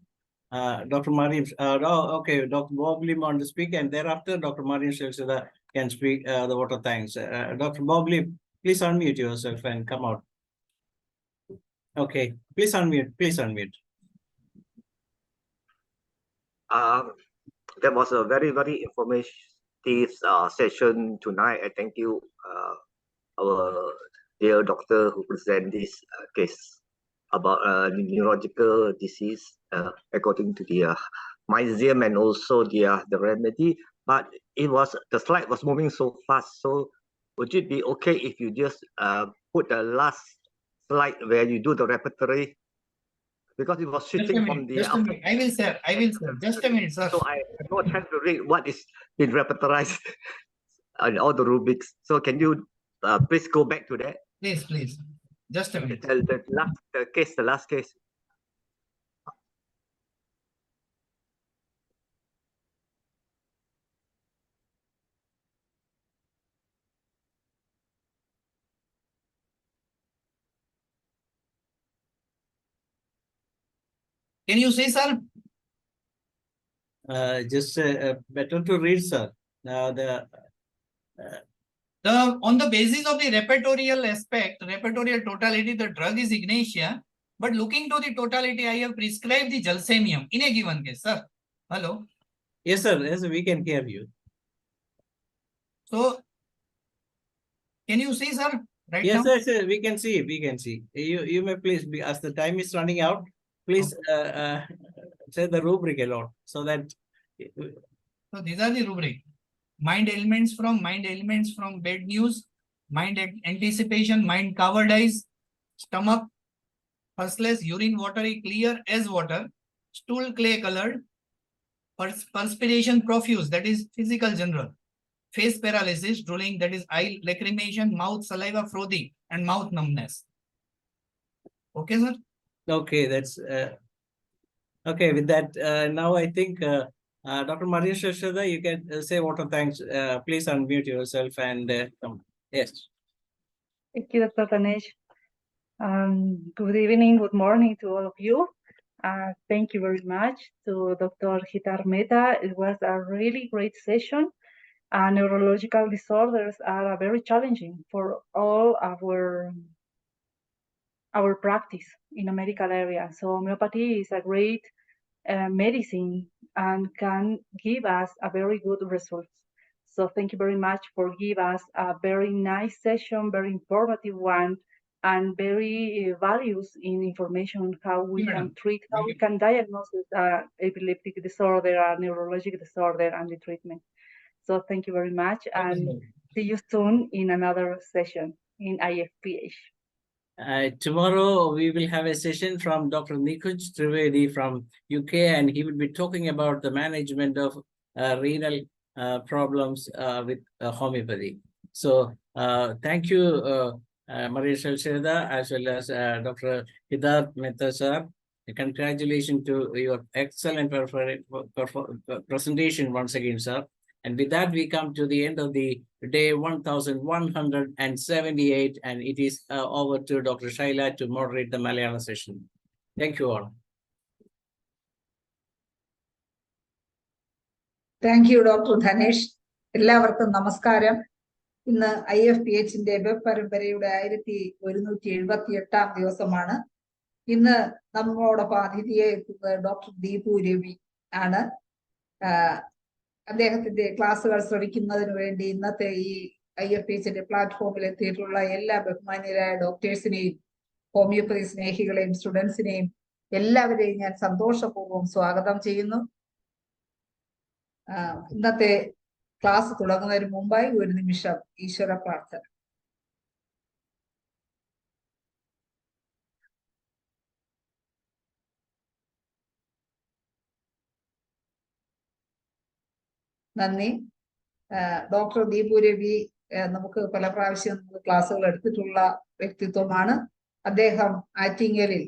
Dr. Mariam, okay, Dr. Bobley want to speak, and thereafter Dr. Mariam Sacheda can speak the vote of thanks. Dr. Bobley, please unmute yourself and come out. Okay, please unmute. Please unmute.
That was a very, very informative session tonight. I thank you, our dear doctor who presented this case about neurological disease according to the museum and also the remedy. But the slide was moving so fast. So would it be okay if you just put the last slide where you do the repertory? because it was
Just a
shifting
minute,
from the
just a minute. I will, sir. I will, sir. Just a minute, sir.
So I have no chance to read what is been repertorized on all the rubrics. So can you please go back to that?
Please, please. Just a minute.
The last case.
Can you say, sir?
Just better to read, sir.
On the basis of the repertorial aspect, repertorial totality, the drug is ignatia. But looking to the totality, I have prescribed the jalsemium in a given case, sir. Hello.
Yes, sir. Yes, we can hear you.
So, can you see, sir? Right
Yes,
now?
yes, sir. We can see. We can see. You may please, as the time is running out, please say the rubric alone so that.
So these are the rubric. Mind elements from bad news, mind anticipation, mind cowardice, stomach, purseless, urine watery, clear as water, stool clay colored, perspiration profuse, that is physical general, face paralysis, drooling, that is eye lacrimation, mouth saliva frothy, and mouth numbness. Okay, sir?
Okay, that's okay. With that, now I think Dr. Maria Shashada, you can say vote of thanks. Please unmute yourself and yes.
Thank you, Dr. Tanesh. Good evening, good morning to all of you. Thank you very much to Dr. HITARTH.N.MEHTAMD. It was a really great session. Neurological disorders are very challenging for all our practice in a medical area. So homeopathy is a great medicine and can give us a very good results. So thank you very much for giving us a very nice session, very informative one, and very values in information how we can treat, how we can diagnose epileptic disorder, neurologic disorder, and the treatment. So thank you very much, and see you soon in another session in Ifph.
Tomorrow we will have a session from Dr. Nikuj Trivedi from UK, and he will be talking about the management of renal problems with homeopathy. So thank you, Maria Shalsheda, as well as Dr. HITARTH.N.MEHTAMD, sir. Congratulations to your excellent presentation once again, sir. And with that, we come to the end of the day 1178, and it is over to Dr. Shaila to moderate the Malayalam session. Thank you all.
Thank you, Dr. Dhanesh. എല്ലാവർക്കും നമസ്കാരം. ഇന്ന് IFPHന്റെ web പരമ്പരയുടെ 1178 ദിവസമാണ്. ഇന്ന് നമ്മളോടൊപ്പം അതിഥിയെ എത്തുന്നത് doctor Deepu Ravi ആണ്. അദ്ദേഹത്തിന്റെ ക്ലാസ്സുകൾ ശ്രവിക്കുന്നതിന് വേണ്ടി ഇന്നത്തെ ഈ IFPHന്റെ പ്ലാറ്റ്ഫോമിൽ എത്തിയിട്ടുള്ള എല്ലാ ബഹുമാന്യരായ ഡോക്ടേഴ്സിനെയും ഹോമിയോപ്പതി സ്നേഹികളെയും സ്റ്റുഡൻസിനെയും എല്ലാവരെയും ഞാൻ സന്തോഷപൂർവ്വം സ്വാഗതം ചെയ്യുന്നു. ഇന്നത്തെ ക്ലാസ് തുടങ്ങുന്നതിന് മുമ്പായി ഒരു നിമിഷം ഈശ്വര പ്രാർത്ഥന. നന്ദി. ഡോക്ടർ ദീപു രവി നമുക്ക് പല പ്രാവശ്യം ക്ലാസ്സുകൾ എടുത്തിട്ടുള്ള വ്യക്തിത്വമാണ്. അദ്ദേഹം ആറ്റിങ്ങലിൽ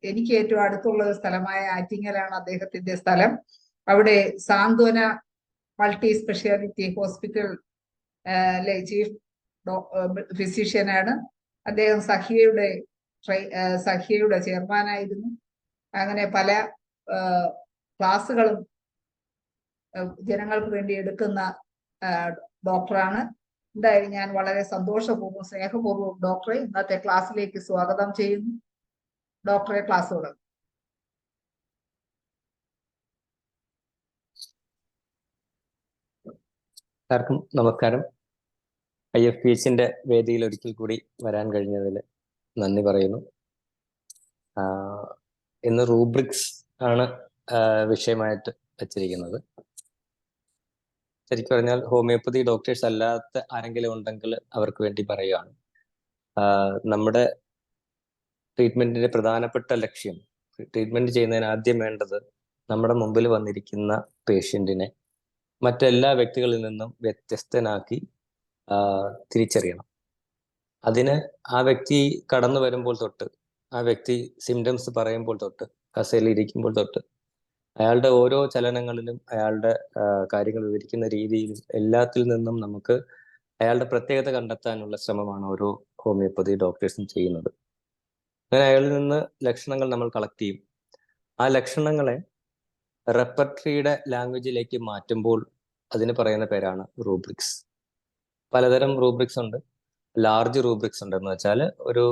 എനിക്ക് ഏറ്റവും അടുത്തുള്ള ഒരു സ്ഥലമായ ആറ്റിങ്ങലാണ് അദ്ദേഹത്തിന്റെ സ്ഥലം. അവിടെ സാന്ത്വന മൾട്ടി സ്പെഷ്യാലിറ്റി ഹോസ്പിറ്റൽ ചീഫ് ഫിസിഷ്യനാണ്. അദ്ദേഹം സഖിയയുടെ ചെയർമാനായിരുന്നു. അങ്ങനെ പല ക്ലാസ്സുകളും ജനങ്ങൾക്ക് വേണ്ടി എടുക്കുന്ന ഡോക്ടറാണ്. എന്തായാലും ഞാൻ വളരെ സന്തോഷപൂർവ്വം സ്നേഹപൂർവ്വം ഡോക്ടറെ ഇന്നത്തെ ക്ലാസ്സിലേക്ക് സ്വാഗതം ചെയ്യുന്നു. ഡോക്ടറെ ക്ലാസ് തുടങ്ങും.
എല്ലാവർക്കും നമസ്കാരം. IFPHന്റെ വേദിയിൽ ഒരിക്കൽ കൂടി വരാൻ കഴിഞ്ഞതിൽ നന്ദി പറയുന്നു. ഇന്ന് റൂബ്രിക്സ് ആണ് വിഷയമായിട്ട് വച്ചിരിക്കുന്നത്. ശരിക്കും പറഞ്ഞാൽ ഹോമിയോപ്പതി ഡോക്ടേഴ്സ് അല്ലാത്ത ആരെങ്കിലും ഉണ്ടെങ്കിൽ അവർക്ക് വേണ്ടി പറയുകയാണ്. നമ്മുടെ ട്രീറ്റ്മെന്റിന്റെ പ്രധാനപ്പെട്ട ലക്ഷ്യം, ട്രീറ്റ്മെന്റ് ചെയ്യുന്നതിന് ആദ്യം വേണ്ടത് നമ്മുടെ മുമ്പിൽ വന്നിരിക്കുന്ന പേഷ്യന്റിനെ മറ്റെല്ലാ വ്യക്തികളിൽ നിന്നും വ്യത്യസ്തനാക്കി തിരിച്ചറിയണം. അതിന് ആ വ്യക്തി കടന്നു വരുമ്പോൾ തൊട്ട്, ആ വ്യക്തി സിംറ്റംസ് പറയുമ്പോൾ തൊട്ട്, കസേരയിൽ ഇരിക്കുമ്പോൾ തൊട്ട്, അയാളുടെ ഓരോ ചലനങ്ങളിലും, അയാളുടെ കാര്യങ്ങൾ വിവരിക്കുന്ന രീതിയിലും എല്ലാത്തിൽ നിന്നും നമുക്ക് അയാളുടെ പ്രത്യേകത കണ്ടെത്താനുള്ള ശ്രമമാണ് ഓരോ ഹോമിയോപ്പതി ഡോക്ടേഴ്സും ചെയ്യുന്നത്. അങ്ങനെ അയാളിൽ നിന്ന് ലക്ഷണങ്ങൾ നമ്മൾ കളക്ട് ചെയ്യും. ആ ലക്ഷണങ്ങളെ റെപ്പർട്ടറിയുടെ ലാംഗ്വേജിലേക്ക് മാറ്റുമ്പോൾ അതിന് പറയുന്ന പേരാണ് റൂബ്രിക്സ്. പലതരം റൂബ്രിക്സ് ഉണ്ട്. ലാർജ് റൂബ്രിക്സ് ഉണ്ട്. എന്ന് വെച്ചാൽ ഒരു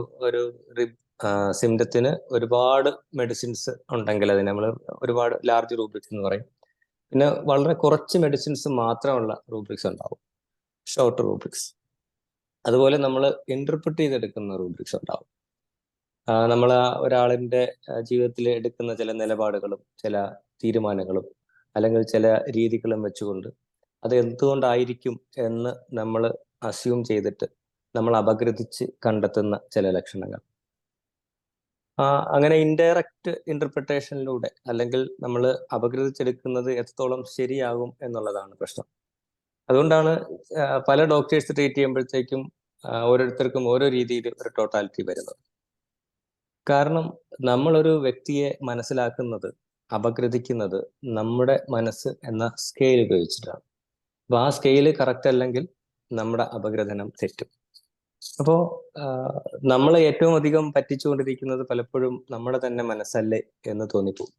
സിംറ്റത്തിന് ഒരുപാട് മെഡിസിൻസ് ഉണ്ടെങ്കിൽ അതിന് നമ്മൾ ഒരുപാട് ലാർജ് റൂബ്രിക്സ് എന്ന് പറയും. പിന്നെ വളരെ കുറച്ച് മെഡിസിൻസ് മാത്രമുള്ള റൂബ്രിക്സ് ഉണ്ടാവും, ഷോർട്ട് റൂബ്രിക്സ്. അതുപോലെ നമ്മൾ ഇന്റർപ്രിറ്റ് ചെയ്തെടുക്കുന്ന റൂബ്രിക്സ് ഉണ്ടാവും. നമ്മൾ ഒരാളിന്റെ ജീവിതത്തിൽ എടുക്കുന്ന ചില നിലപാടുകളും ചില തീരുമാനങ്ങളും അല്ലെങ്കിൽ ചില രീതികളും വെച്ചുകൊണ്ട് അത് എന്തുകൊണ്ടായിരിക്കും എന്ന് നമ്മൾ അസ്യൂം ചെയ്തിട്ട് നമ്മൾ അപഗ്രഥിച്ച് കണ്ടെത്തുന്ന ചില ലക്ഷണങ്ങൾ. അങ്ങനെ ഇൻഡയറക്റ്റ് ഇന്റർപ്രിട്ടേഷനിലൂടെ അല്ലെങ്കിൽ നമ്മൾ അപഗ്രഥിച്ചെടുക്കുന്നത് എത്രത്തോളം ശരിയാകും എന്നുള്ളതാണ് പ്രശ്നം. അതുകൊണ്ടാണ് പല ഡോക്ടേഴ്സ് ട്രീറ്റ് ചെയ്യുമ്പോഴത്തേക്കും ഓരോരുത്തർക്കും ഓരോ രീതിയിൽ ഒരു ടോട്ടാലിറ്റി വരുന്നത്. കാരണം നമ്മളൊരു വ്യക്തിയെ മനസ്സിലാക്കുന്നത്, അപഗ്രഥിക്കുന്നത് നമ്മുടെ മനസ്സ് എന്ന സ്കെയിൽ ഉപയോഗിച്ചിട്ടാണ്. അപ്പൊ ആ സ്കെയില് കറക്റ്റ് അല്ലെങ്കിൽ നമ്മുടെ അപഗ്രഥനം തെറ്റും. അപ്പോ നമ്മളെ ഏറ്റവും അധികം പറ്റിച്ചുകൊണ്ടിരിക്കുന്നത് പലപ്പോഴും നമ്മുടെ തന്നെ മനസ്സല്ലേ എന്ന് തോന്നിപ്പോകും.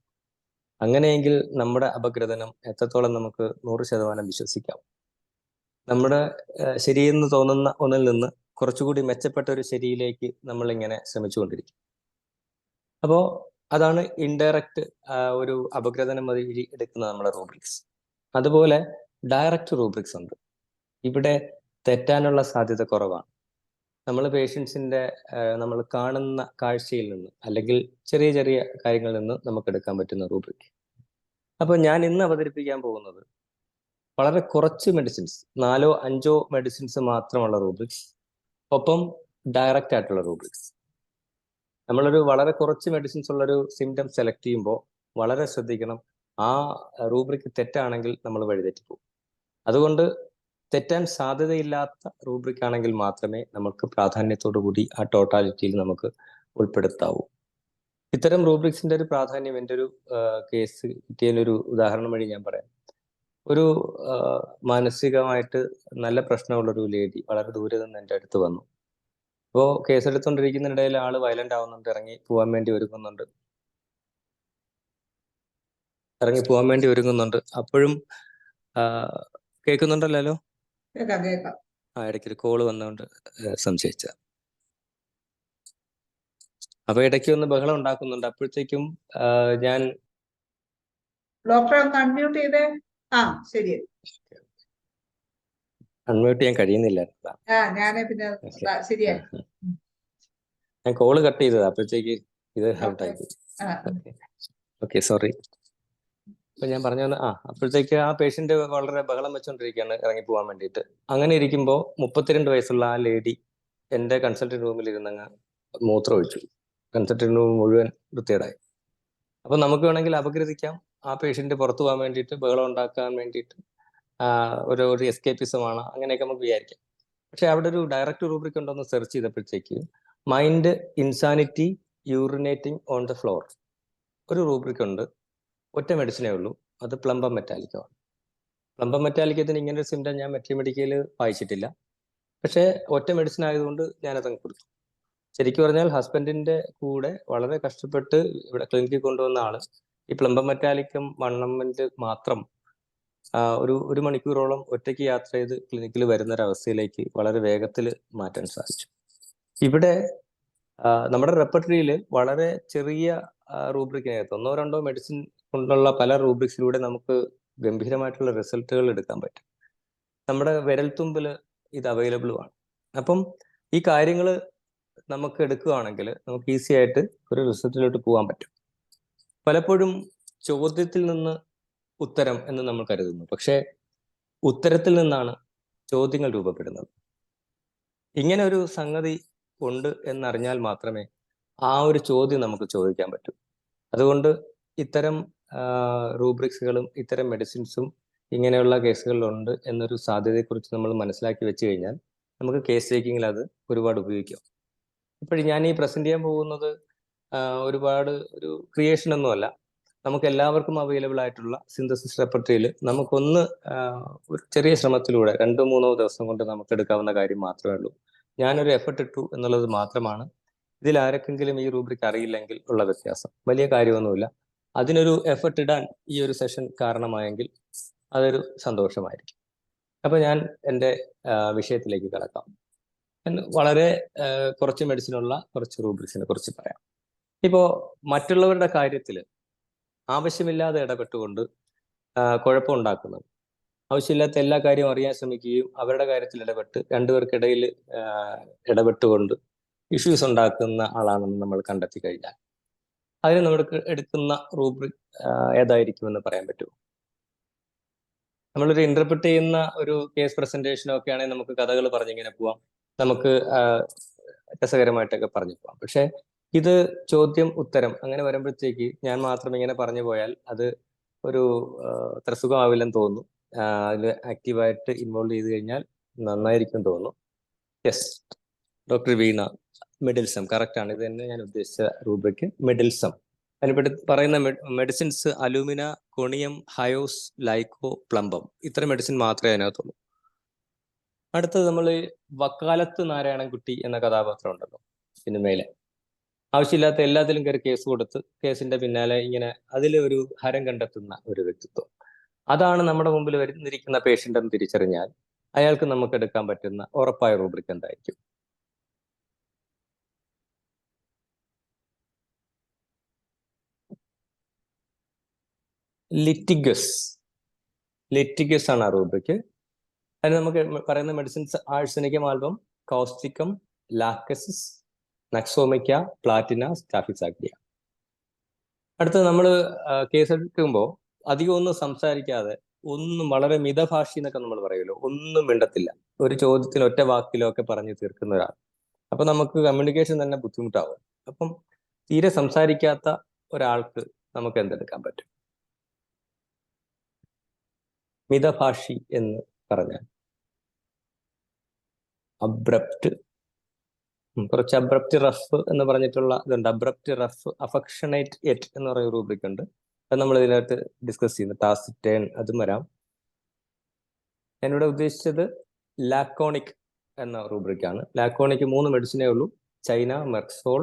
അങ്ങനെയെങ്കിൽ നമ്മുടെ അപഗ്രഥനം എത്രത്തോളം നമുക്ക് 100% വിശ്വസിക്കാം. നമ്മുടെ ശരിയെന്ന് തോന്നുന്ന ഒന്നിൽ നിന്ന് കുറച്ചുകൂടി മെച്ചപ്പെട്ട ഒരു ശരിയിലേക്ക് നമ്മളിങ്ങനെ ശ്രമിച്ചുകൊണ്ടിരിക്കും. അപ്പോൾ അതാണ് ഇൻഡയറക്റ്റ് ഒരു അപഗ്രഥനം വഴി എടുക്കുന്ന നമ്മുടെ റൂബ്രിക്സ്. അതുപോലെ ഡയറക്റ്റ് റൂബ്രിക്സ് ഉണ്ട്. ഇവിടെ തെറ്റാനുള്ള സാധ്യത കുറവാണ്. നമ്മൾ പേഷ്യൻസിന്റെ നമ്മൾ കാണുന്ന കാഴ്ചയിൽ നിന്ന് അല്ലെങ്കിൽ ചെറിയ ചെറിയ കാര്യങ്ങളിൽ നിന്ന് നമുക്ക് എടുക്കാൻ പറ്റുന്ന റൂബ്രിക്. അപ്പോൾ ഞാൻ ഇന്ന് അവതരിപ്പിക്കാൻ പോകുന്നത് വളരെ കുറച്ച് മെഡിസിൻസ്, 4-5 മെഡിസിൻസ് മാത്രമുള്ള റൂബ്രിക്സ്, ഒപ്പം ഡയറക്റ്റ് ആയിട്ടുള്ള റൂബ്രിക്സ്. നമ്മളൊരു വളരെ കുറച്ച് മെഡിസിൻസ് ഉള്ളൊരു സിംറ്റം സെലക്ട് ചെയ്യുമ്പോൾ വളരെ ശ്രദ്ധിക്കണം. ആ റൂബ്രിക് തെറ്റാണെങ്കിൽ നമ്മൾ വഴിതെറ്റിപ്പോകും. അതുകൊണ്ട് തെറ്റാൻ സാധ്യതയില്ലാത്ത റൂബ്രിക് ആണെങ്കിൽ മാത്രമേ നമുക്ക് പ്രാധാന്യത്തോടു കൂടി ആ ടോട്ടാലിറ്റിയിൽ നമുക്ക് ഉൾപ്പെടുത്താവൂ. ഇത്തരം റൂബ്രിക്സിന്റെ ഒരു പ്രാധാന്യം എൻ്റെ ഒരു കേസ് കിട്ടിയതിലൊരു ഉദാഹരണം വഴി ഞാൻ പറയാം. ഒരു മാനസികമായിട്ട് നല്ല പ്രശ്നമുള്ളൊരു ലേഡി വളരെ ദൂരെ നിന്ന് എൻ്റെ അടുത്ത് വന്നു. അപ്പോൾ കേസെടുത്തോണ്ടിരിക്കുന്നതിനിടയിൽ ആള് വയലന്റ് ആവുന്നുണ്ട്, ഇറങ്ങി പോകാൻ വേണ്ടി ഒരുങ്ങുന്നുണ്ട്. അപ്പോഴും കേൾക്കുന്നുണ്ടല്ലോ? ഇടയ്ക്കൊരു കോള് വന്നുകൊണ്ട് സംശയിച്ച. അപ്പൊ ഇടയ്ക്ക് ഒന്ന് ബഹളം ഉണ്ടാക്കുന്നുണ്ട്. അപ്പോഴത്തേക്കും ഞാൻ അൺമ്യൂട്ട് ചെയ്യാൻ കഴിയുന്നില്ല. ഞാൻ കോള് കട്ട് ചെയ്തത്, അപ്പോഴത്തേക്ക് ഇത് ഔട്ടായി. Okay, sorry. അപ്പൊ ഞാൻ പറഞ്ഞു അപ്പോഴത്തേക്ക് ആ പേഷ്യന്റ് വളരെ ബഹളം വെച്ചോണ്ടിരിക്കുകയാണ് ഇറങ്ങി പോകാൻ വേണ്ടിയിട്ട്. അങ്ങനെ ഇരിക്കുമ്പോൾ 32 വയസ്സുള്ള ആ ലേഡി എൻ്റെ കൺസൾട്ടിങ് റൂമിൽ ഇരുന്നങ്ങ് മൂത്രം ഒഴിച്ചു. കൺസൾട്ടിങ് റൂം മുഴുവൻ വൃത്തികേടായി. അപ്പൊ നമുക്ക് വേണമെങ്കിൽ അപഗ്രഥിക്കാം, ആ പേഷ്യന്റ് പുറത്തു പോകാൻ വേണ്ടിയിട്ട്, ബഹളം ഉണ്ടാക്കാൻ വേണ്ടിയിട്ട് ഒരു എസ്കേപ്പിസമാണ്, അങ്ങനെയൊക്കെ നമുക്ക് വിചാരിക്കാം. പക്ഷെ അവിടെ ഒരു ഡയറക്റ്റ് റൂബ്രിക് ഉണ്ടോന്ന് സെർച്ച് ചെയ്തപ്പോഴത്തേക്ക് mind insanity urinating on the floor ഒരു റൂബ്രിക് ഉണ്ട്. ഒറ്റ മെഡിസിനേ ഉള്ളൂ, അത് പ്ലംബം മെറ്റാലിക്കമാണ്. പ്ലംബം മെറ്റാലിക്കത്തിന് ഇങ്ങനെ ഒരു സിംറ്റം ഞാൻ മെട്രിമെഡിക്കയിൽ വായിച്ചിട്ടില്ല. പക്ഷേ ഒറ്റ മെഡിസിൻ ആയതുകൊണ്ട് ഞാനതങ്ങ് കൊടുത്തു. ശരിക്കും പറഞ്ഞാൽ ഹസ്ബൻഡിന്റെ കൂടെ വളരെ കഷ്ടപ്പെട്ട് ഇവിടെ ക്ലിനിക്കിൽ കൊണ്ടുവന്ന ആള് ഈ പ്ലംബം മെറ്റാലിക്കം 1 ml മാത്രം ഒരു മണിക്കൂറോളം ഒറ്റയ്ക്ക് യാത്ര ചെയ്ത് ക്ലിനിക്കിൽ വരുന്നൊരവസ്ഥയിലേക്ക് വളരെ വേഗത്തിൽ മാറ്റാൻ സാധിച്ചു. ഇവിടെ നമ്മുടെ റെപ്പർട്ടറിയിൽ വളരെ ചെറിയ റൂബ്രിക്കിനകത്ത് 1-2 മെഡിസിൻ കൊണ്ടുള്ള പല റൂബ്രിക്സിലൂടെ നമുക്ക് ഗംഭീരമായിട്ടുള്ള റിസൾട്ടുകൾ എടുക്കാൻ പറ്റും. നമ്മുടെ വിരൽത്തുമ്പിൽ ഇത് അവൈലബിളുമാണ്. അപ്പം ഈ കാര്യങ്ങൾ നമുക്ക് എടുക്കുകയാണെങ്കിൽ നമുക്ക് ഈസി ആയിട്ട് ഒരു റിസൾട്ടിലോട്ട് പോകാൻ പറ്റും. പലപ്പോഴും ചോദ്യത്തിൽ നിന്ന് ഉത്തരം എന്ന് നമ്മൾ കരുതുന്നു, പക്ഷേ ഉത്തരത്തിൽ നിന്നാണ് ചോദ്യങ്ങൾ രൂപപ്പെടുന്നത്. ഇങ്ങനെ ഒരു സംഗതി ഉണ്ട് എന്നറിഞ്ഞാൽ മാത്രമേ ആ ഒരു ചോദ്യം നമുക്ക് ചോദിക്കാൻ പറ്റും. അതുകൊണ്ട് ഇത്തരം റൂബ്രിക്സുകളും ഇത്തരം മെഡിസിൻസും ഇങ്ങനെയുള്ള കേസുകളിലുണ്ട് എന്നൊരു സാധ്യതയെക്കുറിച്ച് നമ്മൾ മനസ്സിലാക്കി വെച്ച് കഴിഞ്ഞാൽ നമുക്ക് കേസ് ടേക്കിങ്ങിൽ അത് ഒരുപാട് ഉപയോഗിക്കാം. ഇപ്പോഴും ഞാൻ ഈ പ്രസന്റ് ചെയ്യാൻ പോകുന്നത് ഒരുപാട് ഒരു ക്രിയേഷൻ ഒന്നുമല്ല. നമുക്ക് എല്ലാവർക്കും അവൈലബിൾ ആയിട്ടുള്ള സിന്തസിസ് റെപ്പർട്ടറിയിൽ നമുക്കൊന്ന് ഒരു ചെറിയ ശ്രമത്തിലൂടെ 2-3 ദിവസം കൊണ്ട് നമുക്ക് എടുക്കാവുന്ന കാര്യം മാത്രമേ ഉള്ളൂ. ഞാനൊരു എഫർട്ട് ഇട്ടു എന്നുള്ളത് മാത്രമാണ് ഇതിൽ ആരൊക്കെങ്കിലും ഈ റൂബ്രിക് അറിയില്ലെങ്കിൽ ഉള്ള വ്യത്യാസം. വലിയ കാര്യമൊന്നുമില്ല. അതിനൊരു എഫർട്ട് ഇടാൻ ഈ ഒരു സെഷൻ കാരണമായെങ്കിൽ അതൊരു സന്തോഷമായിരിക്കും. അപ്പൊ ഞാൻ എൻ്റെ വിഷയത്തിലേക്ക് കടക്കാം. വളരെ കുറച്ച് മെഡിസിനുള്ള കുറച്ച് റൂബ്രിക്സിനെ കുറിച്ച് പറയാം. ഇപ്പോ മറ്റുള്ളവരുടെ കാര്യത്തിൽ ആവശ്യമില്ലാതെ ഇടപെട്ടുകൊണ്ട് കുഴപ്പമുണ്ടാക്കുന്നത്, ആവശ്യമില്ലാത്ത എല്ലാ കാര്യവും അറിയാൻ ശ്രമിക്കുകയും അവരുടെ കാര്യത്തിൽ ഇടപെട്ട് രണ്ടുപേർക്കിടയിൽ ഇടപെട്ടുകൊണ്ട് ഇഷ്യൂസ് ഉണ്ടാക്കുന്ന ആളാണെന്ന് നമ്മൾ കണ്ടെത്തി കഴിഞ്ഞാൽ അതിന് നമുക്ക് എടുക്കുന്ന റൂബ്രിക് ഏതായിരിക്കുമെന്ന് പറയാൻ പറ്റുമോ? നമ്മളൊരു ഇന്റർപ്രിറ്റ് ചെയ്യുന്ന ഒരു കേസ് പ്രസന്റേഷനോ ഒക്കെ ആണെങ്കിൽ നമുക്ക് കഥകൾ പറഞ്ഞിങ്ങനെ പോവാം, നമുക്ക് രസകരമായിട്ടൊക്കെ പറഞ്ഞു പോവാം. പക്ഷെ ഇത് ചോദ്യം ഉത്തരം അങ്ങനെ വരുമ്പോഴത്തേക്ക് ഞാൻ മാത്രം ഇങ്ങനെ പറഞ്ഞു പോയാൽ അത് ഒരു അത്ര സുഖമാവില്ലെന്ന് തോന്നുന്നു. അതിൽ ആക്റ്റീവായിട്ട് ഇൻവോൾവ് ചെയ്ത് കഴിഞ്ഞാൽ നന്നായിരിക്കും തോന്നുന്നു. യെസ്, ഡോക്ടർ വീണ, മെഡിൽസം കറക്റ്റ് ആണ്. ഇത് തന്നെ ഞാൻ ഉദ്ദേശിച്ച റൂബ്രിക്, മെഡിൽസം. അതിനെപ്പറ്റി പറയുന്ന മെഡിസിൻസ് അലൂമിന, കൊണിയം, ഹയോസ്, ലൈക്കോ, പ്ലംബം, ഇത്ര മെഡിസിൻ മാത്രമേ അതിനകത്തുള്ളൂ. അടുത്തത് നമ്മൾ വക്കാലത്ത് നാരായണൻകുട്ടി എന്ന കഥാപാത്രം ഉണ്ടല്ലോ സിനിമയിലെ, ആവശ്യമില്ലാത്ത എല്ലാത്തിലും കയറി കേസ് കൊടുത്ത് കേസിന്റെ പിന്നാലെ ഇങ്ങനെ അതിൽ ഒരു ഹരം കണ്ടെത്തുന്ന ഒരു വ്യക്തിത്വം. അതാണ് നമ്മുടെ മുമ്പിൽ വരുന്നിരിക്കുന്ന പേഷ്യന്റ് എന്ന് തിരിച്ചറിഞ്ഞാൽ അയാൾക്ക് നമുക്ക് എടുക്കാൻ പറ്റുന്ന ഉറപ്പായ റൂബ്രിക് എന്തായിരിക്കും? ലിറ്റിഗസ് ആണ് ആ റൂബ്രിക്. അതിന് നമുക്ക് പറയുന്ന medicines arsenicum album, causticum, lachesis, nux vomica, platina, staphysagria. അടുത്തത് നമ്മൾ കേസ് എടുക്കുമ്പോൾ അധികം ഒന്നും സംസാരിക്കാതെ ഒന്നും വളരെ മിതഭാഷി എന്നൊക്കെ നമ്മൾ പറയുമല്ലോ, ഒന്നും മിണ്ടത്തില്ല, ഒരു ചോദ്യത്തിന് ഒറ്റ വാക്കിലോ ഒക്കെ പറഞ്ഞു തീർക്കുന്ന ഒരാൾ. അപ്പൊ നമുക്ക് കമ്മ്യൂണിക്കേഷൻ തന്നെ ബുദ്ധിമുട്ടാവും. അപ്പം തീരെ സംസാരിക്കാത്ത ഒരാൾക്ക് നമുക്ക് എന്തെടുക്കാൻ പറ്റും? മിതഭാഷി എന്ന് പറഞ്ഞാൽ അബ്രപ്റ്റ്, കുറച്ച് അബ്രപ്റ്റ് റഫ് എന്ന് പറഞ്ഞിട്ടുള്ള ഇതുണ്ട്. അബ്രപ്റ്റ് റഫ്, അഫക്ഷണേറ്റ് എറ്റ് എന്ന് പറയുന്ന റൂബ്രിക് ഉണ്ട്. അത് നമ്മൾ ഇതിനകത്ത് ഡിസ്കസ് ചെയ്യുന്നു. ടാസിറ്റേൺ, അതും വരാം. ഞാനിവിടെ ഉദ്ദേശിച്ചത് ലാക്കോണിക് എന്ന റൂബ്രിക്കാണ്. ലാക്കോണിക് 3 മെഡിസിനേ ഉള്ളൂ: ചൈന, മെർക്സോൾ,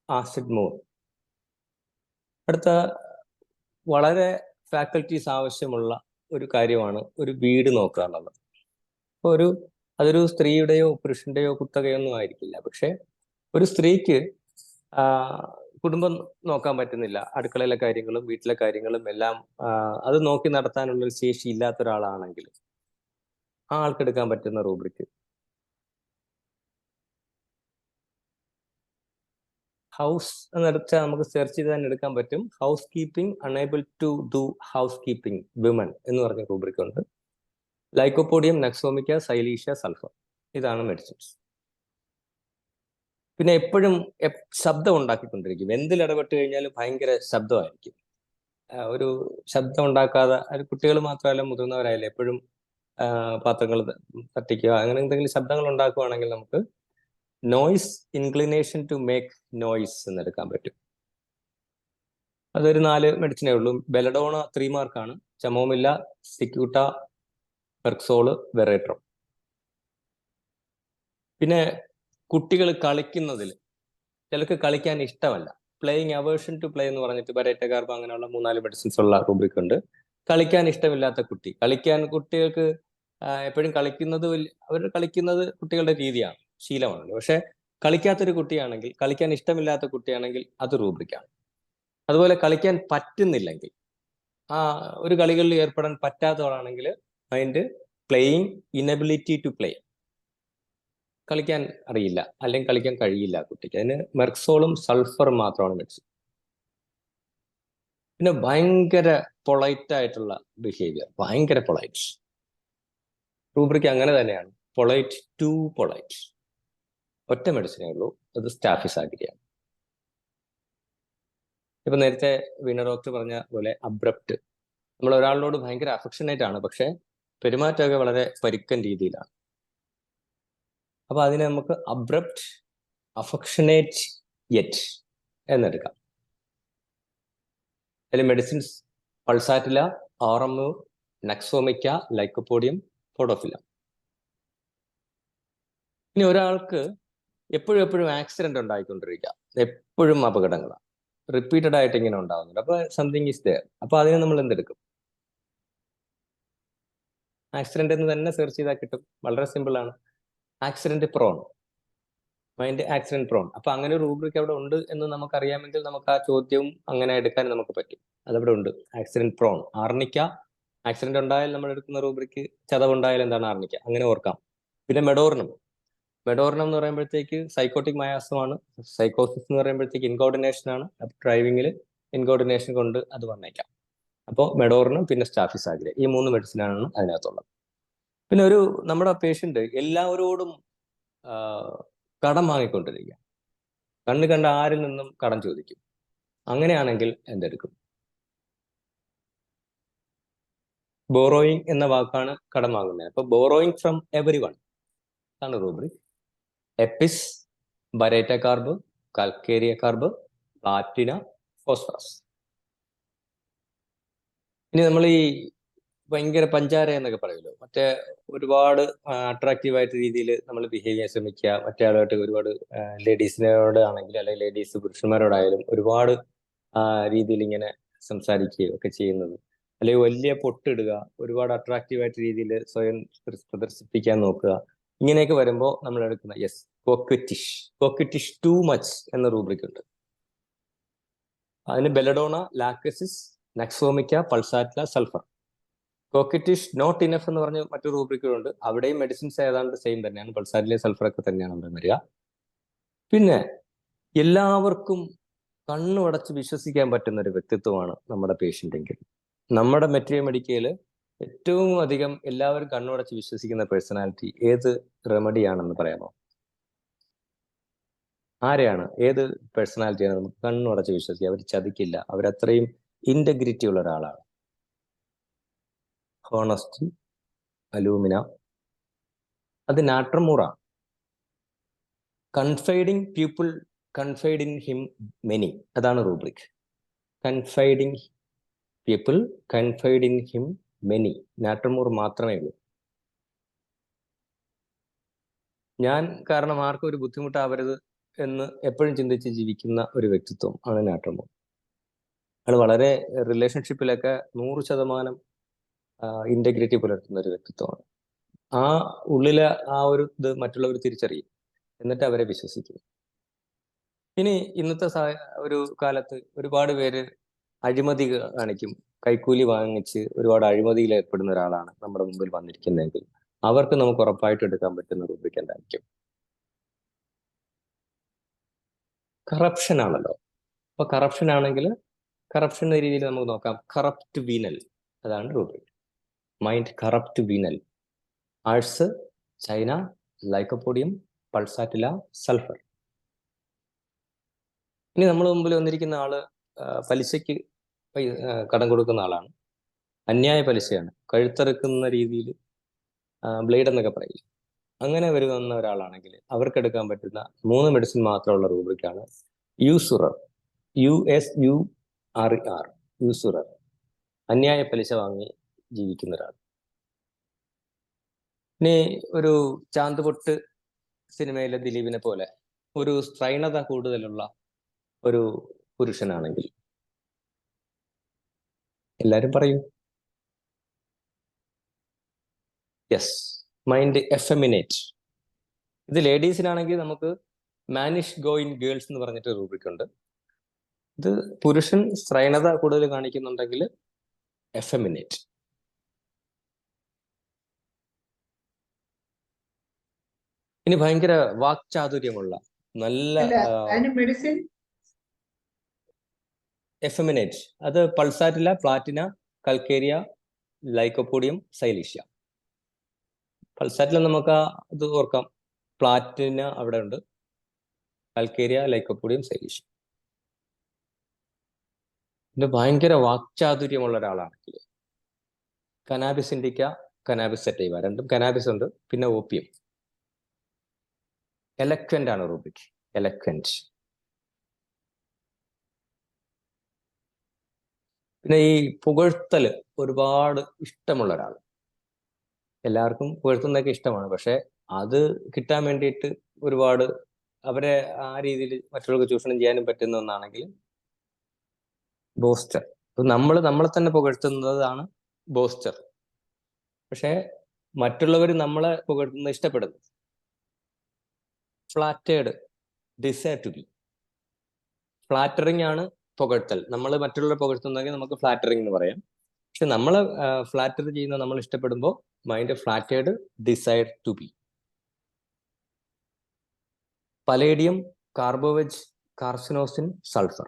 ആസിഡ് മൂൺ. അടുത്ത വളരെ ഫാക്കൽറ്റീസ് ആവശ്യമുള്ള ഒരു കാര്യമാണ് ഒരു വീട് നോക്കുക എന്നുള്ളത്. അപ്പോൾ അതൊരു സ്ത്രീയുടെയോ പുരുഷന്റെയോ കുത്തകയൊന്നും ആയിരിക്കില്ല. പക്ഷെ ഒരു സ്ത്രീക്ക് കുടുംബം നോക്കാൻ പറ്റുന്നില്ല, അടുക്കളയിലെ കാര്യങ്ങളും വീട്ടിലെ കാര്യങ്ങളും എല്ലാം അത് നോക്കി നടത്താനുള്ള ഒരു ശേഷി ഇല്ലാത്ത ഒരാളാണെങ്കിൽ ആ ആൾക്ക് എടുക്കാൻ പറ്റുന്ന റൂബ്രിക് ഹൗസ് എന്നെടുത്താൽ നമുക്ക് സെർച്ച് ചെയ്ത് തന്നെ എടുക്കാൻ പറ്റും. Housekeeping, unable to do housekeeping women എന്ന് പറഞ്ഞ റൂബ്രിക് ഉണ്ട്. ലൈക്കോപോഡിയം, നക്സോമിക്ക, സൈലീഷ്യ, സൾഫർ, ഇതാണ് മെഡിസിൻസ്. പിന്നെ എപ്പോഴും ശബ്ദം ഉണ്ടാക്കിക്കൊണ്ടിരിക്കും. എന്തിലിടപെട്ട് കഴിഞ്ഞാലും ഭയങ്കര ശബ്ദമായിരിക്കും. ഒരു ശബ്ദം ഉണ്ടാക്കാതെ, അത് കുട്ടികൾ മാത്രമല്ല മുതിർന്നവരായാലും എപ്പോഴും പാത്രങ്ങൾ തട്ടിക്കുക അങ്ങനെ എന്തെങ്കിലും ശബ്ദങ്ങൾ ഉണ്ടാക്കുകയാണെങ്കിൽ നമുക്ക് noise inclination to make noise എന്നെടുക്കാൻ പറ്റും. അതൊരു 4 മെഡിസിനേ ഉള്ളൂ. ബെലഡോണ 3 മാർക്കാണ്. ചമോമില്ല, സിക്യൂട്ട, പെർക്സോള്, വെറേട്രം. പിന്നെ കുട്ടികൾ കളിക്കുന്നതിൽ ചിലർക്ക് കളിക്കാൻ ഇഷ്ടമല്ല. പ്ലേയിങ് അവേർഷൻ ടു പ്ലേ എന്ന് പറഞ്ഞിട്ട് ബരേറ്റ കാർബ അങ്ങനെയുള്ള 3-4 മെഡിസിൻസ് ഉള്ള റൂബ്രിക് ഉണ്ട്. കളിക്കാൻ ഇഷ്ടമില്ലാത്ത കുട്ടി, കുട്ടികൾക്ക് എപ്പോഴും കളിക്കുന്നത് അവർ കളിക്കുന്നത് കുട്ടികളുടെ രീതിയാണ്, ശീലമാണല്ലോ. പക്ഷെ കളിക്കാത്തൊരു കുട്ടിയാണെങ്കിൽ, കളിക്കാൻ ഇഷ്ടമില്ലാത്ത കുട്ടിയാണെങ്കിൽ അത് റൂബ്രിക്കാണ്. അതുപോലെ കളിക്കാൻ പറ്റുന്നില്ലെങ്കിൽ, ഒരു കളികളിൽ ഏർപ്പെടാൻ പറ്റാത്തവരാണെങ്കിൽ mind playing inability to play, കളിക്കാൻ അറിയില്ല അല്ലെങ്കിൽ കളിക്കാൻ കഴിയില്ല കുട്ടിക്ക്. അതിന് മെർക്സോളും സൾഫറും മാത്രമാണ് മെഡിസിൻ. പിന്നെ ഭയങ്കര പൊളൈറ്റ് ആയിട്ടുള്ള ബിഹേവിയർ, ഭയങ്കര പൊളൈറ്റ് റൂബ്രിക് അങ്ങനെ തന്നെയാണ്. പൊളൈറ്റ് ടു പൊളൈറ്റ്, ഒറ്റ മെഡിസിനേ ഉള്ളൂ, അത് സ്റ്റാഫിസാക്രിയാണ്. ഇപ്പൊ നേരത്തെ വീണ ഡോക്ടർ പറഞ്ഞ പോലെ അബ്രപ്റ്റ്, നമ്മൾ ഒരാളിനോട് ഭയങ്കര അഫക്ഷനേറ്റ് ആണ്, പക്ഷെ പെരുമാറ്റമൊക്കെ വളരെ പരുക്കൻ രീതിയിലാണ്. അപ്പൊ അതിനെ നമുക്ക് അബ്രപ്റ്റ്, അഫക്ഷനേറ്റ് യെറ്റ് എന്നെടുക്കാം. അതിൽ മെഡിസിൻസ് പൾസാറ്റില, ആറമു, നക്സോമിക്ക, ലൈക്കോപോഡിയം, ഫോഡോഫില. ഇനി ഒരാൾക്ക് എപ്പോഴും ആക്സിഡന്റ് ഉണ്ടായിക്കൊണ്ടിരിക്കുക, എപ്പോഴും അപകടങ്ങളാണ്, റിപ്പീറ്റഡ് ആയിട്ട് ഇങ്ങനെ ഉണ്ടാകുന്നുണ്ട്. അപ്പൊ സംതിങ് ഈസ് ദയർ. അപ്പൊ അതിനെ നമ്മൾ എന്തെടുക്കും? ആക്സിഡന്റ് എന്ന് തന്നെ സെർച്ച് ചെയ്താൽ കിട്ടും. വളരെ സിമ്പിൾ ആണ്. Accident prone, mind accident prone. അപ്പൊ അങ്ങനെ ഒരു റൂബ്രിക് അവിടെ ഉണ്ട് എന്ന് നമുക്കറിയാമെങ്കിൽ നമുക്ക് ആ ചോദ്യവും അങ്ങനെ എടുക്കാൻ നമുക്ക് പറ്റും. അതവിടെ ഉണ്ട്. Accident prawn, arnica. ആക്സിഡന്റ് ഉണ്ടായാൽ നമ്മൾ എടുക്കുന്ന റൂബ്രിക്ക് ചതവുണ്ടായാൽ എന്താണ് ആർണിക്ക, അങ്ങനെ ഓർക്കാം. പിന്നെ മെഡോർണം. മെഡോർണം എന്ന് പറയുമ്പോഴത്തേക്ക് സൈക്കോട്ടിക് മയാസമാണ്. സൈക്കോസിസ് എന്ന് പറയുമ്പോഴത്തേക്ക് ഇൻകോർഡിനേഷൻ ആണ്. ഡ്രൈവിംഗിൽ ഇൻകോർഡിനേഷൻ കൊണ്ട് അത് വന്നേക്കാം. അപ്പോൾ മെഡോർണം, പിന്നെ സ്റ്റാഫിസാഗ്രെ, ഈ 3 മെഡിസിനാണ് അതിനകത്തുള്ളത്. പിന്നെ നമ്മുടെ പേഷ്യന്റ് എല്ലാവരോടും കടം വാങ്ങിക്കൊണ്ടിരിക്കുക, കണ്ണ് കണ്ട ആരിൽ നിന്നും കടം ചോദിക്കും. അങ്ങനെയാണെങ്കിൽ എന്തെടുക്കും? ബോറോയിങ് എന്ന വാക്കാണ് കടം വാങ്ങുന്നത്. അപ്പൊ ബോറോയിങ് ഫ്രം എവരി വൺ ആണ് rubric. Apis, baryta carb, calcarea carb, platina, phosphorus. ഇനി നമ്മൾ ഈ ഭയങ്കര പഞ്ചാര എന്നൊക്കെ പറയുമല്ലോ, മറ്റേ ഒരുപാട് അട്രാക്റ്റീവ് ആയിട്ട് രീതിയിൽ നമ്മൾ ബിഹേവ് ചെയ്യാൻ ശ്രമിക്കുക, മറ്റേ ആളുമായിട്ട് ഒരുപാട് ലേഡീസിനോട് ആണെങ്കിലും അല്ലെങ്കിൽ ലേഡീസ് പുരുഷന്മാരോടായാലും ഒരുപാട് രീതിയിൽ ഇങ്ങനെ സംസാരിക്കുകയോ ഒക്കെ ചെയ്യുന്നത്, അല്ലെങ്കിൽ വലിയ പൊട്ടിടുക, ഒരുപാട് അട്രാക്റ്റീവ് ആയിട്ട് രീതിയിൽ സ്വയം പ്രദർശിപ്പിക്കാൻ നോക്കുക, ഇങ്ങനെയൊക്കെ വരുമ്പോൾ നമ്മൾ എടുക്കുന്ന കോക്വിറ്റിഷ് ടു മച്ച് എന്ന റൂബ്രിക് ഉണ്ട്. അതിന് belladonna, lachesis, nux vomica, pulsatilla, sulphur. Coquettish not enough എന്ന് പറഞ്ഞ മറ്റൊരു റൂബ്രിക്കുകളുണ്ട്. അവിടെയും മെഡിസിൻസ് ഏതാണ്ട് സെയിം തന്നെയാണ്, പൾസാറ്റിലെ സൾഫറൊക്കെ തന്നെയാണ് അവിടെ വരിക. പിന്നെ എല്ലാവർക്കും കണ്ണുടച്ച് വിശ്വസിക്കാൻ പറ്റുന്ന ഒരു വ്യക്തിത്വമാണ് നമ്മുടെ പേഷ്യൻ്റ് എങ്കിൽ, നമ്മുടെ മെറ്റീരിയൽ മെഡിക്കയില് ഏറ്റവും അധികം എല്ലാവരും കണ്ണുടച്ച് വിശ്വസിക്കുന്ന പേഴ്സണാലിറ്റി ഏത് റെമഡിയാണെന്ന് പറയാമോ? ആരെയാണ്, ഏത് പേഴ്സണാലിറ്റിയാണ് നമുക്ക് കണ്ണുടച്ച് വിശ്വസിക്കുക? അവർ ചതിക്കില്ല, അവരത്രയും ഇന്റഗ്രിറ്റി ഉള്ള ഒരാളാണ്. ഹോണസ്റ്റി, അലൂമിന, അത് നാട്രമൂറാണ്. Confiding people confide in him many, അതാണ് rubric. Confiding people confide in him many, natrum mur മാത്രമേ ഉള്ളൂ. ഞാൻ കാരണം ആർക്കും ഒരു ബുദ്ധിമുട്ടാവരുത് എന്ന് എപ്പോഴും ചിന്തിച്ച് ജീവിക്കുന്ന ഒരു വ്യക്തിത്വം ആണ് നാട്രമൂർ. അത് വളരെ റിലേഷൻഷിപ്പിലൊക്കെ 100% ഇന്റഗ്രിറ്റി പുലർത്തുന്ന ഒരു വ്യക്തിത്വമാണ്. ആ ഉള്ളിലെ ആ ഒരു ഇത് മറ്റുള്ളവർ തിരിച്ചറിയും, എന്നിട്ട് അവരെ വിശ്വസിക്കും. ഇനി ഇന്നത്തെ ഒരു കാലത്ത് ഒരുപാട് പേര് അഴിമതി കാണിക്കും, കൈക്കൂലി വാങ്ങിച്ച് ഒരുപാട് അഴിമതിയിൽ ഏർപ്പെടുന്ന ഒരാളാണ് നമ്മുടെ മുമ്പിൽ വന്നിരിക്കുന്നതെങ്കിൽ അവർക്ക് നമുക്ക് ഉറപ്പായിട്ട് എടുക്കാൻ പറ്റുന്ന റൂബ്രിക് എന്തായിരിക്കും? കറപ്ഷൻ ആണല്ലോ. അപ്പൊ കറപ്ഷൻ ആണെങ്കിൽ കറപ്ഷൻ എന്ന രീതിയിൽ നമുക്ക് നോക്കാം. കറപ്റ്റ് വീനൽ, അതാണ് rubric. Mind corrupt venal. Ars, china, lycopodium, pulsatilla, sulphur. ഇനി നമ്മൾ മുമ്പിൽ വന്നിരിക്കുന്ന ആള് പലിശയ്ക്ക് കടം കൊടുക്കുന്ന ആളാണ്. അന്യായ പലിശയാണ്, കഴുത്തറുക്കുന്ന രീതിയിൽ ബ്ലേഡ് എന്നൊക്കെ പറയില്ല. അങ്ങനെ വരുന്ന ഒരാളാണെങ്കിൽ അവർക്ക് എടുക്കാൻ പറ്റുന്ന 3 മെഡിസിൻ മാത്രമുള്ള റൂബ്രിക്കാണ് യൂസുറർ. USURER, യൂസുറർ. അന്യായ പലിശ വാങ്ങി ജീവിക്കുന്ന ഒരാൾ. ഇനി ഒരു ചാന്തുപൊട്ട് സിനിമയിലെ ദിലീപിനെ പോലെ ഒരു സ്ത്രൈണത കൂടുതലുള്ള ഒരു പുരുഷനാണെങ്കിൽ എല്ലാരും പറയും യെസ്, മൈൻഡ് എഫെമിനേറ്റ്. ഇത് ലേഡീസിനാണെങ്കിൽ നമുക്ക് മാനിഷ് ഗോ ഇൻ ഗേൾസ് എന്ന് പറഞ്ഞിട്ട് റൂബ്രിക് ഉണ്ട്. ഇത് പുരുഷൻ സ്ത്രൈണത കൂടുതൽ കാണിക്കുന്നുണ്ടെങ്കിൽ എഫെമിനേറ്റ്. ഇനി ഭയങ്കര വാക്ചാതുര്യമുള്ള നല്ല
മെഡിസിൻ
എഫെമിനേറ്റ്, അത് പൾസാറ്റില, പ്ലാറ്റിന, കൽക്കേരിയ, ലൈക്കോപോഡിയം, സൈലീഷ്യ. പൾസാറ്റില നമുക്ക് ഇത് ഓർക്കാം, പ്ലാറ്റിന അവിടെ ഉണ്ട്, കൽക്കേരിയ, ലൈക്കോപോഡിയം, സൈലീഷ്യ. പിന്നെ ഭയങ്കര വാക്ചാതുര്യമുള്ള ഒരാളാണെങ്കിൽ കനാബിസ് ഇൻഡിക്ക, കനാബിസ് സെറ്റൈവ, രണ്ടും കനാബിസ് ഉണ്ട്. പിന്നെ ഓപ്പിയം. എലക്വന്റ് ആണ് റൂബിക്, എലക്വന്റ്. പിന്നെ ഈ പുകഴ്ത്തല് ഒരുപാട് ഇഷ്ടമുള്ള ഒരാൾ. എല്ലാവർക്കും പുകഴ്ത്തുന്നതൊക്കെ ഇഷ്ടമാണ്, പക്ഷെ അത് കിട്ടാൻ വേണ്ടിയിട്ട് ഒരുപാട് അവരെ ആ രീതിയിൽ മറ്റുള്ളവർക്ക് ചൂഷണം ചെയ്യാനും പറ്റുന്ന ഒന്നാണെങ്കിൽ ബോസ്റ്റർ. നമ്മളെ തന്നെ പുകഴ്ത്തുന്നതാണ് ബോസ്റ്റർ. പക്ഷെ മറ്റുള്ളവർ നമ്മളെ പുകഴ്ത്തുന്നത് ഇഷ്ടപ്പെടുന്നു. ഫ്ലാറ്റേഡ്, ഡിസയർ ടു ബി. ഫ്ലാറ്ററിങ് ആണ് പുകഴ്ത്തൽ. നമ്മൾ മറ്റുള്ളവരെ പുകഴ്ത്തുന്നെങ്കിൽ നമുക്ക് ഫ്ലാറ്ററിങ് എന്ന് പറയാം. പക്ഷെ നമ്മളെ ഫ്ലാറ്റർ ചെയ്യുന്ന നമ്മൾ ഇഷ്ടപ്പെടുമ്പോൾ mind flattered, desire to be. Palladium, carbo veg, carcinosin, sulphur.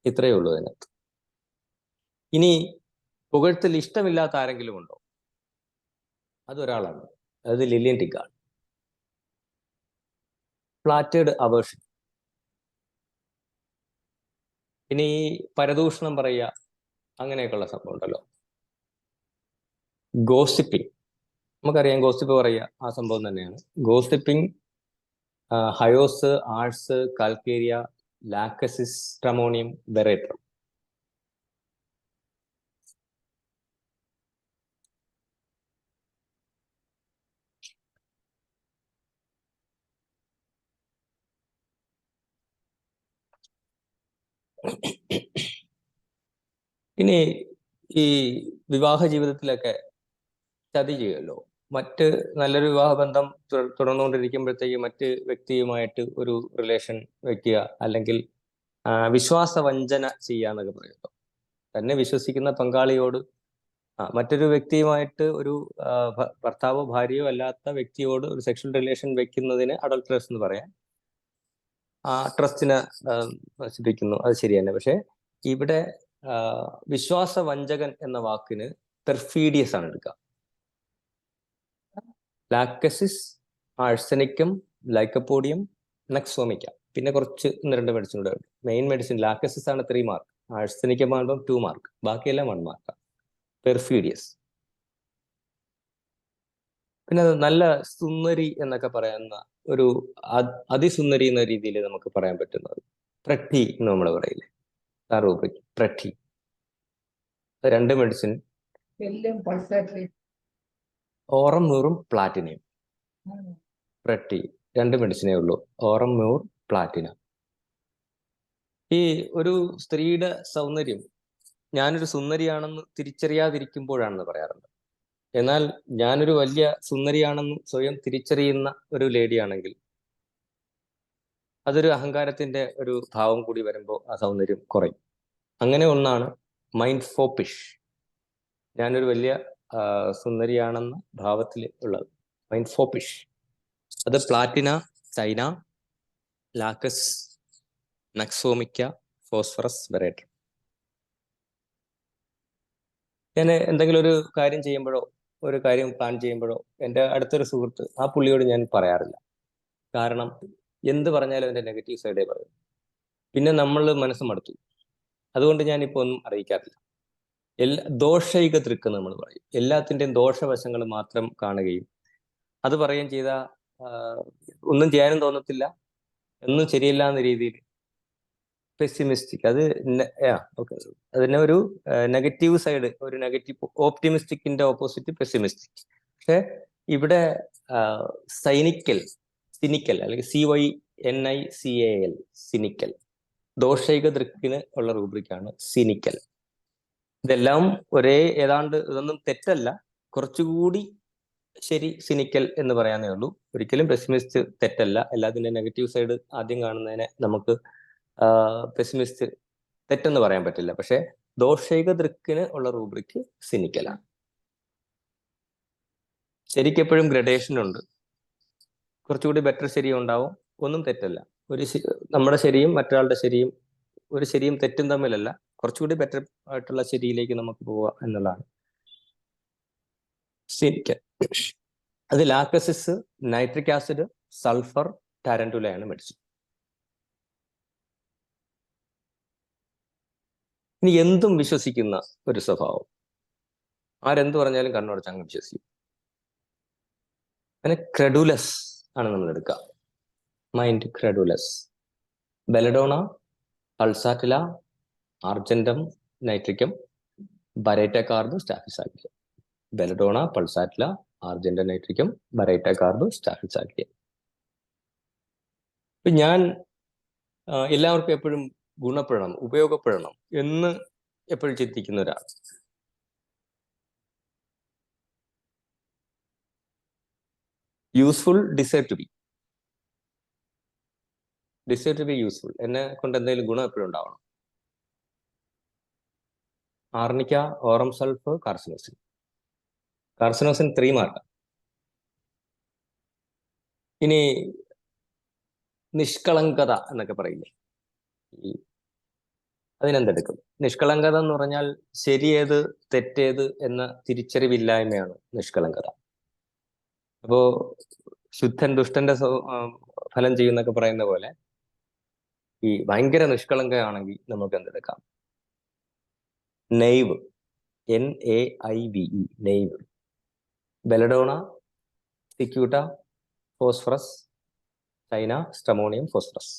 ഇത്രയേ ഉള്ളൂ അതിനകത്ത്. ഇനി പുകഴ്ത്തൽ ഇഷ്ടമില്ലാത്ത ആരെങ്കിലും ഉണ്ടോ? അതൊരാളാണ്, അത് ലില്യൻ ടിക്കാണ്. ഫ്ലാറ്റേഡ് അവേർഷൻ. ഇനി ഈ പരദൂഷണം പറയുക, അങ്ങനെയൊക്കെയുള്ള സംഭവം ഉണ്ടല്ലോ. ഗോസിപ്പിംഗ്, നമുക്കറിയാം ഗോസിപ്പ് പറയുക ആ സംഭവം തന്നെയാണ്. Gossiping, hyos, ars, calcarea, lachesis, stramonium, baryta. ഇനി ഈ വിവാഹ ജീവിതത്തിലൊക്കെ ചതി ചെയ്യുമല്ലോ. മറ്റ് നല്ലൊരു വിവാഹ ബന്ധം തുടർന്നുകൊണ്ടിരിക്കുമ്പോഴത്തേക്ക് മറ്റ് വ്യക്തിയുമായിട്ട് ഒരു റിലേഷൻ വെക്കുക, അല്ലെങ്കിൽ വിശ്വാസവഞ്ചന ചെയ്യുക എന്നൊക്കെ പറയുമല്ലോ. തന്നെ വിശ്വസിക്കുന്ന പങ്കാളിയോട് മറ്റൊരു വ്യക്തിയുമായിട്ട് ഒരു ഭർത്താവോ ഭാര്യയോ അല്ലാത്ത വ്യക്തിയോട് ഒരു സെക്ഷൽ റിലേഷൻ വെക്കുന്നതിന് അഡൾട്ടറസ് എന്ന് പറയാം. ആ ട്രസ്റ്റിനെ നശിപ്പിക്കുന്നു, അത് ശരി തന്നെ. പക്ഷെ ഇവിടെ വിശ്വാസവഞ്ചകൻ എന്ന വാക്കിന് പെർഫീഡിയസ് ആണ് എടുക്കുക. Lachesis, Arsenicum, ലൈക്കപ്പോഡിയം, നക്സോമിക്ക. പിന്നെ കുറച്ച് 1-2 മെഡിസിൻ കൂടെ ഉണ്ട്. മെയിൻ മെഡിസിൻ ലാക്കസിസ് ആണ് 3 മാർക്ക്, ആഴ്സനിക്കം ആകുമ്പോൾ 2 മാർക്ക്, ബാക്കിയെല്ലാം 1 മാർക്ക്. പെർഫീഡിയസ്. പിന്നെ നല്ല സുന്ദരി എന്നൊക്കെ പറയുന്ന ഒരു അതിസുന്ദരി എന്ന രീതിയിൽ നമുക്ക് പറയാൻ പറ്റുന്നത് പ്രട്ടി എന്ന് നമ്മൾ പറയില്ലേ, ആ റൂബ്രിക് പ്രട്ടി. 2 മെഡിസിൻ, ഓറം, മ്യൂറും, പ്ലാറ്റിനയും. പ്രട്ടി 2 മെഡിസിനേ ഉള്ളൂ, ഓറം, മ്യൂർ, പ്ലാറ്റിന. ഈ ഒരു സ്ത്രീയുടെ സൗന്ദര്യം ഞാനൊരു സുന്ദരിയാണെന്ന് തിരിച്ചറിയാതിരിക്കുമ്പോഴാണെന്ന് പറയാറുണ്ട്. എന്നാൽ ഞാനൊരു വലിയ സുന്ദരിയാണെന്ന് സ്വയം തിരിച്ചറിയുന്ന ഒരു ലേഡിയാണെങ്കിൽ അതൊരു അഹങ്കാരത്തിന്റെ ഒരു ഭാവം കൂടി വരുമ്പോൾ ആ സൗന്ദര്യം കുറയും. അങ്ങനെ ഒന്നാണ് മൈൻഡ് ഫോപ്പിഷ്. ഞാനൊരു വലിയ സുന്ദരിയാണെന്ന ഭാവത്തിൽ ഉള്ളത് മൈൻഡ് ഫോപ്പിഷ്. അത് പ്ലാറ്റിന, ചൈന, ലാക്കസ്, നക്സോമിക്ക, ഫോസ്ഫറസ്, ബെറേറ്റർ. ഞാൻ എന്തെങ്കിലും ഒരു കാര്യം ചെയ്യുമ്പോഴോ ഒരു കാര്യം പ്ലാൻ ചെയ്യുമ്പോഴോ എൻ്റെ അടുത്തൊരു സുഹൃത്ത്, ആ പുള്ളിയോട് ഞാൻ പറയാറില്ല. കാരണം എന്ത് പറഞ്ഞാലും അതിൻ്റെ നെഗറ്റീവ് സൈഡേ പറയും. പിന്നെ നമ്മൾ മനസ്സ് മടുത്തു. അതുകൊണ്ട് ഞാനിപ്പോൾ ഒന്നും അറിയിക്കാറില്ല. ദോഷൈക ദൃക്ക് നമ്മൾ പറയും. എല്ലാത്തിൻ്റെയും ദോഷവശങ്ങൾ മാത്രം കാണുകയും അത് പറയുകയും ചെയ്താൽ ഒന്നും ചെയ്യാനും തോന്നത്തില്ല, ഒന്നും ശരിയല്ല എന്ന രീതിയിൽ പെസിമിസ്റ്റിക്. അത് ഓക്കെ, അതിനെ ഒരു നെഗറ്റീവ് സൈഡ്, ഒരു നെഗറ്റീവ്. ഓപ്റ്റിമിസ്റ്റിക്കിന്റെ ഓപ്പോസിറ്റ് പെസിമിസ്റ്റിക്. പക്ഷെ ഇവിടെ സിനിക്കൽ അല്ലെങ്കിൽ CYNICAL, സിനിക്കൽ. ദോഷൈക ദൃക്കിന് ഉള്ള റൂബ്രിക്കാണ് സിനിക്കൽ. ഇതെല്ലാം ഏതാണ്ട് ഇതൊന്നും തെറ്റല്ല, കുറച്ചുകൂടി ശരി സിനിക്കൽ എന്ന് പറയാനേ ഉള്ളൂ. ഒരിക്കലും പെസിമിസ്റ്റ് തെറ്റല്ല. എല്ലാത്തിൻ്റെ നെഗറ്റീവ് സൈഡ് ആദ്യം കാണുന്നതിനെ നമുക്ക് പെസിമിസ്റ്റ് തെറ്റെന്ന് പറയാൻ പറ്റില്ല. പക്ഷെ ദോഷൈക ദൃക്കിന് ഉള്ള റൂബ്രിക്ക് സിനിക്കലാണ്. ശരിക്കെപ്പോഴും ഗ്രഡേഷൻ ഉണ്ട്. കുറച്ചുകൂടി ബെറ്റർ ശരി ഉണ്ടാവും, ഒന്നും തെറ്റല്ല. നമ്മുടെ ശരിയും മറ്റൊരാളുടെ ശരിയും, ഒരു ശരിയും തെറ്റും തമ്മിലല്ല, കുറച്ചുകൂടി ബെറ്റർ ആയിട്ടുള്ള ശരിയിലേക്ക് നമുക്ക് പോവാം എന്നുള്ളതാണ് സിനിക്കൽ. അത് Lachesis, nitric acid, sulphur, ടാരന്റുലയാണ് medicine. ഇനി എന്തും വിശ്വസിക്കുന്ന ഒരു സ്വഭാവം. ആരെന്ത് പറഞ്ഞാലും കണ്ണുടച്ച് അങ്ങ് വിശ്വസിക്കും. അങ്ങനെ ക്രെഡുലസ് ആണ് നമ്മൾ എടുക്കുക. Mind credulous. Belladonna, pulsatilla, argentum, nitricum, baryta carb, staphysagria. Belladonna, pulsatilla, argentum, nitricum, baryta carb, staphysagria. ഇപ്പൊ ഞാൻ എല്ലാവർക്കും എപ്പോഴും ഗുണപ്പെടണം, ഉപയോഗപ്പെടണം എന്ന് എപ്പോഴും ചിന്തിക്കുന്ന ഒരാൾ. Useful, desire to be. Desire to be useful. എന്നെ കൊണ്ട് എന്തെങ്കിലും ഗുണം എപ്പോഴും ഉണ്ടാവണം. Arnica, aurum sulph, carcinosin. Carcinosin 3 mark. ഇനി നിഷ്കളങ്കത എന്നൊക്കെ പറയില്ലേ, അതിനെന്തെടുക്കും? നിഷ്കളങ്കത എന്ന് പറഞ്ഞാൽ ശരിയേത് തെറ്റേത് എന്ന തിരിച്ചറിവില്ലായ്മയാണ് നിഷ്കളങ്കത. അപ്പോ ശുദ്ധൻ ദുഷ്ടന്റെ ഫലം ചെയ്യുന്നൊക്കെ പറയുന്ന പോലെ ഈ ഭയങ്കര നിഷ്കളങ്കയാണെങ്കിൽ നമുക്ക് എന്തെടുക്കാം? Naive, NAIVE, naive. Belladonna, cicuta, phosphorus, china, stramonium, phosphorus.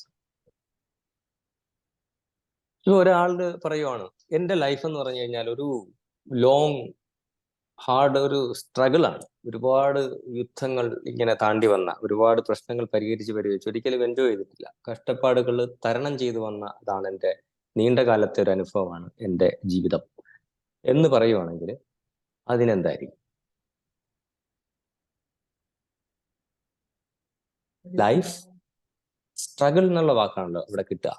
ഇപ്പൊ ഒരാളുടെ പറയുവാണ്, എൻ്റെ ലൈഫ് എന്ന് പറഞ്ഞു കഴിഞ്ഞാൽ ഒരു ലോങ് ഹാർഡ് ഒരു സ്ട്രഗിൾ ആണ്. ഒരുപാട് യുദ്ധങ്ങൾ ഇങ്ങനെ താണ്ടി വന്ന, ഒരുപാട് പ്രശ്നങ്ങൾ പരിഹരിച്ച് ഒരിക്കലും എൻജോയ് ചെയ്തിട്ടില്ല. കഷ്ടപ്പാടുകൾ തരണം ചെയ്തു വന്നതാണ് എൻ്റെ നീണ്ട കാലത്തെ ഒരു അനുഭവമാണ് എൻ്റെ ജീവിതം എന്ന് പറയുവാണെങ്കിൽ അതിനെന്തായിരിക്കും? ലൈഫ് സ്ട്രഗിൾ എന്നുള്ള വാക്കാണല്ലോ ഇവിടെ കിട്ടുക.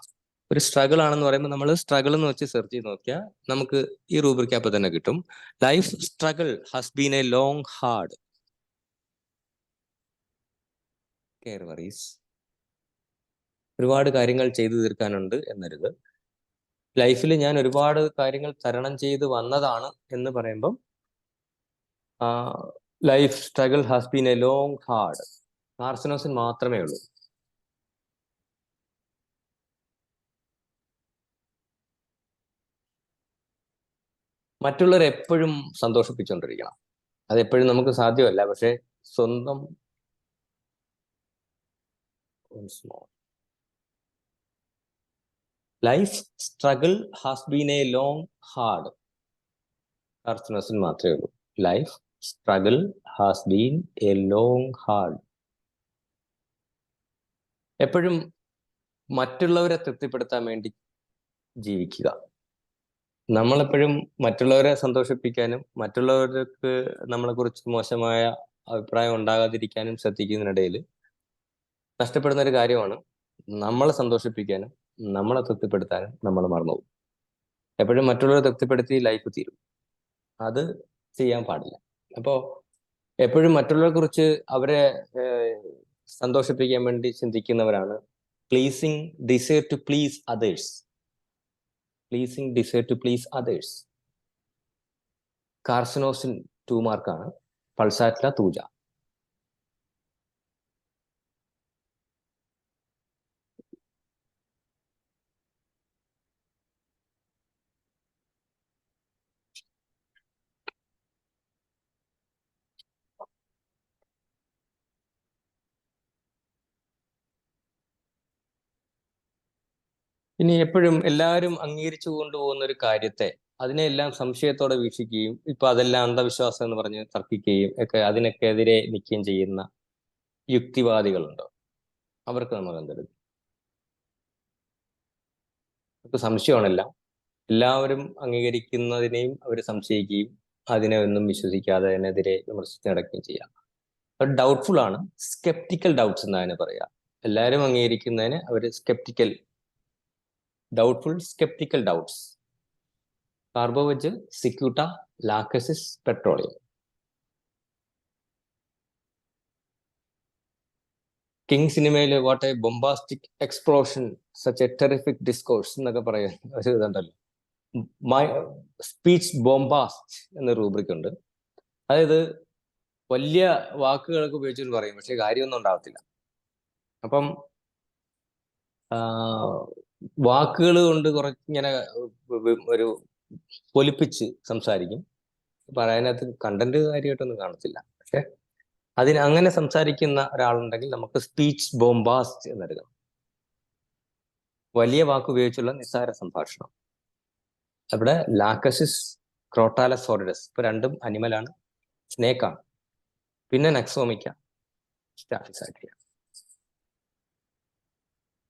ഒരു സ്ട്രഗിൾ ആണെന്ന് പറയുമ്പോൾ നമ്മൾ സ്ട്രഗിൾ എന്ന് വെച്ച് സെർച്ച് ചെയ്ത് നോക്കിയാൽ നമുക്ക് ഈ റൂബ്രിക് അപ്പൊ തന്നെ കിട്ടും. Life struggle has been a long hard. Care worries. ഒരുപാട് കാര്യങ്ങൾ ചെയ്തു തീർക്കാനുണ്ട് എന്നരുത്. ലൈഫിൽ ഞാൻ ഒരുപാട് കാര്യങ്ങൾ തരണം ചെയ്ത് വന്നതാണ് എന്ന് പറയുമ്പം life struggle has been a long hard. Carcinosin മാത്രമേ ഉള്ളൂ. മറ്റുള്ളവരെ എപ്പോഴും സന്തോഷിപ്പിച്ചുകൊണ്ടിരിക്കണം. അതെപ്പോഴും നമുക്ക് സാധ്യമല്ല. പക്ഷെ സ്വന്തം life struggle has been a long hard. Carcinosin മാത്രമേ ഉള്ളൂ. Life struggle has been a long hard. എപ്പോഴും മറ്റുള്ളവരെ തൃപ്തിപ്പെടുത്താൻ വേണ്ടി ജീവിക്കുക. നമ്മളെപ്പോഴും മറ്റുള്ളവരെ സന്തോഷിപ്പിക്കാനും മറ്റുള്ളവർക്ക് നമ്മളെക്കുറിച്ച് മോശമായ അഭിപ്രായം ഉണ്ടാകാതിരിക്കാനും ശ്രദ്ധിക്കുന്നതിനിടയിൽ നഷ്ടപ്പെടുന്ന ഒരു കാര്യമാണ് നമ്മളെ സന്തോഷിപ്പിക്കാനും നമ്മളെ തൃപ്തിപ്പെടുത്താനും നമ്മൾ മറന്നുപോകും. എപ്പോഴും മറ്റുള്ളവരെ തൃപ്തിപ്പെടുത്തി ലൈഫ് തീരും. അത് ചെയ്യാൻ പാടില്ല. അപ്പോൾ എപ്പോഴും മറ്റുള്ളവരെ കുറിച്ച് അവരെ സന്തോഷിപ്പിക്കാൻ വേണ്ടി ചിന്തിക്കുന്നവരാണ് pleasing desire to please others. Pleasing desire to please others. Carcinosin 2 മാർക്കാണ്. Pulsatilla, thuja. ഇനി എപ്പോഴും എല്ലാവരും അംഗീകരിച്ചു കൊണ്ടുപോകുന്ന ഒരു കാര്യത്തെ അതിനെല്ലാം സംശയത്തോടെ വീക്ഷിക്കുകയും ഇപ്പൊ അതെല്ലാം അന്ധവിശ്വാസം എന്ന് പറഞ്ഞ് തർക്കിക്കുകയും ഒക്കെ അതിനൊക്കെ എതിരെ നിൽക്കുകയും ചെയ്യുന്ന യുക്തിവാദികളുണ്ടോ? അവർക്ക് നമ്മൾ എന്തെടുക്കും? അവർക്ക് സംശയമാണെല്ലാം. എല്ലാവരും അംഗീകരിക്കുന്നതിനെയും അവർ സംശയിക്കുകയും അതിനെ ഒന്നും വിശ്വസിക്കാതെ അതിനെതിരെ വിമർശിച്ച് നടക്കുകയും ചെയ്യാം. ഡൗട്ട്ഫുൾ ആണ്. സ്കെപ്റ്റിക്കൽ ഡൗട്ട്സ് എന്നതിനെ പറയാം. എല്ലാവരും അംഗീകരിക്കുന്നതിന് അവർ sceptical, doubtful sceptical doubts. Carbo veg, cicuta, lachesis, petroleum. King സിനിമയില് what a bombastic explosion such a terrific discourse എന്നൊക്കെ പറയുന്ന ഒരു ഇതുണ്ടല്ലോ, മൈ സ്പീച്ച് ബോംബാസ്റ്റ് എന്ന റൂബ്രിക് ഉണ്ട്. അതായത് വലിയ വാക്കുകളൊക്കെ ഉപയോഗിച്ചിട്ട് പറയും, പക്ഷെ കാര്യമൊന്നും ഉണ്ടാവത്തില്ല. അപ്പം വാക്കുകൾ കൊണ്ട് ഇങ്ങനെ ഒരു പൊലിപ്പിച്ച് സംസാരിക്കും. പറയാനകത്ത് കണ്ടന്റ് കാര്യമായിട്ടൊന്നും കാണത്തില്ല. പക്ഷെ അങ്ങനെ സംസാരിക്കുന്ന ഒരാളുണ്ടെങ്കിൽ നമുക്ക് സ്പീച്ച് ബോംബാസ്റ്റ് എന്നെടുക്കണം. വലിയ വാക്ക് ഉപയോഗിച്ചുള്ള നിസ്സാര സംഭാഷണം. അവിടെ ലാക്കസിസ്, ക്രോട്ടാലസോറിഡസ്, ഇപ്പൊ രണ്ടും അനിമലാണ്, സ്നേക്കാണ്. പിന്നെ നക്സോമിക്ക, സ്റ്റാഫിസാറ്റിയ.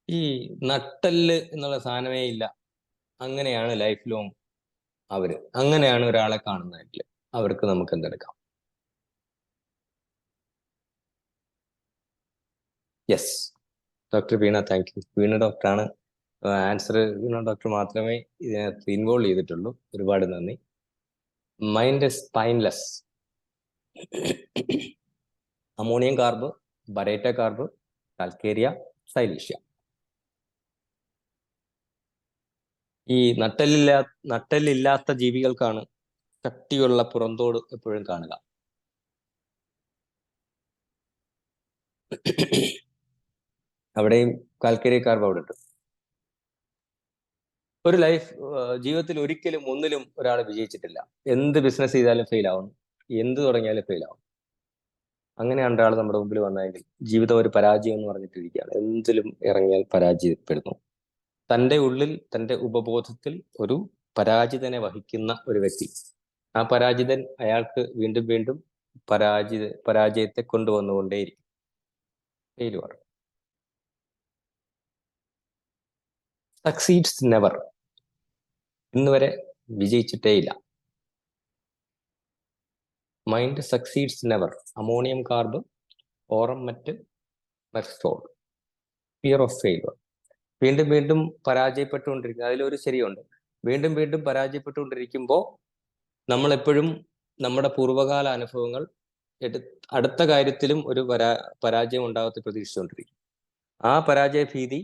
ഈ നട്ടല് എന്നുള്ള സാധനമേ ഇല്ല, അങ്ങനെയാണ് ലൈഫ് ലോങ് അങ്ങനെയാണ് ഒരാളെ കാണുന്നതെങ്കിൽ അവർക്ക് നമുക്ക് എന്തെടുക്കാം? Yes, doctor Veena, thank you. Veena ഡോക്ടറാണ് ആൻസർ. വീണ ഡോക്ടർ മാത്രമേ ഇതിനകത്ത് ഇൻവോൾവ് ചെയ്തിട്ടുള്ളൂ. ഒരുപാട് നന്ദി. Mind spineless. Ammonium carb, baryta carb, calcarea, silicea. ഈ നട്ടലില്ലാത്ത ജീവികൾക്കാണ് കട്ടിയുള്ള പുറന്തോട് എപ്പോഴും കാണുക. അവിടെയും കാൽക്കേരിയ കാർബ് അവിടെ ഉണ്ട്. ഒരു ജീവിതത്തിൽ ഒരിക്കലും ഒന്നിലും ഒരാൾ വിജയിച്ചിട്ടില്ല. എന്ത് ബിസിനസ് ചെയ്താലും ഫെയിൽ ആവും, എന്ത് തുടങ്ങിയാലും ഫെയിൽ ആവും. അങ്ങനെയാണ് ഒരാൾ നമ്മുടെ മുമ്പിൽ വന്നതെങ്കിൽ ജീവിതം ഒരു പരാജയം എന്ന് പറഞ്ഞിട്ടിരിക്കുകയാണ്. എന്തിലും ഇറങ്ങിയാൽ പരാജയപ്പെടുന്നു. തൻ്റെ ഉള്ളിൽ, തൻ്റെ ഉപബോധത്തിൽ ഒരു പരാജിതനെ വഹിക്കുന്ന ഒരു വ്യക്തി. ആ പരാജിതൻ അയാൾക്ക് വീണ്ടും വീണ്ടും പരാജയത്തെ കൊണ്ടുവന്നുകൊണ്ടേയിരിക്കും. ഫെയിലുവർ. Succeeds never. ഇന്ന് വരെ വിജയിച്ചിട്ടേയില്ല. Mind succeeds never. Ammonium carb, aurum met, merc sol. Fear of failure. വീണ്ടും വീണ്ടും പരാജയപ്പെട്ടുകൊണ്ടിരിക്കുക. അതിലൊരു ശരിയുണ്ട്. വീണ്ടും വീണ്ടും പരാജയപ്പെട്ടുകൊണ്ടിരിക്കുമ്പോൾ നമ്മളെപ്പോഴും നമ്മുടെ പൂർവ്വകാല അനുഭവങ്ങൾ അടുത്ത കാര്യത്തിലും ഒരു പരാജയം ഉണ്ടാകത്തെ പ്രതീക്ഷിച്ചുകൊണ്ടിരിക്കും. ആ പരാജയ ഭീതി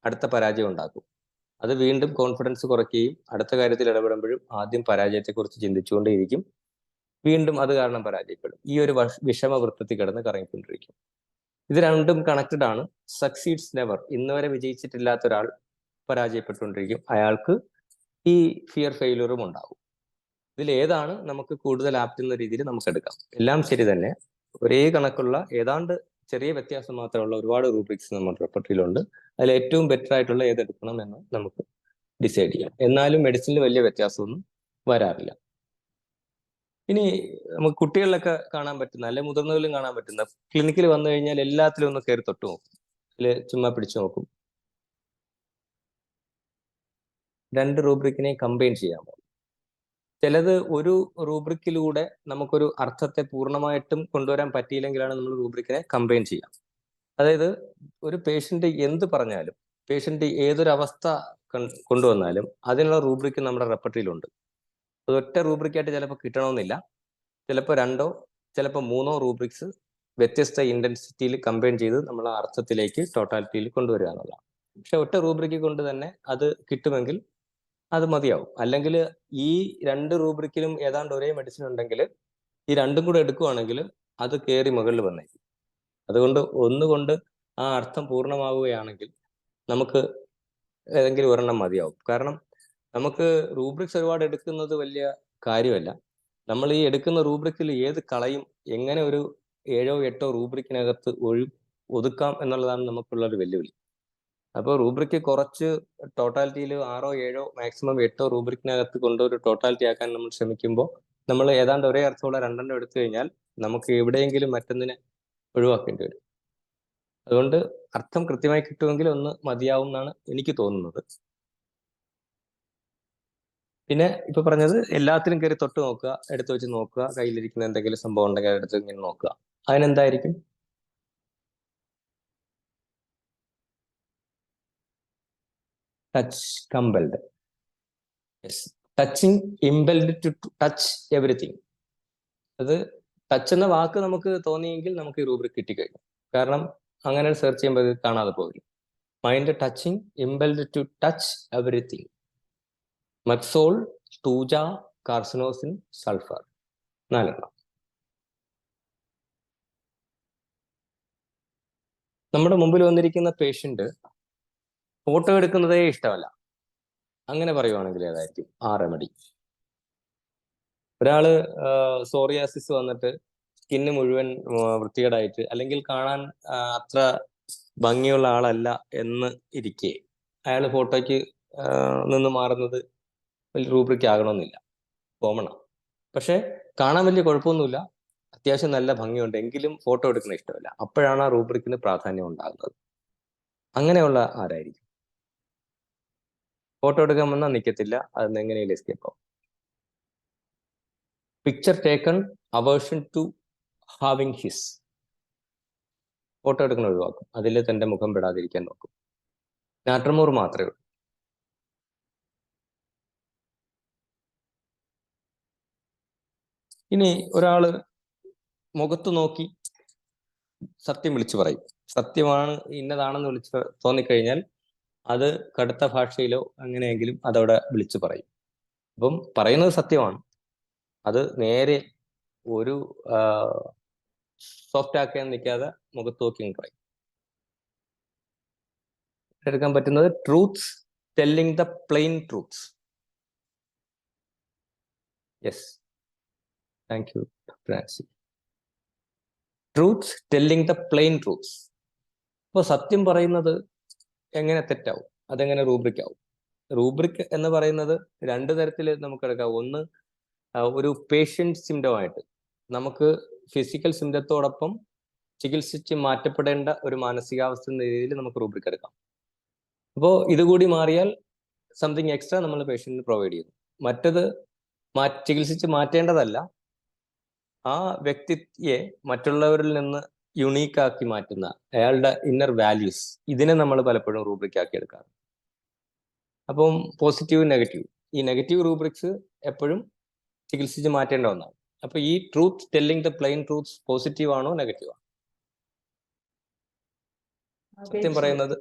അടുത്ത പരാജയം ഉണ്ടാക്കും. അത് വീണ്ടും കോൺഫിഡൻസ് കുറയ്ക്കുകയും അടുത്ത കാര്യത്തിൽ ഇടപെടുമ്പോഴും ആദ്യം പരാജയത്തെക്കുറിച്ച് ചിന്തിച്ചുകൊണ്ടേയിരിക്കും. വീണ്ടും അത് കാരണം പരാജയപ്പെടും. ഈ ഒരു വിഷമവൃത്തത്തിൽ കിടന്ന് കറങ്ങിക്കൊണ്ടിരിക്കും. ഇത് രണ്ടും കണക്റ്റഡ് ആണ്. Succeeds never. ഇന്ന് വരെ വിജയിച്ചിട്ടില്ലാത്ത ഒരാൾ പരാജയപ്പെട്ടുകൊണ്ടിരിക്കും. അയാൾക്ക് ഈ ഫിയർ ഫെയിലുറും ഉണ്ടാകും. ഇതിൽ ഏതാണ് നമുക്ക് കൂടുതൽ ആപ്റ്റ് എന്ന രീതിയിൽ നമുക്ക് എടുക്കാം. എല്ലാം ശരി തന്നെ, ഒരേ കണക്കുള്ള ഏതാണ്ട് ചെറിയ വ്യത്യാസം മാത്രമുള്ള ഒരുപാട് റൂബ്രിക്സ് നമ്മുടെ റെപ്പർട്ടറിയിലുണ്ട്. അതിൽ ഏറ്റവും ബെറ്റർ ആയിട്ടുള്ള ഏതെടുക്കണം എന്ന് നമുക്ക് ഡിസൈഡ് ചെയ്യാം. എന്നാലും മെഡിസിനിൽ വലിയ വ്യത്യാസമൊന്നും വരാറില്ല. ഇനി നമുക്ക് കുട്ടികളിലൊക്കെ കാണാൻ പറ്റുന്ന, അല്ലെ മുതിർന്നവരിലും കാണാൻ പറ്റുന്ന, ക്ലിനിക്കിൽ വന്നു കഴിഞ്ഞാൽ എല്ലാത്തിലും ഒന്ന് കയറി തൊട്ട് നോക്കും, അതിൽ ചുമ്മാ പിടിച്ചു നോക്കും. രണ്ട് റൂബ്രിക്കിനെ കമ്പൈൻ ചെയ്യാമോ? ചിലത് ഒരു റൂബ്രിക്കിലൂടെ നമുക്കൊരു അർത്ഥത്തെ പൂർണ്ണമായിട്ടും കൊണ്ടുവരാൻ പറ്റിയില്ലെങ്കിലാണ് നമ്മൾ റൂബ്രിക്കിനെ കമ്പൈൻ ചെയ്യാം. അതായത് ഒരു പേഷ്യന്റ് എന്ത് പറഞ്ഞാലും, പേഷ്യന്റ് ഏതൊരവസ്ഥ കൊണ്ടുവന്നാലും അതിനുള്ള റൂബ്രിക്ക് നമ്മുടെ റെപ്പർട്ടറിയിലുണ്ട്. അത് ഒറ്റ റൂബ്രിക്കായിട്ട് ചിലപ്പോൾ കിട്ടണമെന്നില്ല. ചിലപ്പോൾ 2 ചിലപ്പോൾ 3 റൂബ്രിക്സ് വ്യത്യസ്ത ഇന്റൻസിറ്റിയിൽ കമ്പൈൻ ചെയ്ത് നമ്മൾ ആ അർത്ഥത്തിലേക്ക് ടോട്ടാലിറ്റിയിൽ കൊണ്ടുവരിക എന്നുള്ളതാണ്. പക്ഷെ ഒറ്റ റൂബ്രിക്ക് കൊണ്ട് തന്നെ അത് കിട്ടുമെങ്കിൽ അത് മതിയാവും. അല്ലെങ്കിൽ ഈ 2 റൂബ്രിക്കിലും ഏതാണ്ട് ഒരേ മെഡിസിൻ ഉണ്ടെങ്കിൽ ഈ രണ്ടും കൂടെ എടുക്കുവാണെങ്കിൽ അത് കയറി മുകളിൽ വന്നേക്കും. അതുകൊണ്ട് ഒന്നുകൊണ്ട് ആ അർത്ഥം പൂർണ്ണമാവുകയാണെങ്കിൽ നമുക്ക് ഏതെങ്കിലും ഒരെണ്ണം മതിയാവും. കാരണം നമുക്ക് റൂബ്രിക്സ് ഒരുപാട് എടുക്കുന്നത് വലിയ കാര്യമല്ല. നമ്മൾ ഈ എടുക്കുന്ന റൂബ്രിക്കിൽ ഏത് കളയും, എങ്ങനെ ഒരു 7 8 റൂബ്രിക്കിനകത്ത് ഒതുക്കാം എന്നുള്ളതാണ് നമുക്കുള്ളൊരു വെല്ലുവിളി. അപ്പോൾ റൂബ്രിക്ക് കുറച്ച് ടോട്ടാലിറ്റിയിൽ 6 7 മാക്സിമം 8 റൂബ്രിക്കിനകത്ത് കൊണ്ടൊരു ടോട്ടാലിറ്റി ആക്കാൻ നമ്മൾ ശ്രമിക്കുമ്പോൾ നമ്മൾ ഏതാണ്ട് ഒരേ അർത്ഥമുള്ള 2 എടുത്തു കഴിഞ്ഞാൽ നമുക്ക് എവിടെയെങ്കിലും മറ്റൊന്നിനെ ഒഴിവാക്കേണ്ടി വരും. അതുകൊണ്ട് അർത്ഥം കൃത്യമായി കിട്ടുമെങ്കിൽ ഒന്ന് മതിയാവും എന്നാണ് എനിക്ക് തോന്നുന്നത്. പിന്നെ ഇപ്പൊ പറഞ്ഞത് എല്ലാത്തിലും കയറി തൊട്ട് നോക്കുക, എടുത്തു വെച്ച് നോക്കുക, കയ്യിലിരിക്കുന്ന എന്തെങ്കിലും സംഭവം ഉണ്ടെങ്കിൽ എടുത്ത് ഇങ്ങനെ നോക്കുക. അതിനെന്തായിരിക്കും? Touch compelled. Yes, touching impelled to touch everything. അത് ടച്ച് എന്ന വാക്ക് നമുക്ക് തോന്നിയെങ്കിൽ നമുക്ക് ഈ റൂബ്രിക് കിട്ടിക്കഴിഞ്ഞു. കാരണം അങ്ങനെ സെർച്ച് ചെയ്യുമ്പോൾ ഇത് കാണാതെ പോകില്ല. Mind touching impelled to touch everything. Merc sol, thuja, carcinosin, sulphur. 4. നമ്മുടെ മുമ്പിൽ വന്നിരിക്കുന്ന പേഷ്യന്റ് ഫോട്ടോ എടുക്കുന്നതേ ഇഷ്ടമല്ല. അങ്ങനെ പറയുവാണെങ്കിൽ ഏതായിരിക്കും ആ റെമഡി? ഒരാള് സോറിയാസിസ് വന്നിട്ട് സ്കിന്ന് മുഴുവൻ വൃത്തികേടായിട്ട് അല്ലെങ്കിൽ കാണാൻ അത്ര ഭംഗിയുള്ള ആളല്ല എന്ന് ഇരിക്കെ അയാൾ ഫോട്ടോയ്ക്ക് നിന്ന് മാറുന്നത് വലിയ റൂബ്രിക് ആകണമെന്നില്ല, കോമണാണ്. പക്ഷെ കാണാൻ വലിയ കുഴപ്പമൊന്നുമില്ല, അത്യാവശ്യം നല്ല ഭംഗിയുണ്ട്, എങ്കിലും ഫോട്ടോ എടുക്കുന്ന ഇഷ്ടമല്ല. അപ്പോഴാണ് ആ റൂബ്രിക്കിന് പ്രാധാന്യം ഉണ്ടാകുന്നത്. അങ്ങനെയുള്ള ആരായിരിക്കും? ഫോട്ടോ എടുക്കാൻ വന്നാൽ നിൽക്കത്തില്ല, അതിന് എങ്ങനെയും എസ്കേപ്പ് ആവും. Picture taken, aversion to having his. Photo എടുക്കുന്ന ഒഴിവാക്കും, അതിൽ തന്റെ മുഖം പെടാതിരിക്കാൻ നോക്കും. നാട്ടർമൂർ മാത്രമേ ഉള്ളൂ. ഇനി ഒരാള് മുഖത്ത് നോക്കി സത്യം വിളിച്ചു പറയും. സത്യമാണ്, ഇന്നതാണെന്ന് വിളിച്ച് തോന്നിക്കഴിഞ്ഞാൽ അത് കടുത്ത ഭാഷയിലോ അങ്ങനെയെങ്കിലും അതവിടെ വിളിച്ചു പറയും. അപ്പം പറയുന്നത് സത്യമാണ്, അത് നേരെ ഒരു സോഫ്റ്റ് ആക്കാൻ നിൽക്കാതെ മുഖത്ത് നോക്കി പറയും. എടുക്കാൻ പറ്റുന്നത് truths, telling the plain truths. Yes, thank you Francy. Truths, telling the plain truths. അപ്പോൾ സത്യം പറയുന്നത് എങ്ങനെ തെറ്റാവും? അതെങ്ങനെ റൂബ്രിക് ആവും? റൂബ്രിക് എന്ന് പറയുന്നത് രണ്ട് തരത്തിൽ നമുക്ക് എടുക്കാം. ഒന്ന്, ഒരു പേഷ്യൻ്റ് സിംറ്റമായിട്ട് നമുക്ക് ഫിസിക്കൽ സിംറ്റത്തോടൊപ്പം ചികിത്സിച്ച് മാറ്റപ്പെടേണ്ട ഒരു മാനസികാവസ്ഥ എന്ന രീതിയിൽ നമുക്ക് റൂബ്രിക് എടുക്കാം. അപ്പോൾ ഇതുകൂടി മാറിയാൽ സംതിങ് എക്സ്ട്രാ നമ്മൾ പേഷ്യന്റിന് പ്രൊവൈഡ് ചെയ്യുന്നു. മറ്റത് ചികിത്സിച്ച് മാറ്റേണ്ടതല്ല, ആ വ്യക്തിയെ മറ്റുള്ളവരിൽ നിന്ന് യുണീക്കാക്കി മാറ്റുന്ന അയാളുടെ ഇന്നർ വാല്യൂസ്, ഇതിനെ നമ്മൾ പലപ്പോഴും റൂബ്രിക് ആക്കി എടുക്കാറ്. അപ്പം പോസിറ്റീവ്, നെഗറ്റീവ്, ഈ നെഗറ്റീവ് റൂബ്രിക്സ് എപ്പോഴും ചികിത്സിച്ച് മാറ്റേണ്ട ഒന്നാണ്. അപ്പൊ ഈ truth telling the plain truths positive ആണോ നെഗറ്റീവ് ആണോ? സത്യം പറയുന്നത്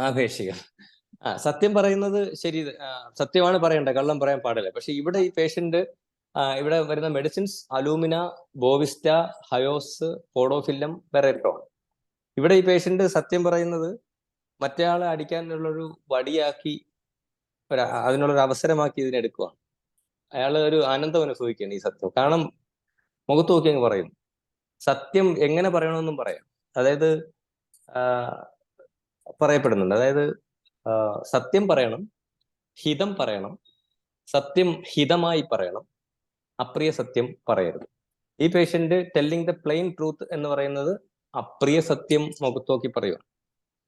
ആപേക്ഷിക. സത്യം പറയുന്നത് ശരി, സത്യമാണ് പറയേണ്ടത്, കള്ളം പറയാൻ പാടില്ല. പക്ഷെ ഇവിടെ ഈ പേഷ്യന്റ്, ഇവിടെ വരുന്ന മെഡിസിൻസ് അലൂമിന, ബോവിസ്റ്റ, ഹയോസ്, പോഡോഫില്ലം, ബെറേറ്റോൺ. ഇവിടെ ഈ പേഷ്യന്റ് സത്യം പറയുന്നത് മറ്റേയാളെ അടിക്കാനുള്ളൊരു വടിയാക്കി, അതിനുള്ളൊരു അവസരമാക്കി ഇതിനെടുക്കുകയാണ്. അയാൾ ഒരു ആനന്ദം അനുഭവിക്കുകയാണ് ഈ സത്യം. കാരണം മുഖത്ത് നോക്കി അങ്ങ് പറയും. സത്യം എങ്ങനെ പറയണമെന്നും പറയാം. അതായത് പറയപ്പെടുന്നുണ്ട്, അതായത് സത്യം പറയണം, ഹിതം പറയണം, സത്യം ഹിതമായി പറയണം, അപ്രിയ സത്യം പറയരുത്. ഈ patient telling the plain truth എന്ന് പറയുന്നത് അപ്രിയ സത്യം മുഖത്ത് നോക്കി പറയുക.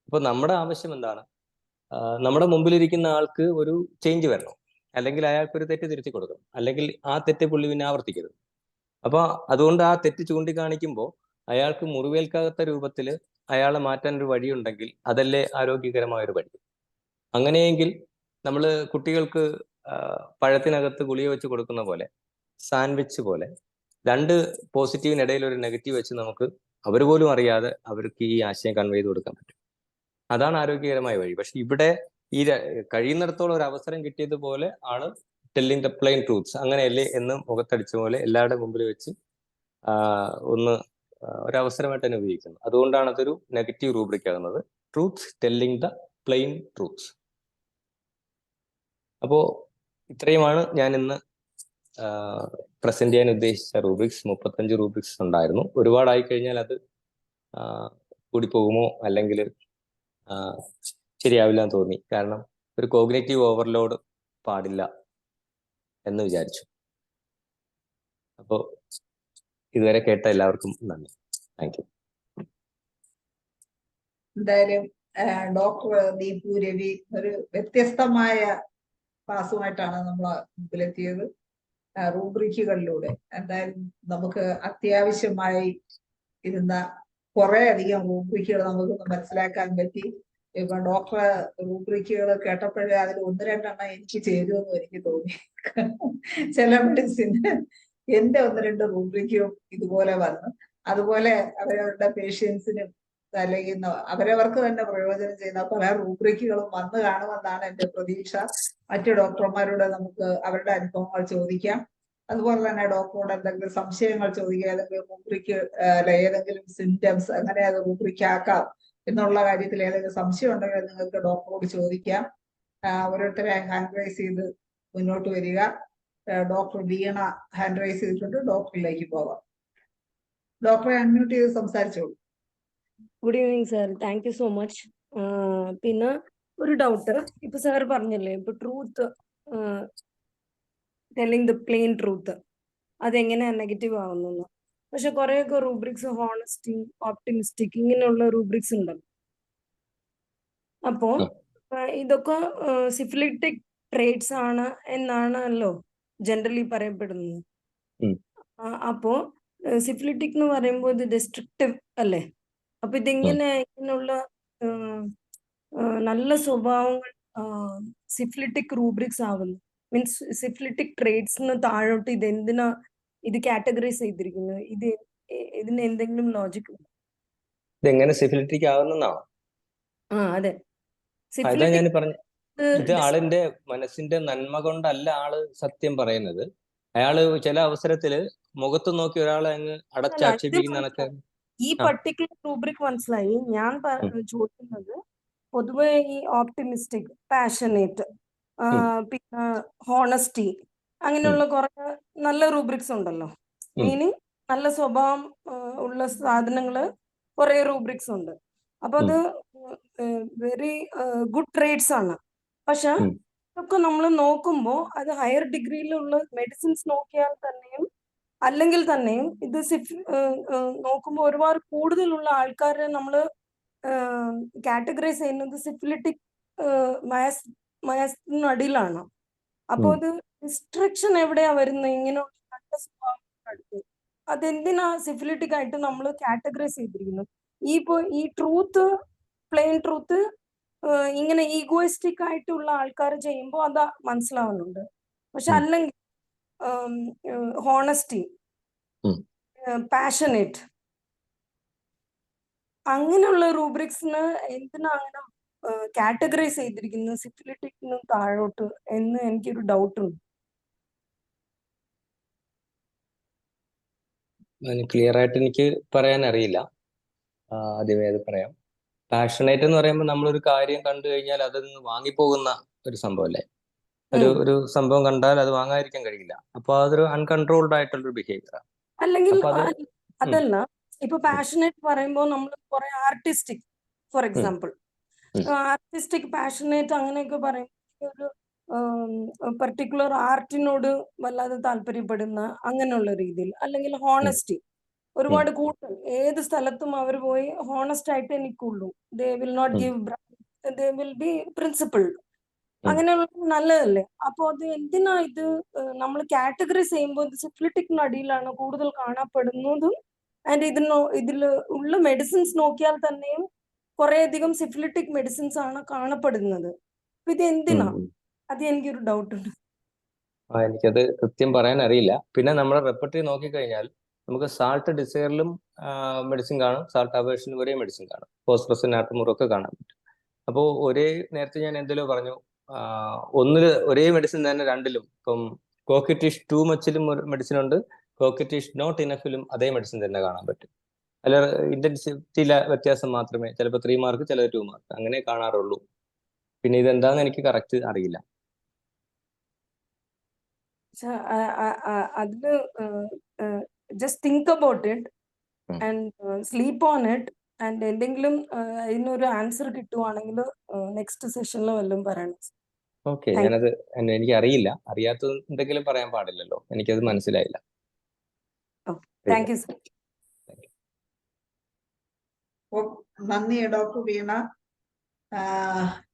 അപ്പൊ നമ്മുടെ ആവശ്യം എന്താണ്? നമ്മുടെ മുമ്പിലിരിക്കുന്ന ആൾക്ക് ഒരു ചേഞ്ച് വരണം, അല്ലെങ്കിൽ അയാൾക്ക് ഒരു തെറ്റ് തിരുത്തി കൊടുക്കണം, അല്ലെങ്കിൽ ആ തെറ്റ് പുള്ളി പിന്നെ ആവർത്തിക്കരുത്. അപ്പൊ അതുകൊണ്ട് ആ തെറ്റ് ചൂണ്ടിക്കാണിക്കുമ്പോൾ അയാൾക്ക് മുറിവേൽക്കാത്ത രൂപത്തിൽ അയാളെ മാറ്റാൻ ഒരു വഴിയുണ്ടെങ്കിൽ അതല്ലേ ആരോഗ്യകരമായ ഒരു വഴി. അങ്ങനെയെങ്കിൽ നമ്മൾ കുട്ടികൾക്ക് പഴത്തിനകത്ത് ഗുളിക വെച്ച് കൊടുക്കുന്ന പോലെ, സാൻഡ്വിച്ച് പോലെ, രണ്ട് പോസിറ്റീവിനിടയിൽ ഒരു നെഗറ്റീവ് വെച്ച് നമുക്ക് അവർ പോലും അറിയാതെ അവർക്ക് ഈ ആശയം കൺവേ ചെയ്ത് കൊടുക്കാൻ പറ്റും. അതാണ് ആരോഗ്യകരമായ വഴി. പക്ഷെ ഇവിടെ ഈ കഴിയുന്നിടത്തോളം ഒരു അവസരം കിട്ടിയതുപോലെ ആണ് ടെല്ലിങ് ദ പ്ലെയിൻ ട്രൂത്ത്സ്, അങ്ങനെയല്ലേ എന്ന് മുഖത്തടിച്ച പോലെ എല്ലാവരുടെ മുമ്പിൽ വെച്ച് ഒന്ന് ഒരവസരമായിട്ട് തന്നെ ഉപയോഗിക്കുന്നു. അതുകൊണ്ടാണ് അതൊരു നെഗറ്റീവ് റൂബ്രിക് ആകുന്നത്. Truth telling the plain truths. അപ്പോൾ ഇത്രയുമാണ് ഞാൻ ഇന്ന് പ്രസന്റ് ചെയ്യാൻ ഉദ്ദേശിച്ച റൂബ്രിക്സ്. 35 റൂബ്രിക്സ് ഉണ്ടായിരുന്നു. ഒരുപാടായി കഴിഞ്ഞാൽ അത് കൂടിപ്പോകുമോ അല്ലെങ്കിൽ ശരിയാവില്ല എന്ന് തോന്നി. കാരണം ഒരു കോഗ്നേറ്റീവ് ഓവർലോഡ് പാടില്ല എന്ന് വിചാരിച്ചു. അപ്പോൾ ഇതുവരെ കേട്ട എല്ലാവർക്കും നന്ദി. Thank you.
എന്തായാലും ഡോക്ടർ ദീപു രവി ഒരു വ്യത്യസ്തമായ ക്ലാസ്സുമായിട്ടാണ് നമ്മളെ മുമ്പിലെത്തിയത്. റൂബ്രിക്കുകളിലൂടെ എന്തായാലും നമുക്ക് അത്യാവശ്യമായി ഇരുന്ന കുറെ അധികം റൂബ്രിക്കുകൾ നമുക്കൊന്ന് മനസ്സിലാക്കാൻ പറ്റി. ഇപ്പൊ ഡോക്ടറെ റൂബ്രിക്കുകൾ കേട്ടപ്പോഴേ അതിൽ 1-2 എനിക്ക് ചേരുമെന്നും എനിക്ക് തോന്നി. ചില മെഡിസിന് എന്റെ 1-2 റൂബ്രിക്കും ഇതുപോലെ വന്നു. അതുപോലെ അവരവരുടെ പേഷ്യൻസിനും അല്ലെങ്കിൽ അവരവർക്ക് തന്നെ പ്രയോജനം ചെയ്യുന്ന പല റൂബ്രിക്കുകളും വന്നു കാണുമെന്നാണ് എന്റെ പ്രതീക്ഷ. മറ്റു ഡോക്ടർമാരോട് നമുക്ക് അവരുടെ അനുഭവങ്ങൾ ചോദിക്കാം. അതുപോലെ തന്നെ ഡോക്ടറോട് എന്തെങ്കിലും സംശയങ്ങൾ ചോദിക്കുക, ഏതെങ്കിലും റൂബ്രിക്ക് ഏതെങ്കിലും സിംറ്റംസ് എങ്ങനെ അത് റൂബ്രിക്ക് ആക്കാം എന്നുള്ള കാര്യത്തിൽ ഏതെങ്കിലും സംശയം ഉണ്ടെങ്കിൽ നിങ്ങൾക്ക് ഡോക്ടറോട് ചോദിക്കാം. ഓരോരുത്തരെ ഹാൻഡ് റൈസ് ചെയ്ത് മുന്നോട്ട് വരിക. ഡോക്ടർ വീണ ഹാൻഡ് റൈസ് ചെയ്തിട്ടുണ്ട്, ഡോക്ടറിലേക്ക് പോകാം. ഡോക്ടറെ അൺമ്യൂട്ട് ചെയ്ത് സംസാരിച്ചോളൂ.
Good evening sir, thank you so much. പിന്നെ ഒരു ഡൗട്ട്, ഇപ്പൊ സാർ പറഞ്ഞല്ലേ ഇപ്പൊ truth, telling the plain truth അതെങ്ങനെയാ നെഗറ്റീവ് ആവുന്നു. പക്ഷെ കുറെയൊക്കെ റൂബ്രിക്സ് ഹോണസ്റ്റി, ഓപ്റ്റിമിസ്റ്റിക് ഇങ്ങനെയുള്ള റൂബ്രിക്സ് ഉണ്ടല്ലോ. അപ്പോ ഇതൊക്കെ സിഫിലിറ്റിക് ട്രേറ്റ്സ് ആണ് എന്നാണല്ലോ ജനറലി പറയപ്പെടുന്നത്. അപ്പോ സിഫിലിറ്റിക് എന്ന് പറയുമ്പോൾ ഇത് ഡെസ്ട്രക്റ്റീവ് അല്ലേ? അപ്പൊ ഇങ്ങനെയുള്ള നല്ല സ്വഭാവങ്ങൾ സിഫിലിറ്റിക് റൂബ്രിക്സ് ആവുന്നു. മീൻസ് സിഫിലിറ്റിക് ട്രേറ്റ്സിന് താഴോട്ട് ഇത് എന്തിനാ ഇത് കാറ്റഗറൈസ് ചെയ്തിരിക്കുന്നത്? ഇതിന് എന്തെങ്കിലും ലോജിക് ഉണ്ടോ?
ഇതെങ്ങനെ സിഫിലിറ്റിക് ആവുന്നതാണോ?
അതെ,
അതാ ഞാൻ പറഞ്ഞു. ഇത് ആളിന്റെ മനസ്സിന്റെ നന്മ കൊണ്ടല്ല ആള് സത്യം പറയുന്നത്. അയാള് ചില അവസരത്തില് മുഖത്ത് നോക്കി ഒരാളെ അങ്ങ് അടച്ചാക്ഷേപിക്കുന്നതൊക്കെ.
ഈ പർട്ടിക്കുലർ റൂബ്രിക് മനസ്സിലായി. ഞാൻ ചോദിക്കുന്നത് പൊതുവെ ഈ ഓപ്റ്റിമിസ്റ്റിക്, പാഷനേറ്റ്, പിന്നെ ഹോണസ്റ്റി അങ്ങനെയുള്ള കുറെ നല്ല റൂബ്രിക്സ് ഉണ്ടല്ലോ. മീനിങ് നല്ല സ്വഭാവം ഉള്ള സാധനങ്ങള് കുറെ റൂബ്രിക്സ് ഉണ്ട്. അപ്പൊ അത് വെരി ഗുഡ് ട്രേഡ്സ് ആണ്. പക്ഷെ ഇതൊക്കെ നമ്മൾ നോക്കുമ്പോ അത് ഹയർ ഡിഗ്രിയിലുള്ള മെഡിസിൻസ് നോക്കിയാൽ തന്നെയും അല്ലെങ്കിൽ തന്നെയും ഇത് നോക്കുമ്പോൾ ഒരുപാട് കൂടുതലുള്ള ആൾക്കാരെ നമ്മൾ കാറ്റഗറൈസ് ചെയ്യുന്നത് സിഫിലിറ്റിക് മയത്തിനടിയിലാണ്. അപ്പൊ അത് റിസ്ട്രിക്ഷൻ എവിടെയാ വരുന്നത്? ഇങ്ങനെ നല്ല സ്വഭാവം അടുത്ത് അതെന്തിനാ സിഫിലിറ്റിക് ആയിട്ട് നമ്മൾ കാറ്റഗറൈസ് ചെയ്തിരിക്കുന്നത്? ഈ ട്രൂത്ത്, പ്ലെയിൻ ട്രൂത്ത് ഇങ്ങനെ ഈഗോയിസ്റ്റിക് ആയിട്ടുള്ള ആൾക്കാർ ചെയ്യുമ്പോൾ അത് മനസ്സിലാവുന്നുണ്ട്. പക്ഷെ അല്ലെങ്കിൽ ഹോണസ്റ്റി, പാഷനേറ്റ് അങ്ങനെയുള്ള റൂബ്രിക്സിന് എന്തിനാ അങ്ങനെ കാറ്റഗറൈസ് ചെയ്തിരിക്കുന്നത് സിഫിലിറ്റിക്കിന് താഴോട്ട് എന്ന് എനിക്കൊരു ഡൗട്ട് ഉണ്ട്.
ക്ലിയർ ആയിട്ട് എനിക്ക് പറയാൻ അറിയില്ല. ആദ്യമേ അത് പറയാം. പാഷനേറ്റ് എന്ന് പറയുമ്പോൾ നമ്മളൊരു കാര്യം കണ്ടു കഴിഞ്ഞാൽ അതിൽ നിന്ന് വാങ്ങിപ്പോകുന്ന ഒരു സംഭവം അല്ലേ? ഒരു സംഭവം കണ്ടാൽ അത് വാങ്ങാതിരിക്കാൻ കഴിയില്ല. അപ്പൊ അതൊരു അൺകൺട്രോൾഡ് ആയിട്ടുള്ളൊരു ബിഹേവിയർ.
അല്ലെങ്കിൽ അതല്ല, ഇപ്പൊ പാഷനേറ്റ് പറയുമ്പോൾ നമ്മൾ കുറെ artistic, for example artistic, passionate അങ്ങനെയൊക്കെ പറയുമ്പോൾ ഒരു പർട്ടിക്കുലർ ആർട്ടിനോട് വല്ലാതെ താല്പര്യപ്പെടുന്ന അങ്ങനെയുള്ള രീതിയിൽ, അല്ലെങ്കിൽ ഹോണസ്റ്റി ഒരുപാട് കൂടുതൽ ഏത് സ്ഥലത്തും അവർ പോയി ഹോണസ്റ്റ് ആയിട്ട് നിൽക്കുള്ളൂ. They will not give, they will be principled. അങ്ങനെയുള്ള നല്ലതല്ലേ? അപ്പൊ അത് എന്തിനാ ഇത് നമ്മൾ കാറ്റഗറൈസ് ചെയ്യുമ്പോൾ ഇത് സിഫിലിറ്റിക്കിന് അടിയിലാണ് കൂടുതൽ കാണപ്പെടുന്നതും. ആൻഡ് ഇതിൽ ഉള്ള മെഡിസിൻസ് നോക്കിയാൽ തന്നെയും കുറേയധികം സിഫിലിറ്റിക് മെഡിസിൻസ് ആണ് കാണപ്പെടുന്നത്. അപ്പൊ ഇത് എന്തിനാ? അത് എനിക്കൊരു ഡൗട്ട് ഉണ്ട്.
എനിക്കത് കൃത്യം പറയാൻ അറിയില്ല. പിന്നെ നമ്മുടെ റെപ്പർട്ടറി നോക്കിക്കഴിഞ്ഞാൽ നമുക്ക് സാൾട്ട് ഡിസയറിലും മെഡിസിൻ കാണും, സാൾട്ട് അവേഴ്സിനും ഒരേ മെഡിസിൻ കാണും, ഫോസ്ഫറസും നാട്രമുറും ഒക്കെ കാണാൻ പറ്റും. അപ്പോൾ നേരത്തെ ഞാൻ എന്തെല്ലോ പറഞ്ഞു, ഒന്നില് ഒരേ മെഡിസിൻ തന്നെ രണ്ടിലും, ഇപ്പം കോക്വിറ്റിഷ് ടു മച്ചിലും ഒരു മെഡിസിൻ ഉണ്ട്, കോക്വിറ്റിഷ് നോട്ട് ഇനഫിലും അതേ മെഡിസിൻ തന്നെ കാണാൻ പറ്റും. അല്ല, ഇന്റൻസിറ്റിയിലെ വ്യത്യാസം മാത്രമേ, ചിലപ്പോൾ 3 മാർക്ക്, ചിലത് 2 മാർക്ക് അങ്ങനെ കാണാറുള്ളൂ. പിന്നെ ഇതെന്താന്ന് എനിക്ക് കറക്റ്റ് അറിയില്ല.
അതില് just think about it and sleep on it and എന്തെങ്കിലും അതിനൊരു ആൻസർ കിട്ടുവാണെങ്കിൽ നെക്സ്റ്റ് സെഷനിൽ വല്ലതും പറയണം.
ഓക്കെ, ഞാനത് എനിക്ക് അറിയില്ല. അറിയാത്തത് എന്തെങ്കിലും പറയാൻ പാടില്ലല്ലോ. എനിക്കത് മനസ്സിലായില്ല.
Thank you sir.
നന്ദി ഡോക്ടർ വീണ.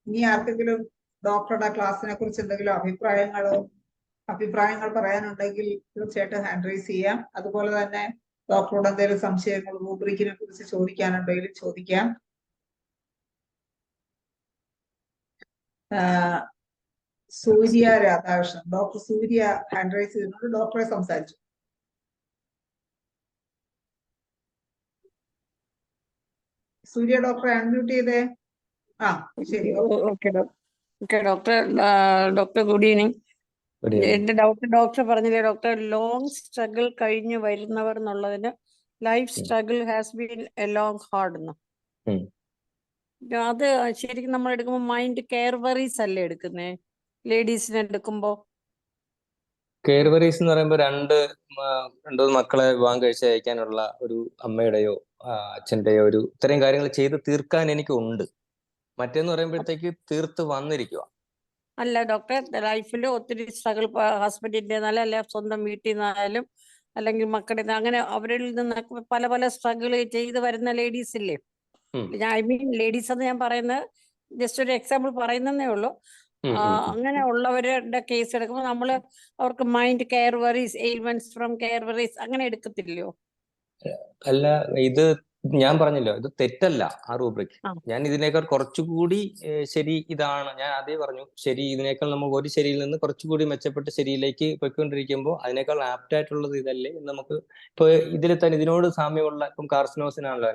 ഇനി ആർക്കെങ്കിലും ഡോക്ടറുടെ ക്ലാസ്സിനെ കുറിച്ച് എന്തെങ്കിലും അഭിപ്രായങ്ങൾ പറയാനുണ്ടെങ്കിൽ തീർച്ചയായിട്ടും ഹാൻഡ് റൈസ് ചെയ്യാം. അതുപോലെ തന്നെ ഡോക്ടറോട് എന്തെങ്കിലും സംശയങ്ങൾ റൂബ്രിക്കിനെ കുറിച്ച് ചോദിക്കാനുണ്ടെങ്കിൽ ചോദിക്കാം. സൂര്യ രാധാകൃഷ്ണൻ, ഡോക്ടർ സൂര്യ ഹാൻഡ് റൈസ് ചെയ്തിട്ടുണ്ട്. ഡോക്ടറെ സംസാരിച്ചു. സൂര്യ ഡോക്ടറെ അൺമ്യൂട്ട് ചെയ്തേ. ശരി.
Doctor good evening. എന്റെ ഡോക്ടർ പറഞ്ഞില്ലേ ഡോക്ടർ, ലോങ് സ്ട്രഗിൾ കഴിഞ്ഞ് വരുന്നവർ എന്നുള്ളതിന് life struggle has been a long hard എന്ന്. അത് ശരിക്കും നമ്മൾ എടുക്കുമ്പോൾ മൈൻഡ് കെയർ വറീസ് അല്ലേ എടുക്കുന്നേ ലേഡീസിനെ എടുക്കുമ്പോ?
കെയർ വറീസ് എന്ന് പറയുമ്പോൾ രണ്ടു മക്കളെ വിവാഹം കഴിച്ച് അയക്കാനുള്ള ഒരു അമ്മയുടെയോ അച്ഛന്റെയോ ഒരു ഇത്രയും കാര്യങ്ങൾ ചെയ്ത് തീർക്കാൻ എനിക്കുണ്ട്. മറ്റേന്ന് പറയുമ്പോഴത്തേക്ക് തീർത്ത് വന്നിരിക്കുക.
അല്ല ഡോക്ടർ, ലൈഫിൽ ഒത്തിരി സ്ട്രഗിൾ ഹസ്ബൻഡിന്റെ അല്ല സ്വന്തം വീട്ടിൽ നിന്നായാലും അല്ലെങ്കിൽ മക്കളുടെ അങ്ങനെ അവരിൽ നിന്ന് പല പല സ്ട്രഗിൾ ചെയ്ത് വരുന്ന ലേഡീസ് ഇല്ലേ? ഐ മീൻ ലേഡീസ് എന്ന് ഞാൻ പറയുന്നത് ജസ്റ്റ് ഒരു എക്സാമ്പിൾ പറയുന്നതേ ഉള്ളൂ. അങ്ങനെ ഉള്ളവരുടെ കേസ് എടുക്കുമ്പോൾ നമ്മള് അവർക്ക് mind care worries, ailments from care worries അങ്ങനെ എടുക്കത്തില്ലയോ?
അല്ല, ഇത് ഞാൻ പറഞ്ഞല്ലോ, ഇത് തെറ്റല്ല ആ റൂബ്രിക്. ഞാൻ ഇതിനേക്കാൾ കുറച്ചുകൂടി ശരി ഇതാണ്. ഞാൻ ആദ്യം പറഞ്ഞു ശരി, ഇതിനേക്കാൾ നമുക്ക് ഒരു ശരിയിൽ നിന്ന് കുറച്ചുകൂടി മെച്ചപ്പെട്ട ശരിയിലേക്ക് പോയിക്കൊണ്ടിരിക്കുമ്പോൾ അതിനേക്കാൾ ആപ്റ്റ് ആയിട്ടുള്ളത് ഇതല്ലേ നമുക്ക്. ഇപ്പൊ ഇതിൽ തന്നെ ഇതിനോട് സാമ്യമുള്ള ഇപ്പം കാർസിനോസിനാണല്ലോ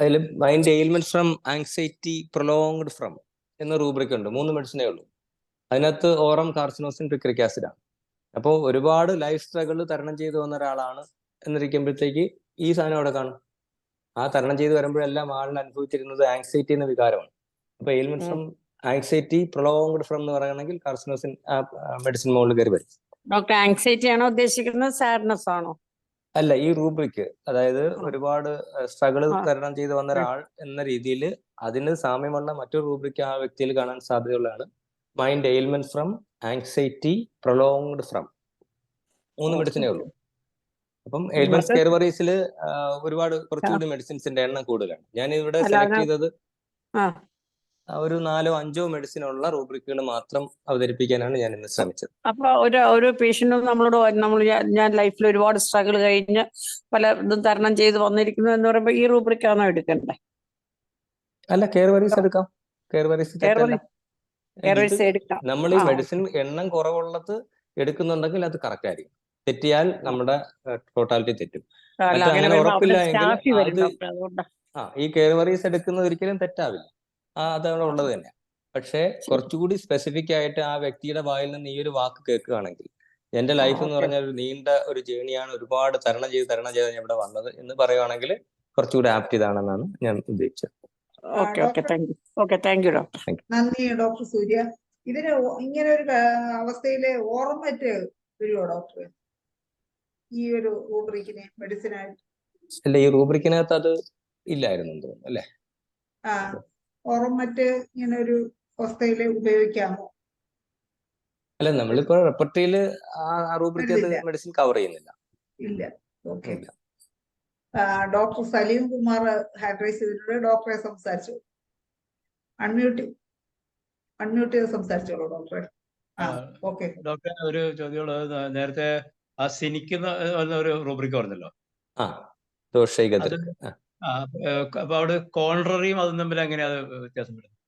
അതിൽ mind ailments from anxiety prolonged from എന്ന റൂബ്രിക് ഉണ്ട്. 3 മെഡിസിനേ ഉള്ളൂ. അതിനകത്ത് ഓറം, കാർസിനോസിൻ, പിക്രിക് ആസിഡ് ആണ്. അപ്പോൾ ഒരുപാട് ലൈഫ് സ്ട്രഗിൾ തരണം ചെയ്തു വന്ന ഒരാളാണ് എന്നിരിക്കുമ്പോഴത്തേക്ക് ഈ സാധനം അവിടെ കാണും. ആ തരണം ചെയ്ത് വരുമ്പോഴെല്ലാം ആളിന് അനുഭവിച്ചിരുന്നത് ആങ്സൈറ്റി എന്ന വികാരമാണ്. അപ്പൊ ailment from anxiety prolonged from എന്ന് പറയുകയാണെങ്കിൽ കാർസിനോസിൻ മെഡിസിൻ മുകളിൽ കയറി വരും.
ഡോക്ടർ, ആങ്സൈറ്റി ആണോ ഉദ്ദേശിക്കുന്നത്, സാഡ്നെസ് ആണോ?
അല്ല, ഈ റൂബ്രിക്, അതായത് ഒരുപാട് സ്ട്രഗിൾ തരണം ചെയ്ത് വന്ന ഒരാൾ എന്ന രീതിയിൽ അതിന് സാമ്യമുള്ള മറ്റൊരു റൂബ്രിക് ആ വ്യക്തിയിൽ കാണാൻ സാധ്യതയുള്ളതാണ് mind ailment from anxiety prolonged from. 3 മെഡിസിനേ ഉള്ളൂ. അപ്പം എയിൽമെന്റ്സ് കെയർ വറീസിൽ ഒരുപാട് കുറച്ചുകൂടി മെഡിസിൻസിന്റെ എണ്ണം കൂടുതലാണ്. ഞാൻ ഇവിടെ സെലക്ട് ചെയ്തത് ഒരു 4-5 മെഡിസിനുള്ള റൂബ്രിക്കുകൾ മാത്രം അവതരിപ്പിക്കാനാണ് ഞാൻ ഇന്ന് ശ്രമിച്ചത്.
അപ്പൊ ഒരു പേഷ്യന്റ് നമ്മളോട് ഞാൻ ലൈഫിൽ ഒരുപാട് സ്ട്രഗിൾ കഴിഞ്ഞ് പല ഇതും തരണം ചെയ്ത് വന്നിരിക്കുന്നു എന്ന് പറയുമ്പോ ഈ റൂബ്രിക്കാണോ എടുക്കണ്ടേ?
അല്ല, കെയർ വറീസ് എടുക്കാം. കെയർ വറീസ് തെറ്റല്ല. നമ്മൾ ഈ മെഡിസിൻ എണ്ണം കുറവുള്ളത് എടുക്കുന്നുണ്ടെങ്കിൽ അത് കറക്റ്റ് ആയിരിക്കും. തെറ്റിയാൽ നമ്മുടെ ടോട്ടാലിറ്റി തെറ്റും. മറ്റേ അങ്ങനെ ഉറപ്പില്ല എങ്കിൽ ഈ കെയർ വറീസ് എടുക്കുന്നത് ഒരിക്കലും തെറ്റാവില്ല. അതവിടെ ഉള്ളത് തന്നെ. പക്ഷെ കുറച്ചുകൂടി സ്പെസിഫിക് ആയിട്ട് ആ വ്യക്തിയുടെ വായിൽ നിന്ന് ഈ ഒരു വാക്ക് കേൾക്കുകയാണെങ്കിൽ, എന്റെ ലൈഫ് എന്ന് പറഞ്ഞാൽ ഒരു നീണ്ട ഒരു ജേണിയാണ്, ഒരുപാട് തരണം ചെയ്ത് ഞാൻ ഇവിടെ വന്നത് എന്ന് പറയുകയാണെങ്കിൽ കുറച്ചുകൂടി ആപ്റ്റ് ഇതാണെന്നാണ് ഞാൻ ഉദ്ദേശിച്ചത്.
നന്ദി ഡോക്ടർ സൂര്യ. ഇതിന് ഇങ്ങനെ ഒരു അവസ്ഥയില് ഓർമ്മറ്റ് വരുമോ ഡോക്ടർ ഈ ഒരു റൂബ്രിക്കിന് മെഡിസിനായിട്ട്?
അല്ല, ഈ റൂബ്രിക്കിനകത്ത് അത് ഇല്ലായിരുന്നു തോന്നുന്നു അല്ലേ?
ഓർമ്മറ്റ് ഇങ്ങനെ ഒരു അവസ്ഥയില് ഉപയോഗിക്കാമോ?
അല്ല, നമ്മളിപ്പോ റെപ്പർട്ടറിയില് ആ റൂബ്രിക്കകത്ത് മെഡിസിൻ കവർ ചെയ്യുന്നില്ല.
ഇല്ല. Okay. Doctor Salim Kumar hand raise ചെയ്തിട്ടുണ്ട്. ഡോക്ടറെ സംസാരിച്ചു. അൺമ്യൂട്ട് ചെയ്ത് സംസാരിച്ചോളൂ ഡോക്ടറെ. ഓക്കെ
ഡോക്ടർ, ഒരു ചോദ്യമുള്ളത്, നേരത്തെ ആ സിനിക്കുന്ന ഒരു റൂബ്രിക് പറഞ്ഞല്ലോ, അപ്പൊ അവിടെ കോൺട്രറിയും അതും തമ്മിൽ എങ്ങനെയാ വ്യത്യാസം വരുന്നത്?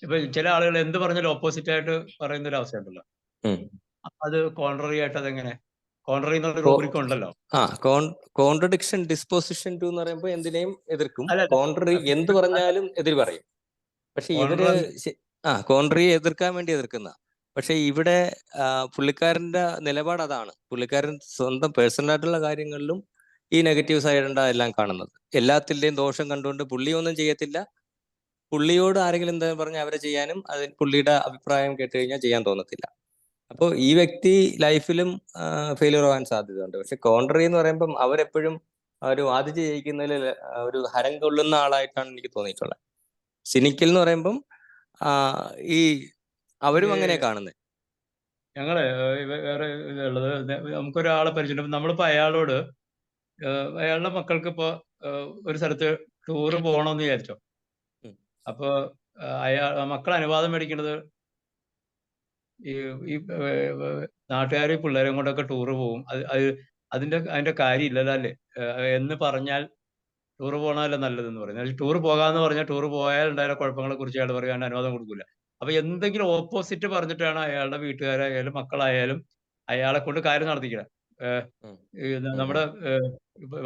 ഇപ്പൊ ചില ആളുകൾ എന്ത് പറഞ്ഞാലും ഓപ്പോസിറ്റ് ആയിട്ട് പറയുന്ന ഒരു അവസ്ഥ ഉണ്ടല്ലോ, അത് കോൺട്രറി ആയിട്ട് അതെങ്ങനെ? കോൺട്രറി എന്നുള്ള റൂബ്രിക് ഉണ്ടല്ലോ.
കോൺട്രഡിക്ഷൻ ഡിസ്പോസിഷൻ ടു എന്ന് പറയുമ്പോൾ എന്തിനേയും എതിർക്കും. കോൺട്രറി എന്ത് പറഞ്ഞാലും എതിര് പറയും. പക്ഷെ ഇവര് കോൺട്രറിയെ എതിർക്കാൻ വേണ്ടി എതിർക്കുന്ന. പക്ഷെ ഇവിടെ പുള്ളിക്കാരന്റെ നിലപാട് അതാണ്. പുള്ളിക്കാരൻ സ്വന്തം പേഴ്സണൽ ആയിട്ടുള്ള കാര്യങ്ങളിലും ഈ നെഗറ്റീവ് സൈഡാ എല്ലാം കാണുന്നത്. എല്ലാത്തിന്റെയും ദോഷം കണ്ടുകൊണ്ട് പുള്ളി ഒന്നും ചെയ്യത്തില്ല. പുള്ളിയോട് ആരെങ്കിലും എന്താ പറഞ്ഞാൽ അവരെ ചെയ്യാനും അതിന് പുള്ളിയുടെ അഭിപ്രായം കേട്ട് കഴിഞ്ഞാൽ ചെയ്യാൻ തോന്നത്തില്ല. അപ്പോൾ ഈ വ്യക്തി ലൈഫിലും ഫെയിലിയർ ആവാൻ സാധ്യതയുണ്ട്. പക്ഷെ കോൺട്രറി എന്ന് പറയുമ്പം അവരെപ്പോഴും ഒരു വാദിച്ച് ജയിക്കുന്നതിൽ ഒരു ഹരം കൊള്ളുന്ന ആളായിട്ടാണ് എനിക്ക് തോന്നിയിട്ടുള്ളത്. സിനിക്കൽ എന്ന് പറയുമ്പം ഈ അവരും അങ്ങനെ കാണുന്നത്.
ഞങ്ങള് വേറെ ഇതുള്ളത്, നമുക്കൊരാളെ പരിചയം, നമ്മളിപ്പോ അയാളോട് അയാളുടെ മക്കൾക്ക് ഇപ്പോ ഒരു സ്ഥലത്ത് ടൂറ് പോകണമെന്ന് വിചാരിച്ചോ. അപ്പൊ മക്കൾ അനുവാദം മേടിക്കുന്നത് ഈ നാട്ടുകാർ പിള്ളേരെ കൊണ്ടൊക്കെ ടൂറ് പോകും. അതിന്റെ കാര്യമില്ലല്ലോ അല്ലേ എന്ന് പറഞ്ഞാൽ ടൂറ് പോകണമല്ലോ നല്ലതെന്ന് പറയുന്നത്. ടൂറ് പോകാന്ന് പറഞ്ഞാൽ ടൂറ് പോയാൽ ഉണ്ടായ കുഴപ്പങ്ങളെ കുറിച്ച് അയാൾ പറയാൻ അനുവാദം കൊടുക്കില്ല. അപ്പൊ എന്തെങ്കിലും ഓപ്പോസിറ്റ് പറഞ്ഞിട്ടാണ് അയാളുടെ വീട്ടുകാരായാലും മക്കളായാലും അയാളെ കൊണ്ട് കാര്യം നടത്തിക്കുക. നമ്മുടെ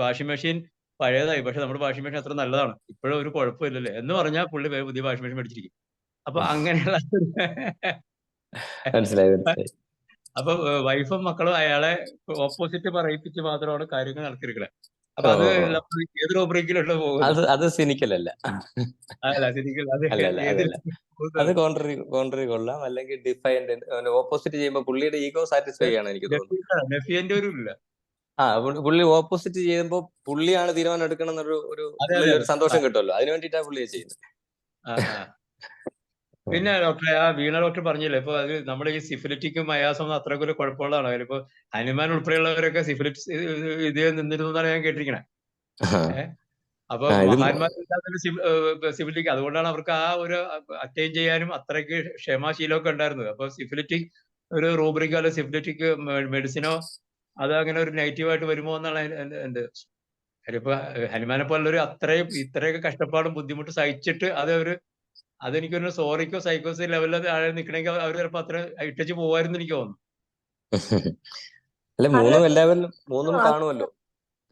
വാഷിംഗ് മെഷീൻ പഴയതായി, പക്ഷെ നമ്മുടെ വാഷിംഗ് മെഷീൻ അത്ര നല്ലതാണ്, ഇപ്പോഴും ഒരു കുഴപ്പമില്ലല്ലേ എന്ന് പറഞ്ഞാൽ പുള്ളി പുതിയ വാഷിംഗ് മെഷീൻ മേടിച്ചിരിക്കും. അപ്പൊ അങ്ങനെയുള്ള
മനസ്സിലായി.
അപ്പൊ വൈഫും മക്കളും അയാളെ ഓപ്പോസിറ്റ് പറയിപ്പിച്ച് മാത്രമാണ് കാര്യങ്ങൾ നടത്തിയിരിക്കുന്നത്. അപ്പൊ അത് നമ്മൾ ഏത് റൂബ്രിക്കിലുള്ള പോകുന്നു.
അത് സിനിക്കലല്ല.
അല്ല ശരിക്കും അത്
അല്ലല്ല
ഏതിൽ
അതല്ല. അത് കോൺട്രറി കൊള്ളാം, അല്ലെങ്കിൽ ഡിഫൈൻഡ് ഓപ്പോസിറ്റ് ചെയ്യുമ്പോൾ പുള്ളിയുടെ ഈഗോ സാറ്റിസ്ഫൈ ആണ് എനിക്ക് തോന്നുന്നു.
നെഫിയന്റെ ഒരു ഇല്ല.
പുള്ളി ഓപ്പോസിറ്റ് ചെയ്യുമ്പോൾ പുള്ളിയാണ് തീരുമാനം എടുക്കണം എന്നൊരു ഒരു സന്തോഷം കിട്ടുമല്ലോ, അതിനു വേണ്ടിയിട്ടാണ് പുള്ളിയെ ചെയ്യുന്നത്.
പിന്നെ ഡോക്ടറെ ആ വീണ ഡോക്ടർ പറഞ്ഞില്ലേ, ഇപ്പൊ അത് നമ്മുടെ ഈ സിഫിലിറ്റിക്കും മയാസം അത്രയ്ക്ക് ഒരു കുഴപ്പമുള്ളതാണ്. അതിലിപ്പോ ഹനുമാൻ ഉൾപ്പെടെയുള്ളവരൊക്കെ സിഫിലിറ്റിസ് ഇതേ നിന്നിരുന്നു എന്നാണ് ഞാൻ കേട്ടിരിക്കണേ. അപ്പൊ മഹാന്മാരില്ലാത്തൊരു സിഫിലിറ്റിക്, അതുകൊണ്ടാണ് അവർക്ക് ആ ഒരു അറ്റൈൻ ചെയ്യാനും അത്രയ്ക്ക് ക്ഷമാശീലമൊക്കെ ഉണ്ടായിരുന്നത്. അപ്പൊ സിഫിലിറ്റിക് ഒരു റൂബ്രിക്കോ അല്ലെ സിഫിലിറ്റിക് മെഡിസിനോ അത് അങ്ങനെ ഒരു നെഗറ്റീവായിട്ട് വരുമോ എന്നാണ് എന്റെ. അതിലിപ്പോ ഹനുമാനെ പോലുള്ളൊരു ഇത്രയൊക്കെ കഷ്ടപ്പാടും ബുദ്ധിമുട്ട് സഹിച്ചിട്ട് അതെനിക്കൊരു സോറിക്കോ സൈക്കോസോ ലെവലിൽ ആളെ നിൽക്കണമെങ്കിൽ അവർ ചിലപ്പോൾ അത്ര ഇട്ടച്ച് പോവായിരുന്നു എനിക്ക് തോന്നുന്നു.
അല്ല, മൂന്നും കാണുമല്ലോ,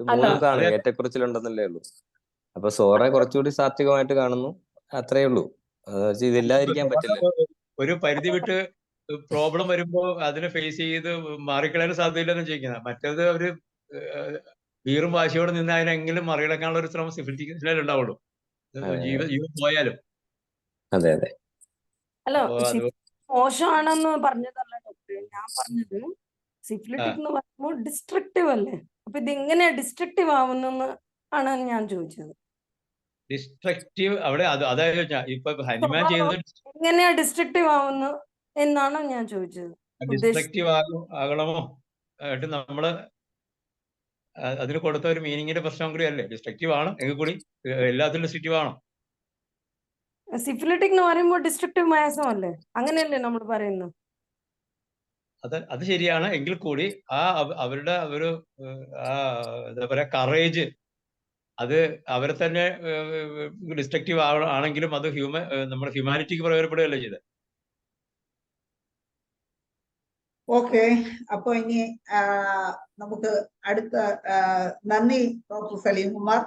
മൂന്നും കാണും, ഏറ്റക്കുറച്ചിലുണ്ടെന്നല്ലേ ഉള്ളൂ. അപ്പൊ സോറെ കുറച്ചുകൂടി സാത്വികമായിട്ട് കാണുന്നു, അത്രേ ഉള്ളൂ. ഇതില്ലാതിരിക്കാൻ പറ്റില്ല.
ഒരു പരിധി വിട്ട് പ്രോബ്ലം വരുമ്പോ അതിനെ ഫേസ് ചെയ്ത് മാറിക്കളയാൻ സാധ്യതയില്ലെന്ന് ചോദിക്കുന്നത്. മറ്റേത് അവര് വീറും വാശിയോടെ നിന്ന് അതിനെങ്കിലും മറികടക്കാനുള്ള ഒരു ശ്രമം സിഫിലിറ്റിക്സിലേ ഉണ്ടാവുള്ളൂ, ജീവൻ പോയാലും.
അതെ അതെ.
അല്ല, മോശമാണെന്ന് പറഞ്ഞതല്ല ഡോക്ടറെ, ഞാൻ പറഞ്ഞത് സിഫിലിറ്റിക് എന്ന് പറയുമ്പോൾ ഡിസ്ട്രക്റ്റീവ് അല്ലേ. അപ്പൊ ഇത് എങ്ങനെയാ ഡിസ്ട്രക്റ്റീവ് ആവുന്നെന്ന് ആണ് ഞാൻ ചോദിച്ചത്.
ഡിസ്ട്രക്റ്റീവ് അവിടെ അതായത് ഇപ്പൊ ഹനുമാൻ ചെയ്തത്
എങ്ങനെയാ ഡിസ്ട്രക്റ്റീവ് ആവുന്നു എന്നാണ് ഞാൻ ചോദിച്ചത്.
ഡിസ്ട്രക്റ്റീവ് ആകണമോ ആയിട്ട് നമ്മള് അതിന് കൊടുത്ത ഒരു മീനിങ്ങിന്റെ പ്രശ്നം കൂടി അല്ലേ. ഡിസ്ട്രക്റ്റീവ് ആണ് എങ്കിൽ കൂടി എല്ലാത്തിലും ഡിസ്ട്രക്റ്റീവ് ആണോ?
സിഫിലിറ്റിക് എന്ന് പറയുമ്പോൾ ഡിസ്ട്രക്റ്റീവ് മയാസം അല്ലേ, അങ്ങനെയല്ലേ നമ്മൾ പറയുന്നത്?
അത് ശരിയാണ്. എങ്കിൽ കൂടി അവരുടെ ഒരു എന്താ പറയാ കറേജ്, അത് അവരെ തന്നെ ഡിസ്ട്രക്റ്റീവ് ആണെങ്കിലും അത് നമ്മുടെ ഹ്യൂമാനിറ്റിക്ക് പ്രയോജനപ്പെടുകയല്ലേ ചെയ്തത്.
ഓക്കെ, അപ്പൊ ഇനി നമുക്ക് അടുത്ത നന്ദി ഡോക്ടർ സലീം കുമാർ.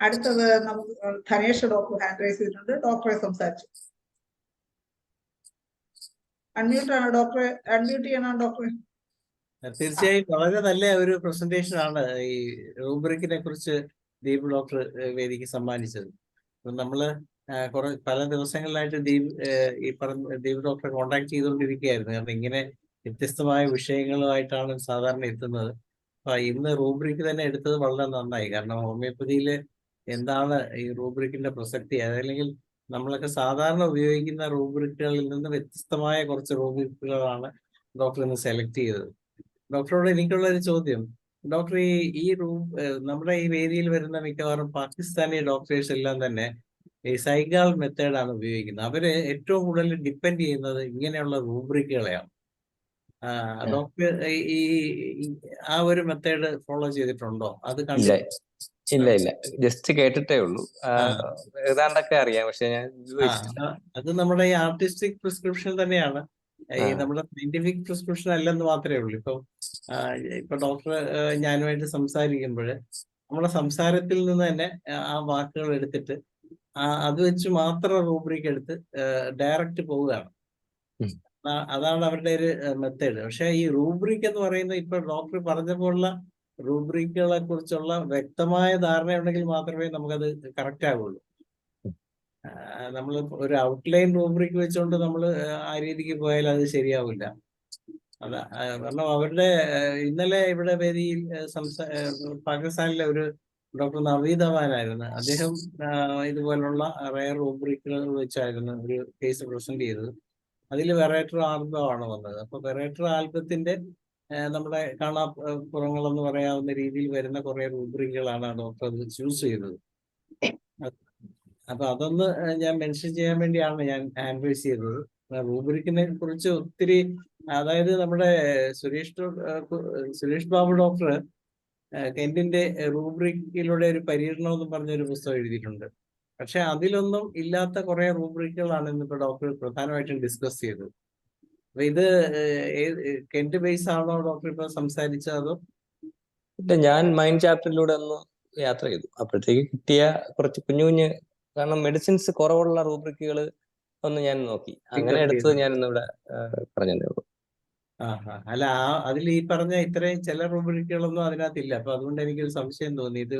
അടുത്തത് നമുക്ക് ധനേഷ് ഡോക്ടർ ഹാൻഡ് റൈസ് ചെയ്തിട്ടുണ്ട്. ഡോക്ടറെ സംസാരിച്ചു. അൺമ്യൂട്ട് ആണ് ഡോക്ടറെ, അൺമ്യൂട്ട് ചെയ്യണം ഡോക്ടറെ.
തീർച്ചയായും വളരെ നല്ല ഒരു പ്രസന്റേഷൻ ആണ് ഈ റൂബ്രിക്കിനെ കുറിച്ച് ദീപ് ഡോക്ടർ വേദിക്ക് സമ്മാനിച്ചത്. നമ്മള് പല ദിവസങ്ങളിലായിട്ട് ദീപ് ഡോക്ടറെ കോണ്ടാക്ട് ചെയ്തുകൊണ്ടിരിക്കുകയായിരുന്നു. കാരണം ഇങ്ങനെ വ്യത്യസ്തമായ വിഷയങ്ങളുമായിട്ടാണ് സാധാരണ എത്തുന്നത്. അപ്പൊ ഇന്ന് റൂബ്രിക്ക് തന്നെ എടുത്തത് വളരെ നന്നായി. കാരണം ഹോമിയോപ്പതിയില് എന്താണ് ഈ റൂബ്രിക്കിന്റെ പ്രസക്തി, അതല്ലെങ്കിൽ നമ്മളൊക്കെ സാധാരണ ഉപയോഗിക്കുന്ന റൂബ്രിക്കുകളിൽ നിന്ന് വ്യത്യസ്തമായ കുറച്ച് റൂബ്രിക്കുകളാണ് ഡോക്ടർ ഇന്ന് സെലക്ട് ചെയ്തത്. ഡോക്ടറോട് എനിക്കുള്ള ഒരു ചോദ്യം, ഡോക്ടർ ഈ നമ്മുടെ ഈ വേദിയിൽ വരുന്ന മിക്കവാറും പാകിസ്ഥാനി ഡോക്ടേഴ്സ് എല്ലാം തന്നെ ഈ സൈഗാൾ മെത്തേഡാണ് ഉപയോഗിക്കുന്നത്. അവര് ഏറ്റവും കൂടുതൽ ഡിപ്പെൻഡ് ചെയ്യുന്നത് ഇങ്ങനെയുള്ള റൂബ്രിക്കുകളെയാണ്. ഡോക്ടർ ഈ ആ ഒരു മെത്തേഡ് ഫോളോ ചെയ്തിട്ടുണ്ടോ? അത്
ഇല്ല, ജസ്റ്റ് കേട്ടിട്ടേ ഉള്ളൂ. ഏതാണ്ടൊക്കെ അറിയാം, പക്ഷെ ഞാൻ
അത് നമ്മുടെ ഈ ആർട്ടിസ്റ്റിക് പ്രിസ്ക്രിപ്ഷൻ തന്നെയാണ്, ഈ നമ്മുടെ സയന്റിഫിക് പ്രിസ്ക്രിപ്ഷൻ അല്ലെന്ന് മാത്രമേ ഉള്ളൂ. ഇപ്പൊ ഡോക്ടർ ഞാനുമായിട്ട് സംസാരിക്കുമ്പോൾ നമ്മുടെ സംസാരത്തിൽ നിന്ന് തന്നെ ആ വാക്കുകൾ എടുത്തിട്ട് അത് വെച്ച് മാത്രം റൂബ്രിക് എടുത്ത് ഡയറക്റ്റ് പോവുകയാണ്. അതാണ് അവരുടെ ഒരു മെത്തേഡ്. പക്ഷെ ഈ റൂബ്രിക് എന്ന് പറയുന്നത് ഇപ്പൊ ഡോക്ടർ പറഞ്ഞ പോലുള്ള റൂബ്രിക്കുകളെ കുറിച്ചുള്ള വ്യക്തമായ ധാരണയുണ്ടെങ്കിൽ മാത്രമേ നമുക്കത് കറക്റ്റ് ആകുള്ളൂ. നമ്മൾ ഒരു ഔട്ട്ലൈൻ റൂബ്രിക് വെച്ചുകൊണ്ട് നമ്മൾ ആ രീതിക്ക് പോയാൽ അത് ശരിയാവില്ല. കാരണം അവരുടെ ഇന്നലെ ഇവിടെ വേദിയിൽ പാകിസ്ഥാനിലെ ഒരു ഡോക്ടർ നവീദ് അവാനായിരുന്നു. അദ്ദേഹം ഇതുപോലുള്ള റയർ റൂബ്രിക്കുകൾ വെച്ചായിരുന്നു ഒരു കേസ് പ്രസന്റ് ചെയ്തത്. അതിൽ വെറേറ്റർ ആൽബമാണ് വന്നത്. അപ്പൊ വെറേറ്റർ ആൽബത്തിന്റെ നമ്മുടെ കാണാപ്പുറങ്ങളെന്ന് പറയാവുന്ന രീതിയിൽ വരുന്ന കുറെ റൂബ്രിക്കുകളാണ് ഡോക്ടർ അത് ചൂസ് ചെയ്തത്. അപ്പൊ അതൊന്ന് ഞാൻ മെൻഷൻ ചെയ്യാൻ വേണ്ടിയാണ് ഞാൻ ഹാൻഡ് റൈസ് ചെയ്തത്. റൂബ്രിക്കിനെ കുറിച്ച് ഒത്തിരി, അതായത് നമ്മുടെ സുരേഷ് ബാബു ഡോക്ടർ കെന്റിന്റെ റൂബ്രിക്കിലൂടെ ഒരു പര്യടനം എന്ന് പറഞ്ഞൊരു പുസ്തകം എഴുതിയിട്ടുണ്ട്. പക്ഷെ അതിലൊന്നും ഇല്ലാത്ത കുറെ റൂബ്രിക്കുകളാണ് ഇന്നിപ്പോ ഡോക്ടർ പ്രധാനമായിട്ടും ഡിസ്കസ് ചെയ്തത്. അപ്പൊ ഇത് കെന്റ് ബേസ് ആണോ ഡോക്ടർ ഇപ്പൊ സംസാരിച്ചത്? അതോ
ഞാൻ മൈൻഡ് ചാപ്റ്ററിലൂടെ ഒന്ന് യാത്ര ചെയ്തു. അപ്പോഴത്തേക്ക് കിട്ടിയ കുറച്ച് കുഞ്ഞു കാരണം മെഡിസിൻസ് കുറവുള്ള റൂബ്രിക്കുകൾ ഒന്ന് ഞാൻ നോക്കി. അങ്ങനെ എടുത്തത് ഞാൻ ഇന്നിവിടെ പറഞ്ഞതേ ഉള്ളൂ.
അല്ല, അതിൽ ഈ പറഞ്ഞ ഇത്രയും ചില റൂബ്രിക്കുകളൊന്നും അതിനകത്തില്ല. അപ്പൊ അതുകൊണ്ട് എനിക്കൊരു സംശയം തോന്നി. ഇത്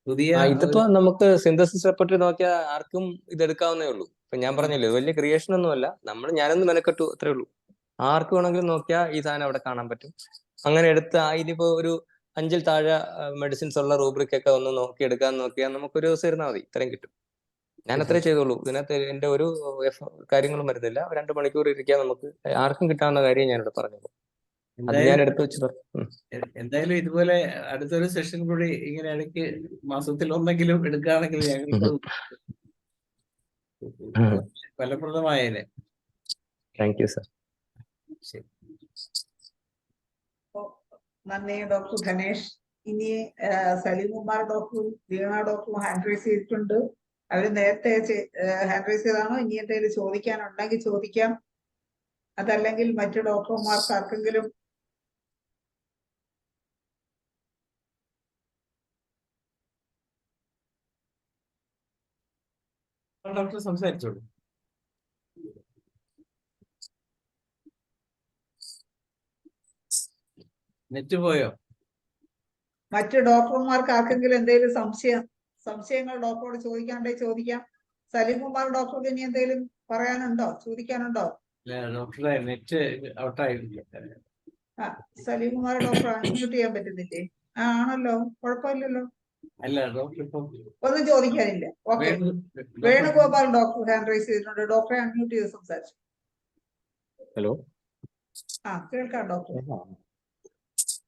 പുതിയ
ഇതിപ്പോ നമുക്ക് സിന്തസിസ് റെപ്പർട്ടറി നോക്കിയാൽ ആർക്കും ഇത് എടുക്കാവുന്നേ ഉള്ളൂ. ഇപ്പൊ ഞാൻ പറഞ്ഞല്ലോ, വലിയ ക്രിയേഷൻ ഒന്നുമല്ല, ഞാനൊന്ന് മെനക്കെട്ടു, അത്രേ ഉള്ളൂ. ആർക്ക് വേണമെങ്കിലും നോക്കിയാൽ ഈ സാധനം അവിടെ കാണാൻ പറ്റും. അങ്ങനെ എടുത്ത് ഇതിപ്പോ ഒരു 5-ൽ താഴെ മെഡിസിൻസ് ഉള്ള റൂബ്രിക് ഒക്കെ ഒന്ന് നോക്കി എടുക്കാൻ നോക്കിയാൽ നമുക്കൊരു ദിവസം ഇരുന്നാൽ മതി, ഇത്രയും കിട്ടും. ഞാൻ അത്രേ ചെയ്തോളൂ. ഇതിനകത്ത് എന്റെ ഒരു കാര്യങ്ങളും വരുന്നില്ല. 2 മണിക്കൂർ ഇരിക്കാൻ നമുക്ക് ആർക്കും കിട്ടാവുന്ന കാര്യം ഞാനിവിടെ പറഞ്ഞത്. അത് ഞാൻ എടുത്തു വെച്ചത്.
എന്തായാലും ഇതുപോലെ അടുത്തൊരു സെഷൻ കൂടി ഇങ്ങനെ ഇടയ്ക്ക് മാസത്തിൽ ഒന്നെങ്കിലും എടുക്കുകയാണെങ്കിൽ ഞങ്ങൾക്ക് ഫലപ്രദമായേനെ.
Thank you sir.
ശരി.
നന്ദി ഡോക്ടർ ധനേഷ്. ഇനി സലീംകുമാർ ഡോക്ടറും വീണ ഡോക്ടറും ഹാൻഡ് റൈസ് ചെയ്തിട്ടുണ്ട്. അവര് നേരത്തെ ഹാൻഡ് റൈസ് ചെയ്താണോ? ഇനി എന്തെങ്കിലും ചോദിക്കാനുണ്ടെങ്കിൽ ചോദിക്കാം. അതല്ലെങ്കിൽ മറ്റു ഡോക്ടർമാർക്ക് ആർക്കെങ്കിലും
ഡോക്ടർ സംസാരിച്ചോളൂ. നെറ്റ് പോയോ?
മറ്റു ഡോക്ടർമാർക്ക് ആർക്കെങ്കിലും എന്തെങ്കിലും സംശയങ്ങൾ ഡോക്ടറോട് ചോദിക്കാനുണ്ടെങ്കിൽ ചോദിക്കാം. സലീംകുമാർ ഡോക്ടർക്ക് ഇനി എന്തെങ്കിലും പറയാനുണ്ടോ, ചോദിക്കാനുണ്ടോ?
ഡോക്ടറെ നെറ്റ് ഔട്ടായില്ല.
സലീംകുമാർ ഡോക്ടർ അൺമ്യൂട്ട് ചെയ്യാൻ പറ്റുന്നില്ലേ? ആണല്ലോ, കുഴപ്പമില്ലല്ലോ.
അല്ല ഡോക്ടർ ഇപ്പം
ഒന്നും ചോദിക്കാനില്ല. Okay. Venugopal doctor hand raise ചെയ്തിട്ടുണ്ട്. ഡോക്ടറെ അൺമ്യൂട്ട് ചെയ്ത് സംസാരിച്ചു.
ഹലോ.
കേൾക്കാം ഡോക്ടർ.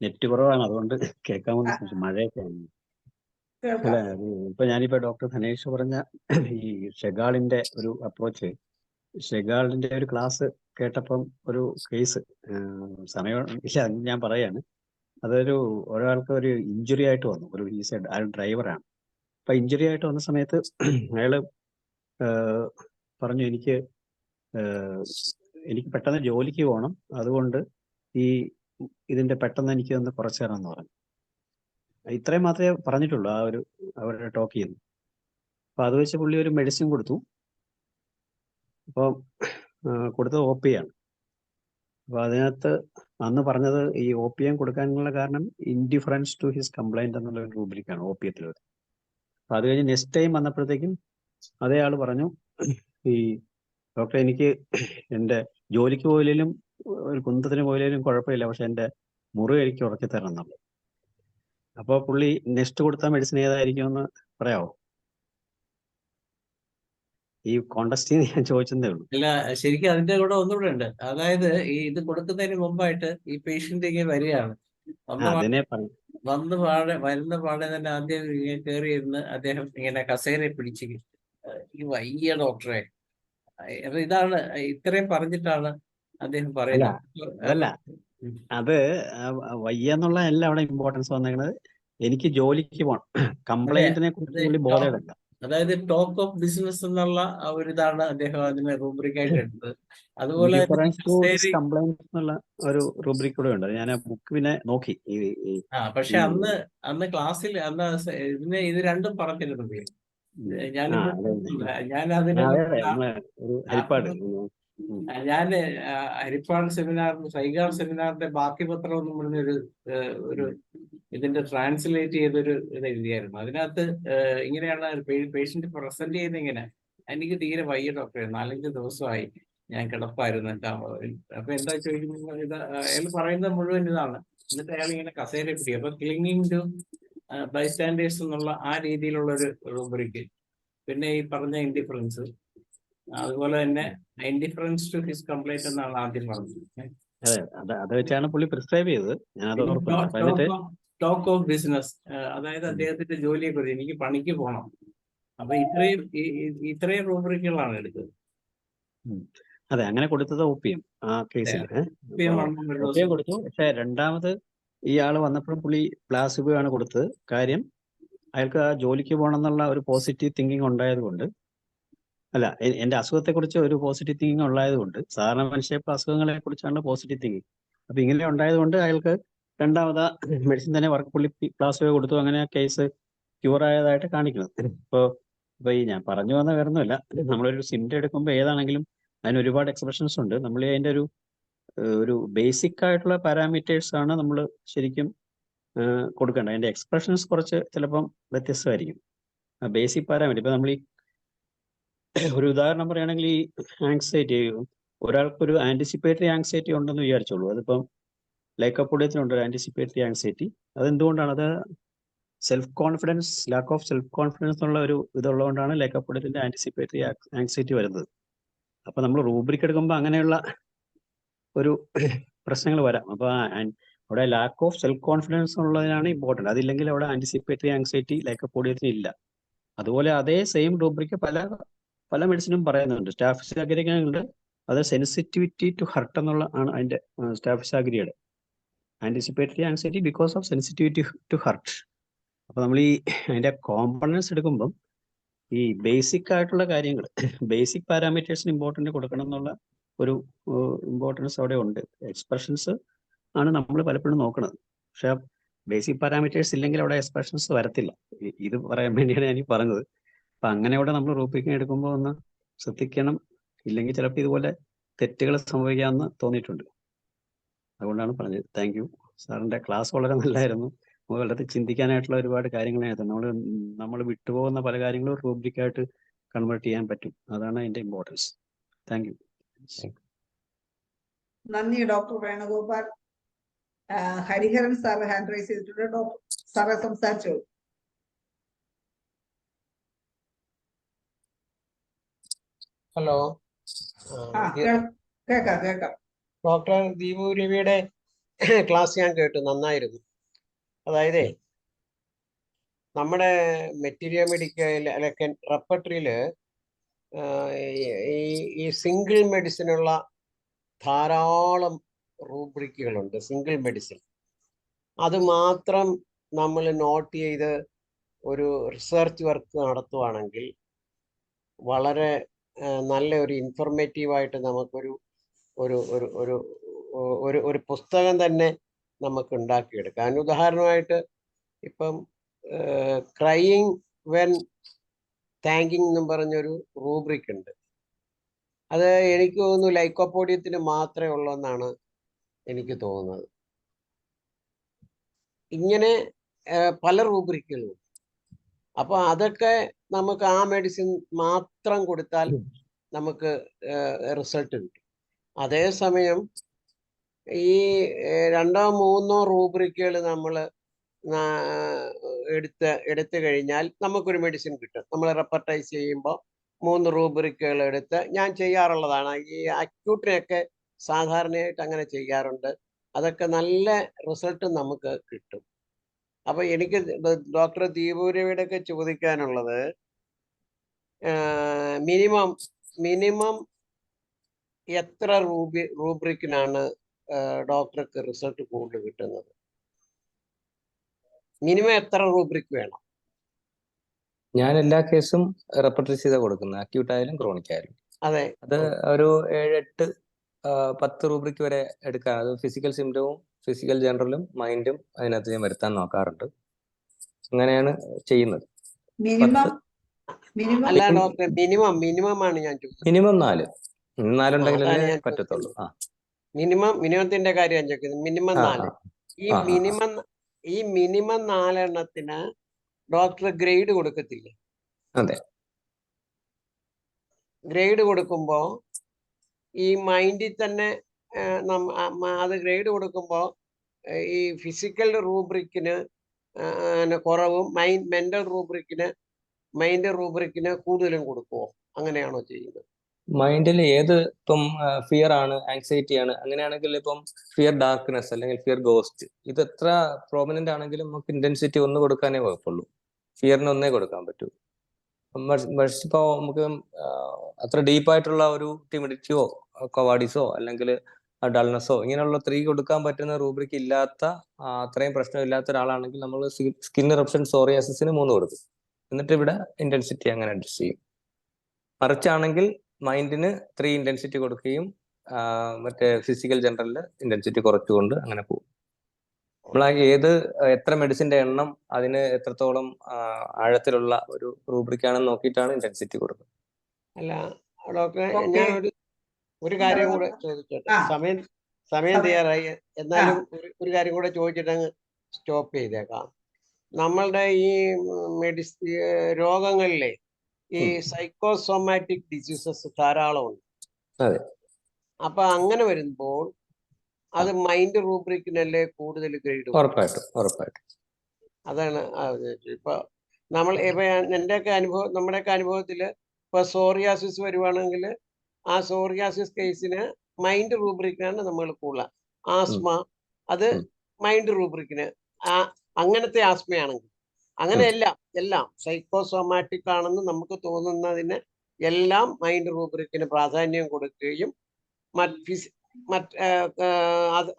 നെറ്റ് കുറവാണ്, അതുകൊണ്ട് കേൾക്കാമെന്ന് ചോദിച്ചു. മഴയൊക്കെയാണ്. അല്ല, ഇപ്പൊ ഞാനിപ്പോ ഡോക്ടർ ധനേഷ് പറഞ്ഞ ഈ ഷെഗാളിന്റെ ഒരു അപ്രോച്ച്, ഷെഗാളിന്റെ ഒരു ക്ലാസ് കേട്ടപ്പം ഒരു കേസ്, സമയം ഇല്ല ഞാൻ പറയാണ്. അതൊരു ഒരാൾക്ക് ഒരു ഇഞ്ചുറി ആയിട്ട് വന്നു. അയാൾ ഡ്രൈവറാണ്. അപ്പൊ ഇഞ്ചുറി ആയിട്ട് വന്ന സമയത്ത് അയാള് പറഞ്ഞു, എനിക്ക് പെട്ടെന്ന് ജോലിക്ക് പോകണം, അതുകൊണ്ട് ഇതിന്റെ പെട്ടെന്ന് എനിക്ക് ഒന്ന് കുറച്ചു തരാമെന്ന് പറഞ്ഞു. ഇത്രയും മാത്രമേ പറഞ്ഞിട്ടുള്ളൂ അവരുടെ ടോക്ക് ചെയ്യുന്നു. അപ്പൊ അത് വെച്ച് പുള്ളി ഒരു മെഡിസിൻ കൊടുത്തു. അപ്പം കൊടുത്തത് OPയാണ്. അപ്പൊ അതിനകത്ത് അന്ന് പറഞ്ഞത് ഈ OPM കൊടുക്കാനുള്ള കാരണം ഇൻഡിഫറൻസ് ടു ഹിസ് കംപ്ലൈന്റ് എന്നുള്ള ഒരു റൂബ്രിക്കാണ് OPയത്തിൽ. അപ്പൊ അത് കഴിഞ്ഞ് നെക്സ്റ്റ് ടൈം വന്നപ്പോഴത്തേക്കും അതേ ആള് പറഞ്ഞു, ഈ ഡോക്ടർ എനിക്ക് എൻ്റെ ജോലിക്ക് പോയില്ലേലും ഒരു കുന്തത്തിന് പോയില്ലേലും കുഴപ്പമില്ല, പക്ഷെ എൻ്റെ മുറി എനിക്ക് ഉറക്കി തരണം എന്നുള്ളത്. അപ്പൊ പുള്ളി നെക്സ്റ്റ് കൊടുത്ത മെഡിസിൻ ഏതായിരിക്കും എന്ന് പറയാമോ? ഈ കോണ്ടസ്റ്റിൽ ഞാൻ ചോദിച്ചതേ ഉള്ളൂ.
അല്ല, ശരിക്കും അതിന്റെ കൂടെ ഒന്നുകൂടെ ഉണ്ട്. അതായത് ഇത് കൊടുക്കുന്നതിന് മുമ്പായിട്ട് ഈ പേഷ്യന്റ് ഇങ്ങനെ വരികയാണ്. വരുന്ന പാടെ തന്നെ ആദ്യം ഇങ്ങനെ കയറി ഇരുന്ന് അദ്ദേഹം ഇങ്ങനെ കസേരയെ പിടിച്ച് ഈ വയ്യ ഡോക്ടറെ, അപ്പൊ ഇതാണ് ഇത്രയും പറഞ്ഞിട്ടാണ് അദ്ദേഹം പറയുന്നത്.
അതല്ല, അത് വയ്യെന്നുള്ള അല്ല അവിടെ ഇമ്പോർട്ടൻസ് വന്നേക്കുന്നത്. എനിക്ക് ജോലിക്ക് പോകണം, കംപ്ലൈന്റിനെ കുറിച്ച് ബോധമില്ല.
അതായത് ടോക്ക് ഓഫ് ബിസിനസ് എന്നുള്ള ഒരു ഇതാണ് അദ്ദേഹം അതിനെ റൂബ്രിക്കായിട്ട് എടുത്തത്. അതുപോലെ
കംപ്ലൈന്റ് എന്നുള്ള ഒരു റൂബ്രിക് കൂടെ ഉണ്ട്. ഞാൻ ആ ബുക്ക് പിന്നെ നോക്കി.
പക്ഷെ അന്ന് ക്ലാസ്സിൽ ഇത് രണ്ടും പറഞ്ഞിരുന്നത് ഞാൻ ഹരിപ്പാട് സെമിനാറിന് സൈഗാർ സെമിനാറിന്റെ ബാക്കി പത്രം എന്ന് പറഞ്ഞൊരു ഇതിന്റെ ട്രാൻസ്ലേറ്റ് ചെയ്തൊരു ഇത് എഴുതിയായിരുന്നു. അതിനകത്ത് ഇങ്ങനെയാണ് പേഷ്യന്റ് പ്രസന്റ് ചെയ്യുന്നത്. ഇങ്ങനെ, എനിക്ക് തീരെ വയ്യ ഡോക്ടറെ, 4-5 ദിവസമായി ഞാൻ കിടപ്പായിരുന്നു. അപ്പൊ എന്താ ചോദിക്കുന്നത്, അയാൾ പറയുന്നത് മുഴുവൻ ഇതാണ്. എന്നിട്ട് അയാൾ ഇങ്ങനെ കസേര പിടിക്കും. അപ്പൊ ക്ലിങ്ങിങ് ടു ബൈസ്റ്റാൻഡേഴ്സ് എന്നുള്ള ആ രീതിയിലുള്ള ഒരു റൂബ്രിക്ക്. പിന്നെ ഈ പറഞ്ഞ ഇൻഡിഫറൻസ്, അതുപോലെ തന്നെ ഇൻഡിഫറൻസ് ടു ഹിസ് കംപ്ലൈന്റ് എന്നാണ് ആദ്യം പറഞ്ഞത്.
അത് വെച്ചാണ് പുള്ളി പ്രിസ്ക്രൈബ് ചെയ്തത്.
ടോക്ക് ഓഫ് ബിസിനസ്, അതായത് അദ്ദേഹത്തിന്റെ ജോലിയെ കുറിച്ച്, എനിക്ക് പണിക്ക് പോകണം. അപ്പൊ ഇത്രയും റൂബ്രിക്കുകളാണ് എടുത്തത്.
അതെ, അങ്ങനെ കൊടുത്തത് OPM ആ കേസിൽ. OPM കൊടുത്തു. പക്ഷെ രണ്ടാമത് ഇയാള് വന്നപ്പോഴും പുള്ളി പ്ലാസിബോ ആണ് കൊടുത്തത്. കാര്യം അയാൾക്ക് ആ ജോലിക്ക് പോകണം എന്നുള്ള ഒരു പോസിറ്റീവ് തിങ്കിങ് ഉണ്ടായത് കൊണ്ട്, അല്ല, എന്റെ അസുഖത്തെ കുറിച്ച് ഒരു പോസിറ്റീവ് തിങ്കിങ് ഉള്ളത് കൊണ്ട്, സാധാരണ മനുഷ്യർക്ക് അസുഖങ്ങളെ കുറിച്ചാണ് പോസിറ്റീവ് തിങ്കിങ്. അപ്പൊ ഇങ്ങനെ ഉണ്ടായത് കൊണ്ട് അയാൾക്ക് രണ്ടാമത് മെഡിസിൻ തന്നെ പുള്ളി പ്ലാസിബോ കൊടുത്തു. അങ്ങനെ ആ കേസ് ക്യൂർ ആയതായിട്ട് കാണിക്കുന്നത്. ഇപ്പൊ ഈ ഞാൻ പറഞ്ഞു വന്ന വേറൊന്നുമില്ല, നമ്മളൊരു സിംറ്റം എടുക്കുമ്പോൾ ഏതാണെങ്കിലും അതിന് ഒരുപാട് എക്സ്പ്രഷൻസ് ഉണ്ട്. നമ്മൾ അതിൻ്റെ ഒരു ബേസിക് ആയിട്ടുള്ള പാരാമീറ്റേഴ്സ് ആണ് നമ്മൾ ശരിക്കും കൊടുക്കേണ്ടത്. അതിൻ്റെ എക്സ്പ്രഷൻസ് കുറച്ച് ചിലപ്പം വ്യത്യസ്തമായിരിക്കും. ബേസിക് പാരാമീറ്റർ ഇപ്പം നമ്മൾ ഒരു ഉദാഹരണം പറയുകയാണെങ്കിൽ ഈ ആങ്സൈറ്റി, ഒരാൾക്കൊരു ആൻറ്റിസിപ്പേറ്ററി ആങ്സൈറ്റി ഉണ്ടെന്ന് വിചാരിച്ചോളൂ. അതിപ്പം ലൈക്കോപോഡിയത്തിനുണ്ട് ഒരു ആൻറ്റിസിപ്പേറ്ററി ആങ്സൈറ്റി. അതെന്തുകൊണ്ടാണ്? അത് self confidence, lakh of self confidence എന്നുള്ള ഒരു ഇതുള്ളതുകൊണ്ടാണ് ലൈക്കോപോഡിയത്തിൻ്റെ ആൻറ്റിസിപ്പേറ്ററി ആങ്സൈറ്റി വരുന്നത്. അപ്പോൾ നമ്മൾ റൂബ്രിക് എടുക്കുമ്പോൾ അങ്ങനെയുള്ള ഒരു പ്രശ്നങ്ങൾ വരാം. അപ്പോൾ അവിടെ ലാക്ക് ഓഫ് സെൽഫ് കോൺഫിഡൻസ് ഉള്ളതിനാണ് ഇമ്പോർട്ടൻറ്റ്. അതില്ലെങ്കിൽ അവിടെ ആൻറ്റിസിപ്പേറ്ററി ആങ്സൈറ്റി ലൈക്കോപോഡിയത്തിന് ഇല്ല. അതുപോലെ അതേ സെയിം റൂബ്രിക് പല മെഡിസിനും പറയുന്നുണ്ട്. സ്റ്റാഫിസാഗ്രിയുണ്ട്, അത് സെൻസിറ്റിവിറ്റി ടു ഹർട്ട് എന്നുള്ള ആണ് അതിൻ്റെ സ്റ്റാഫിസാഗ്രിയുടെ anticipatory anxiety because of sensitivity to hurt. അപ്പോൾ നമ്മൾ ഈ അതിൻ്റെ കോമ്പണൻസ് എടുക്കുമ്പം ഈ ബേസിക് ആയിട്ടുള്ള കാര്യങ്ങൾ, ബേസിക് പാരാമീറ്റേഴ്സിന് ഇമ്പോർട്ടൻ്റ് കൊടുക്കണം എന്നുള്ള ഒരു ഇമ്പോർട്ടൻസ് അവിടെ ഉണ്ട്. എക്സ്പ്രഷൻസ് ആണ് നമ്മൾ പലപ്പോഴും നോക്കുന്നത്. പക്ഷെ ബേസിക് പാരാമീറ്റേഴ്സ് ഇല്ലെങ്കിൽ അവിടെ എക്സ്പ്രഷൻസ് വരത്തില്ല. ഇത് പറയാൻ വേണ്ടിയാണ് ഞാൻ ഈ പറഞ്ഞത്. അപ്പം അങ്ങനെ അവിടെ നമ്മൾ റൂബ്രിക്കിങ് എടുക്കുമ്പോൾ ഒന്ന് ശ്രദ്ധിക്കണം. ഇല്ലെങ്കിൽ ചിലപ്പോൾ ഇതുപോലെ തെറ്റുകൾ സംഭവിക്കാമെന്ന് തോന്നിയിട്ടുണ്ട്. അതുകൊണ്ടാണ് പറഞ്ഞത്. Thank you. സാറിൻ്റെ ക്ലാസ് വളരെ നല്ലതായിരുന്നു. നമുക്ക് വളരെ ചിന്തിക്കാനായിട്ടുള്ള ഒരുപാട് കാര്യങ്ങളായിരുന്നു. നമ്മൾ വിട്ടുപോകുന്ന പല കാര്യങ്ങളും റൂബ്രിക്കായിട്ട് കൺവേർട്ട് ചെയ്യാൻ പറ്റും. അതാണ് അതിൻ്റെ ഇമ്പോർട്ടൻസ്. Thank you.
നന്ദി doctor Venugopal. Hariharan sir hand raise ചെയ്തിട്ടുണ്ട്. ഡോക്ടർ സാറെ സംസാരിച്ചോളൂ.
ഹലോ,
കേക്കാം.
ഡോക്ടർ ദീപു രവിയുടെ ക്ലാസ് ഞാൻ കേട്ടു, നന്നായിരുന്നു. അതായത് നമ്മുടെ മെറ്റീരിയ മെഡിക്കൽ അല്ലെങ്കിൽ റെപ്പർട്ടറിയിൽ ഈ സിംഗിൾ മെഡിസിനുള്ള ധാരാളം റൂബ്രിക്കുകളുണ്ട്. സിംഗിൾ മെഡിസിൻ അത് മാത്രം നമ്മൾ നോട്ട് ചെയ്ത് ഒരു റിസർച്ച് വർക്ക് നടത്തുവാണെങ്കിൽ വളരെ നല്ല ഒരു ഇൻഫർമേറ്റീവായിട്ട് നമുക്കൊരു ഒരു ഒരു ഒരു ഒരു ഒരു പുസ്തകം തന്നെ നമുക്ക് ഉണ്ടാക്കിയെടുക്കാം. അതിന് ഉദാഹരണമായിട്ട് ഇപ്പം ക്രൈയിങ് വെൻ താങ്കിങ് എന്നും പറഞ്ഞൊരു റൂബ്രിക് ഉണ്ട്. അത് എനിക്ക് തോന്നുന്നു ലൈക്കോപോഡിയത്തിന് മാത്രമേ ഉള്ളൂ എന്നാണ് എനിക്ക് തോന്നുന്നത്. ഇങ്ങനെ പല റൂബ്രിക്കുകളും. അപ്പോൾ അതൊക്കെ നമുക്ക് ആ മെഡിസിൻ മാത്രം കൊടുത്താൽ നമുക്ക് റിസൾട്ട് കിട്ടും. അതേസമയം ഈ 2 or 3 റൂബ്രിക്കുകൾ നമ്മൾ എടുത്തു കഴിഞ്ഞാൽ നമുക്കൊരു മെഡിസിൻ കിട്ടും. നമ്മൾ റെപ്പർട്ടൈസ് ചെയ്യുമ്പോൾ 3 റൂബ്രിക്കുകൾ എടുത്ത് ഞാൻ ചെയ്യാറുള്ളതാണ്. ഈ അക്യൂട്ടിനൊക്കെ സാധാരണയായിട്ട് അങ്ങനെ ചെയ്യാറുണ്ട്. അതൊക്കെ നല്ല റിസൾട്ട് നമുക്ക് കിട്ടും. അപ്പൊ എനിക്ക് ഡോക്ടർ ദീപുരവിയുടെ ഒക്കെ ചോദിക്കാനുള്ളത്, മിനിമം എത്ര റൂബ്രിക്കിനാണ് ഡോക്ടർക്ക് റിസൾട്ട് കൂടുതൽ കിട്ടുന്നത്? മിനിമം എത്ര റൂബ്രിക് വേണം?
ഞാൻ എല്ലാ കേസും റെപ്പർട്ടൈസ് ചെയ്താ കൊടുക്കുന്നത്, അക്യൂട്ട് ആയാലും ക്രോണിക് ആയാലും.
അതെ,
അത് ഒരു 7, 8, 10 റൂബ്രിക് വരെ എടുക്കാം. അത് ഫിസിക്കൽ സിംറ്റവും ഫിസിക്കൽ ജനറലും മൈൻഡും അതിനകത്ത് ഞാൻ വരുത്താൻ നോക്കാറുണ്ട്. അങ്ങനെയാണ് ചെയ്യുന്നത്.
അല്ല ഡോക്ടർ, മിനിമം ആണ് ഞാൻ ചോദിച്ചത്.
മിനിമം 4 ഉണ്ടെങ്കിലല്ലേ പറ്റത്തുള്ളൂ.
മിനിമത്തിന്റെ കാര്യം ഞാൻ ചോദിക്കുന്നത്. മിനിമം 4. ഈ മിനിമം 4 എണ്ണത്തിന് ഡോക്ടർ ഗ്രേഡ് കൊടുക്കത്തില്ലേ?
അതെ.
ഗ്രേഡ് കൊടുക്കുമ്പോ ഈ മൈൻഡിൽ തന്നെ അത് ഗ്രേഡ് കൊടുക്കുമ്പോ ഈ ഫിസിക്കൽ റൂബ്രിക്കിന് കുറവും മെന്റൽ റൂബ്രിക്കിന് കൂടുതലും കൊടുക്കുമോ? അങ്ങനെയാണോ ചെയ്യുന്നത്?
മൈൻഡിൽ ഏത് ഇപ്പം ഫിയർ ആണ്, ആങ്സൈറ്റി ആണ്, അങ്ങനെയാണെങ്കിൽ ഇപ്പം ഫിയർ ഡാർക്ക്നെസ് അല്ലെങ്കിൽ ഫിയർ ഗോസ്റ്റ്, ഇത് എത്ര പ്രോമിനന്റ് ആണെങ്കിലും നമുക്ക് ഇന്റൻസിറ്റി 1 കൊടുക്കാനേ കുഴപ്പമുള്ളൂ. ഫിയറിന് 1 കൊടുക്കാൻ പറ്റൂ. ഇപ്പോൾ നമുക്ക് അത്ര ഡീപ്പായിട്ടുള്ള ഒരു ടിമിഡിറ്റിയോ കവാഡീസോ അല്ലെങ്കിൽ ഡൾനെസ്സോ ഇങ്ങനെയുള്ള 3 കൊടുക്കാൻ പറ്റുന്ന റൂബ്രിക് ഇല്ലാത്ത, അത്രയും പ്രശ്നമില്ലാത്ത ഒരാളാണെങ്കിൽ നമ്മൾ സ്കിൻ ഇറപ്ഷൻ സോറിയാസിന് 3 കൊടുക്കും. എന്നിട്ട് ഇവിടെ ഇന്റൻസിറ്റി അങ്ങനെ അഡ്ജസ്റ്റ് ചെയ്യും. മറിച്ചാണെങ്കിൽ മൈൻഡിന് 3 ഇന്റൻസിറ്റി കൊടുക്കുകയും മറ്റേ ഫിസിക്കൽ ജനറലിൽ ഇന്റൻസിറ്റി കുറച്ചുകൊണ്ട് അങ്ങനെ പോകും. നമ്മൾ എത്ര മെഡിസിന്റെ എണ്ണം അതിന് എത്രത്തോളം ആഴത്തിലുള്ള ഒരു റൂബ്രിക് ആണെന്ന് നോക്കിയിട്ടാണ് ഇന്റൻസിറ്റി കൊടുക്കുന്നത്.
അല്ല ഡോക്ടറെ, ഞാനൊരു ഒരു കാര്യം കൂടെ ചോദിച്ചോട്ടെ, സമയം തയ്യാറായി. എന്നാലും ഒരു കാര്യം കൂടെ ചോദിച്ചിട്ട് അങ്ങ് സ്റ്റോപ്പ് ചെയ്തേക്കാം. നമ്മളുടെ ഈ രോഗങ്ങളിലെ ഈ സൈക്കോസോമാറ്റിക് ഡിസീസസ് ധാരാളം ഉണ്ട്. അപ്പൊ അങ്ങനെ വരുമ്പോൾ അത് മൈൻഡ് റൂബ്രിക്കിനല്ലേ കൂടുതൽ ഗ്രേഡ്?
ഉറപ്പായിട്ടും.
അതാണ് ഇപ്പൊ നമ്മുടെയൊക്കെ അനുഭവത്തില് ഇപ്പൊ സോറിയാസിസ് വരുവാണെങ്കിൽ ആ സോറിയാസിസ് കേസിന് മൈൻഡ് റൂബ്രിക്കിനാണ് നമ്മൾ കൂടുതൽ. ആസ്മ അത് മൈൻഡ് റൂബ്രിക്കിന്, അങ്ങനത്തെ ആസ്മയാണെങ്കിൽ അങ്ങനെ എല്ലാം സൈക്കോസോമാറ്റിക് ആണെന്ന് നമുക്ക് തോന്നുന്നതിന് എല്ലാം മൈൻഡ് റൂബ്രിക്കിന് പ്രാധാന്യം കൊടുക്കുകയും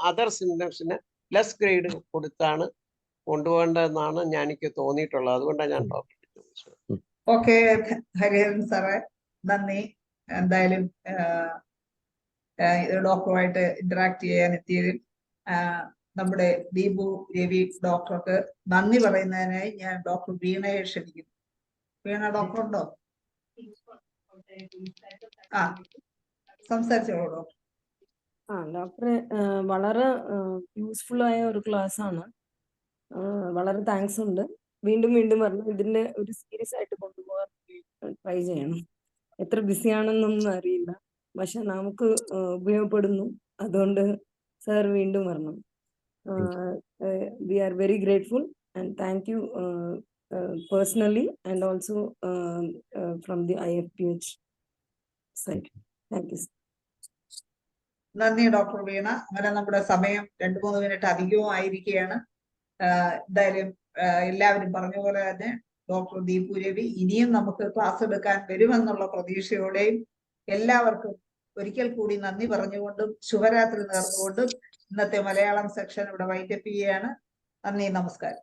അതർ സിംറ്റംസിന് ലെസ് ഗ്രേഡ് കൊടുത്താണ് കൊണ്ടുപോകേണ്ടതെന്നാണ് എനിക്ക് തോന്നിയിട്ടുള്ളത്. അതുകൊണ്ടാണ് ഞാൻ ചോദിച്ചത്.
ഓക്കെ, ഹരിഹരൻ സാറേ നന്ദി. എന്തായാലും ഡോക്ടറുമായിട്ട് ഇന്ററാക്ട് ചെയ്യാൻ എത്തിയതിൽ നമ്മുടെ ദീപു രവി ഡോക്ടർക്ക് നന്ദി പറയുന്നതിനായി ഞാൻ ഡോക്ടർ വീണയെ ക്ഷണിക്കുന്നു. വീണ ഡോക്ടർ ഉണ്ടോ? സംസാരിച്ചോളൂ ഡോക്ടർ.
ഡോക്ടറെ വളരെ യൂസ്ഫുൾ ആയ ഒരു ക്ലാസ് ആണ്. വളരെ താങ്ക്സ് ഉണ്ട്. വീണ്ടും പറഞ്ഞു ഇതിന്റെ ഒരു സീരീസ് ആയിട്ട് കൊണ്ടുപോകാൻ ട്രൈ ചെയ്യണം. എത്ര ബിസിയാണെന്നൊന്നും അറിയില്ല, പക്ഷെ നമുക്ക് ഉപയോഗപ്പെടുന്നു. അതുകൊണ്ട് സാർ വീണ്ടും വരണം. We are very grateful and thank you personally and also from the IFPH side. Thank you.
നന്ദി ഡോക്ടർ വീണ. അങ്ങനെ നമ്മുടെ സമയം 2-3 മിനിറ്റ് അധികവും ആയിരിക്കുകയാണ്. എന്തായാലും എല്ലാവരും പറഞ്ഞ പോലെ തന്നെ ഡോക്ടർ ദീപു രവി ഇനിയും നമുക്ക് ക്ലാസ് എടുക്കാൻ വരുമെന്നുള്ള പ്രതീക്ഷയോടെയും എല്ലാവർക്കും ഒരിക്കൽ കൂടി നന്ദി പറഞ്ഞുകൊണ്ടും ശുഭരാത്രി നേർന്നുകൊണ്ടും ഇന്നത്തെ മലയാളം സെക്ഷൻ ഇവിടെ വൈൻഡപ്പ് ചെയ്യുകയാണ്. നന്ദി, നമസ്കാരം.